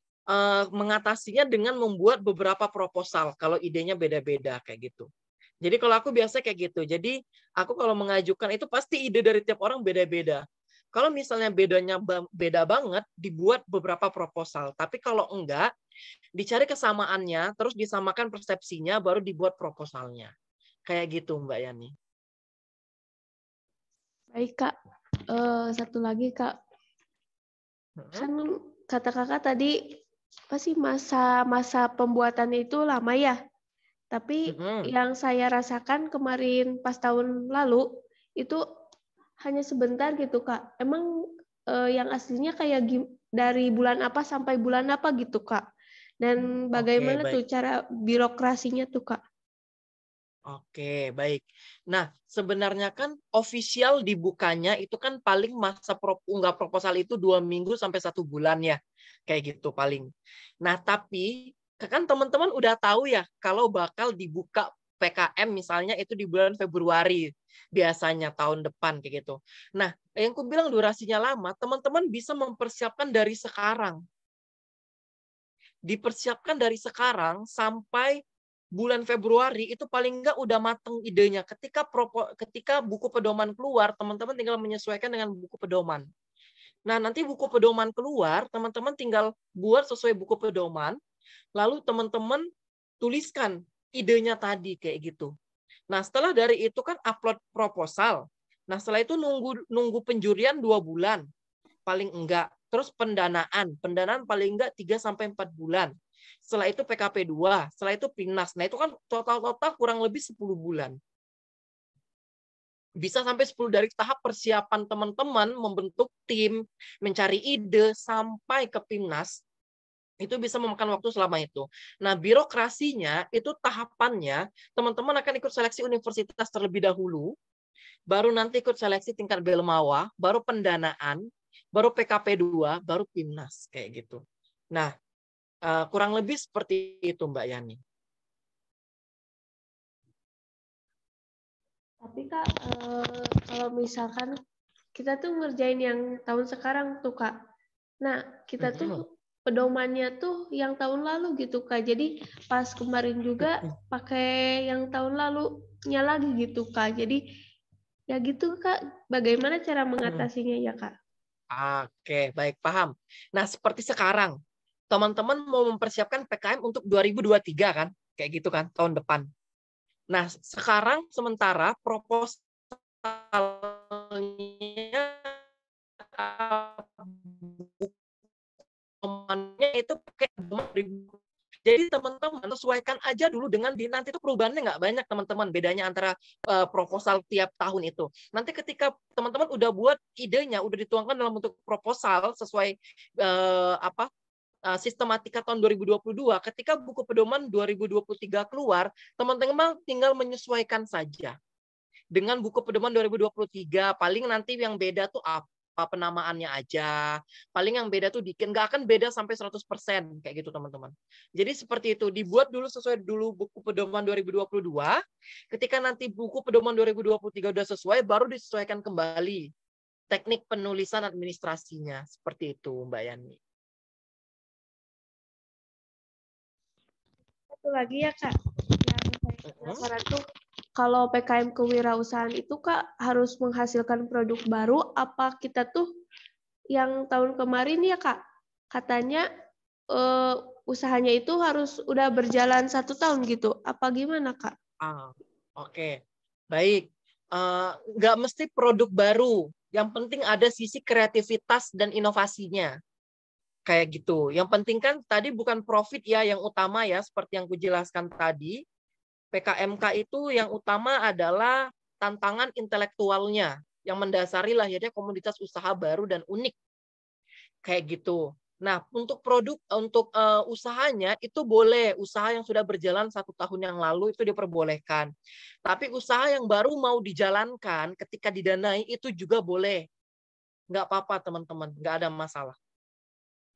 mengatasinya dengan membuat beberapa proposal kalau idenya beda-beda kayak gitu. Jadi kalau aku biasa kayak gitu. Jadi aku kalau mengajukan itu pasti ide dari tiap orang beda-beda. Kalau misalnya bedanya beda banget, dibuat beberapa proposal. Tapi kalau enggak, dicari kesamaannya, terus disamakan persepsinya, baru dibuat proposalnya. Kayak gitu Mbak Yani.
Baik, Kak. Satu lagi, Kak. Kan kata kakak tadi pasti masa pembuatannya itu lama ya. Tapi yang saya rasakan kemarin pas tahun lalu itu hanya sebentar gitu, Kak. Emang yang aslinya kayak dari bulan apa sampai bulan apa gitu, Kak. Dan bagaimana tuh cara birokrasinya tuh, Kak?
Oke, baik. Nah, sebenarnya kan official dibukanya itu kan paling masa unggah proposal itu 2 minggu sampai 1 bulan ya. Kayak gitu paling. Nah, tapi kan teman-teman udah tahu ya kalau bakal dibuka PKM misalnya itu di bulan Februari biasanya tahun depan kayak gitu. Nah, yang aku bilang durasinya lama, teman-teman bisa mempersiapkan dari sekarang. Dipersiapkan dari sekarang sampai bulan Februari itu paling enggak udah mateng idenya. Ketika buku pedoman keluar, teman-teman tinggal menyesuaikan dengan buku pedoman. Nah, nanti buku pedoman keluar, teman-teman tinggal buat sesuai buku pedoman, lalu teman-teman tuliskan idenya tadi kayak gitu. Nah, setelah dari itu kan upload proposal. Nah, setelah itu nunggu penjurian 2 bulan paling enggak. Terus pendanaan paling enggak 3 sampai 4 bulan. Setelah itu PKP 2, setelah itu PIMNAS. Nah, itu kan total kurang lebih 10 bulan. Bisa sampai 10 dari tahap persiapan teman-teman membentuk tim, mencari ide sampai ke PIMNAS. Itu bisa memakan waktu selama itu. Nah, birokrasinya itu tahapannya teman-teman akan ikut seleksi universitas terlebih dahulu, baru nanti ikut seleksi tingkat Belmawa, baru pendanaan, baru PKP 2, baru PIMNAS kayak gitu. Nah, kurang lebih seperti itu Mbak Yani.
Tapi Kak, kalau misalkan kita tuh ngerjain yang tahun sekarang tuh Kak. Nah, kita tuh pedomannya tuh yang tahun lalu gitu Kak. Jadi pas kemarin juga pakai yang tahun lalunya lagi gitu Kak. Jadi ya gitu Kak, bagaimana cara mengatasinya ya Kak?
Oke, baik, paham. Nah, seperti sekarang, teman-teman mau mempersiapkan PKM untuk 2023 kan? Kayak gitu kan, tahun depan. Nah, sekarang sementara proposalnya itu pakai. Jadi teman-teman sesuaikan aja dulu dengan nanti itu perubahannya nggak banyak teman-teman, bedanya antara proposal tiap tahun itu. Nanti ketika teman-teman udah buat idenya, udah dituangkan dalam bentuk proposal sesuai sistematika tahun 2022, ketika buku pedoman 2023 keluar, teman-teman tinggal menyesuaikan saja dengan buku pedoman 2023. Paling nanti yang beda tuh apa penamaannya aja. Paling yang beda tuh dikit, nggak akan beda sampai 100% kayak gitu teman-teman. Jadi seperti itu, dibuat dulu sesuai dulu buku pedoman 2022. Ketika nanti buku pedoman 2023 udah sesuai, baru disesuaikan kembali teknik penulisan administrasinya. Seperti itu Mbak Yani.
Satu lagi ya Kak, yang saya penasaran tuh kalau PKM kewirausahaan itu Kak harus menghasilkan produk baru apa kita tuh yang tahun kemarin ya Kak katanya usahanya itu harus udah berjalan 1 tahun gitu, apa gimana Kak?
Oke. Baik. Nggak mesti produk baru, yang penting ada sisi kreativitas dan inovasinya. Kayak gitu. Yang penting kan tadi bukan profit ya yang utama ya, seperti yang kujelaskan tadi. PKMK itu yang utama adalah tantangan intelektualnya yang mendasari lahirnya komunitas usaha baru dan unik. Kayak gitu. Nah, untuk usahanya itu boleh, usaha yang sudah berjalan 1 tahun yang lalu itu diperbolehkan. Tapi usaha yang baru mau dijalankan ketika didanai itu juga boleh. Nggak apa-apa teman-teman, nggak ada masalah.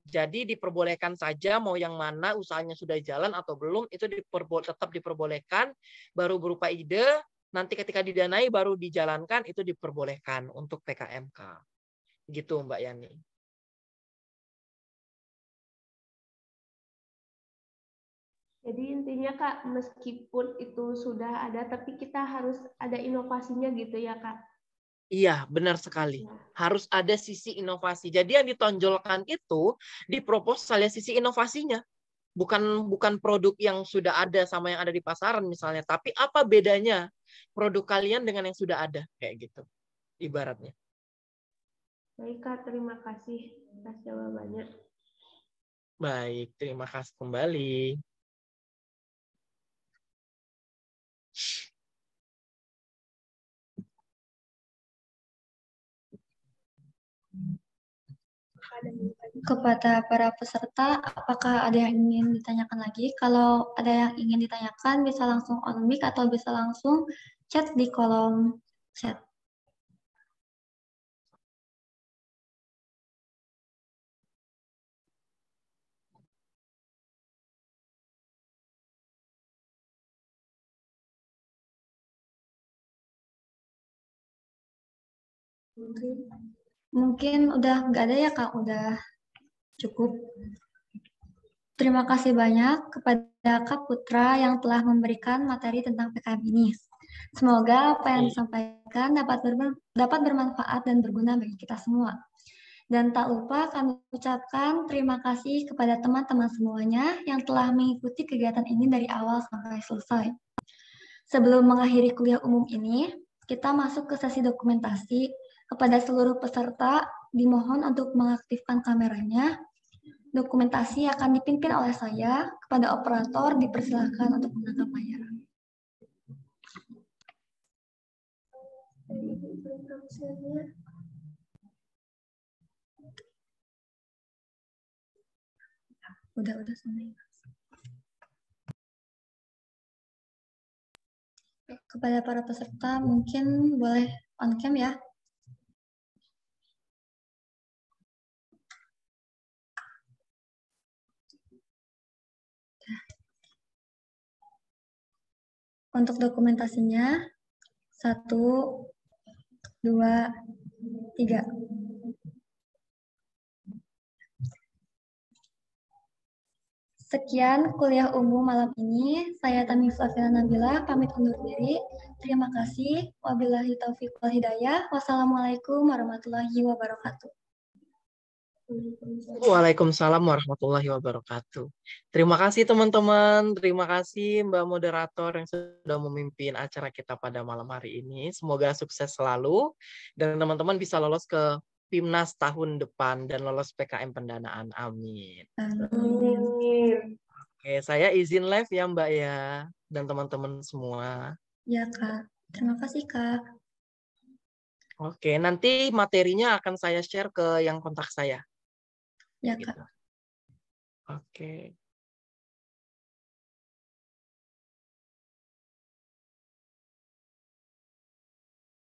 Jadi diperbolehkan saja mau yang mana usahanya sudah jalan atau belum itu tetap diperbolehkan, baru berupa ide, nanti ketika didanai baru dijalankan itu diperbolehkan untuk PKMK. Gitu Mbak Yani.
Jadi intinya Kak, meskipun itu sudah ada tapi kita harus ada inovasinya gitu ya Kak.
Iya, benar sekali. Harus ada sisi inovasi. Jadi yang ditonjolkan itu di proposal ya sisi inovasinya. Bukan produk yang sudah ada sama yang ada di pasaran misalnya, tapi apa bedanya produk kalian dengan yang sudah ada kayak gitu ibaratnya.
Baik Kak, terima kasih atas jawabannya.
Baik, terima kasih kembali.
Ada yang
Kepada para peserta, apakah ada yang ingin ditanyakan lagi? Kalau ada yang ingin ditanyakan, bisa langsung on mic atau bisa langsung chat di kolom chat. Mungkin udah nggak ada ya Kak, udah cukup. Terima kasih banyak kepada Kak Putra yang telah memberikan materi tentang PKM ini. Semoga apa yang disampaikan dapat bermanfaat dan berguna bagi kita semua. Dan tak lupa kami ucapkan terima kasih kepada teman-teman semuanya yang telah mengikuti kegiatan ini dari awal sampai selesai. Sebelum mengakhiri kuliah umum ini, kita masuk ke sesi dokumentasi. Kepada seluruh peserta, dimohon untuk mengaktifkan kameranya. Dokumentasi akan dipimpin oleh saya. Kepada operator, dipersilakan untuk menangkap layar. Udah sampai. Kepada para peserta, mungkin boleh on cam ya. Untuk dokumentasinya, 1, 2, 3. Sekian kuliah umum malam ini. Saya Tami Flavina Nabila, pamit undur diri. Terima kasih. Wabillahi taufiq wal hidayah. Wassalamualaikum warahmatullahi wabarakatuh.
Waalaikumsalam warahmatullahi wabarakatuh. Terima kasih teman-teman, terima kasih Mbak Moderator yang sudah memimpin acara kita pada malam hari ini. Semoga sukses selalu dan teman-teman bisa lolos ke PIMNAS tahun depan dan lolos PKM pendanaan. Amin.
Amin.
Oke, saya izin live ya Mbak ya dan teman-teman semua.
Ya Kak, terima kasih Kak.
Oke, nanti materinya akan saya share ke yang kontak saya.
Ya Kak.
Gitu. Oke.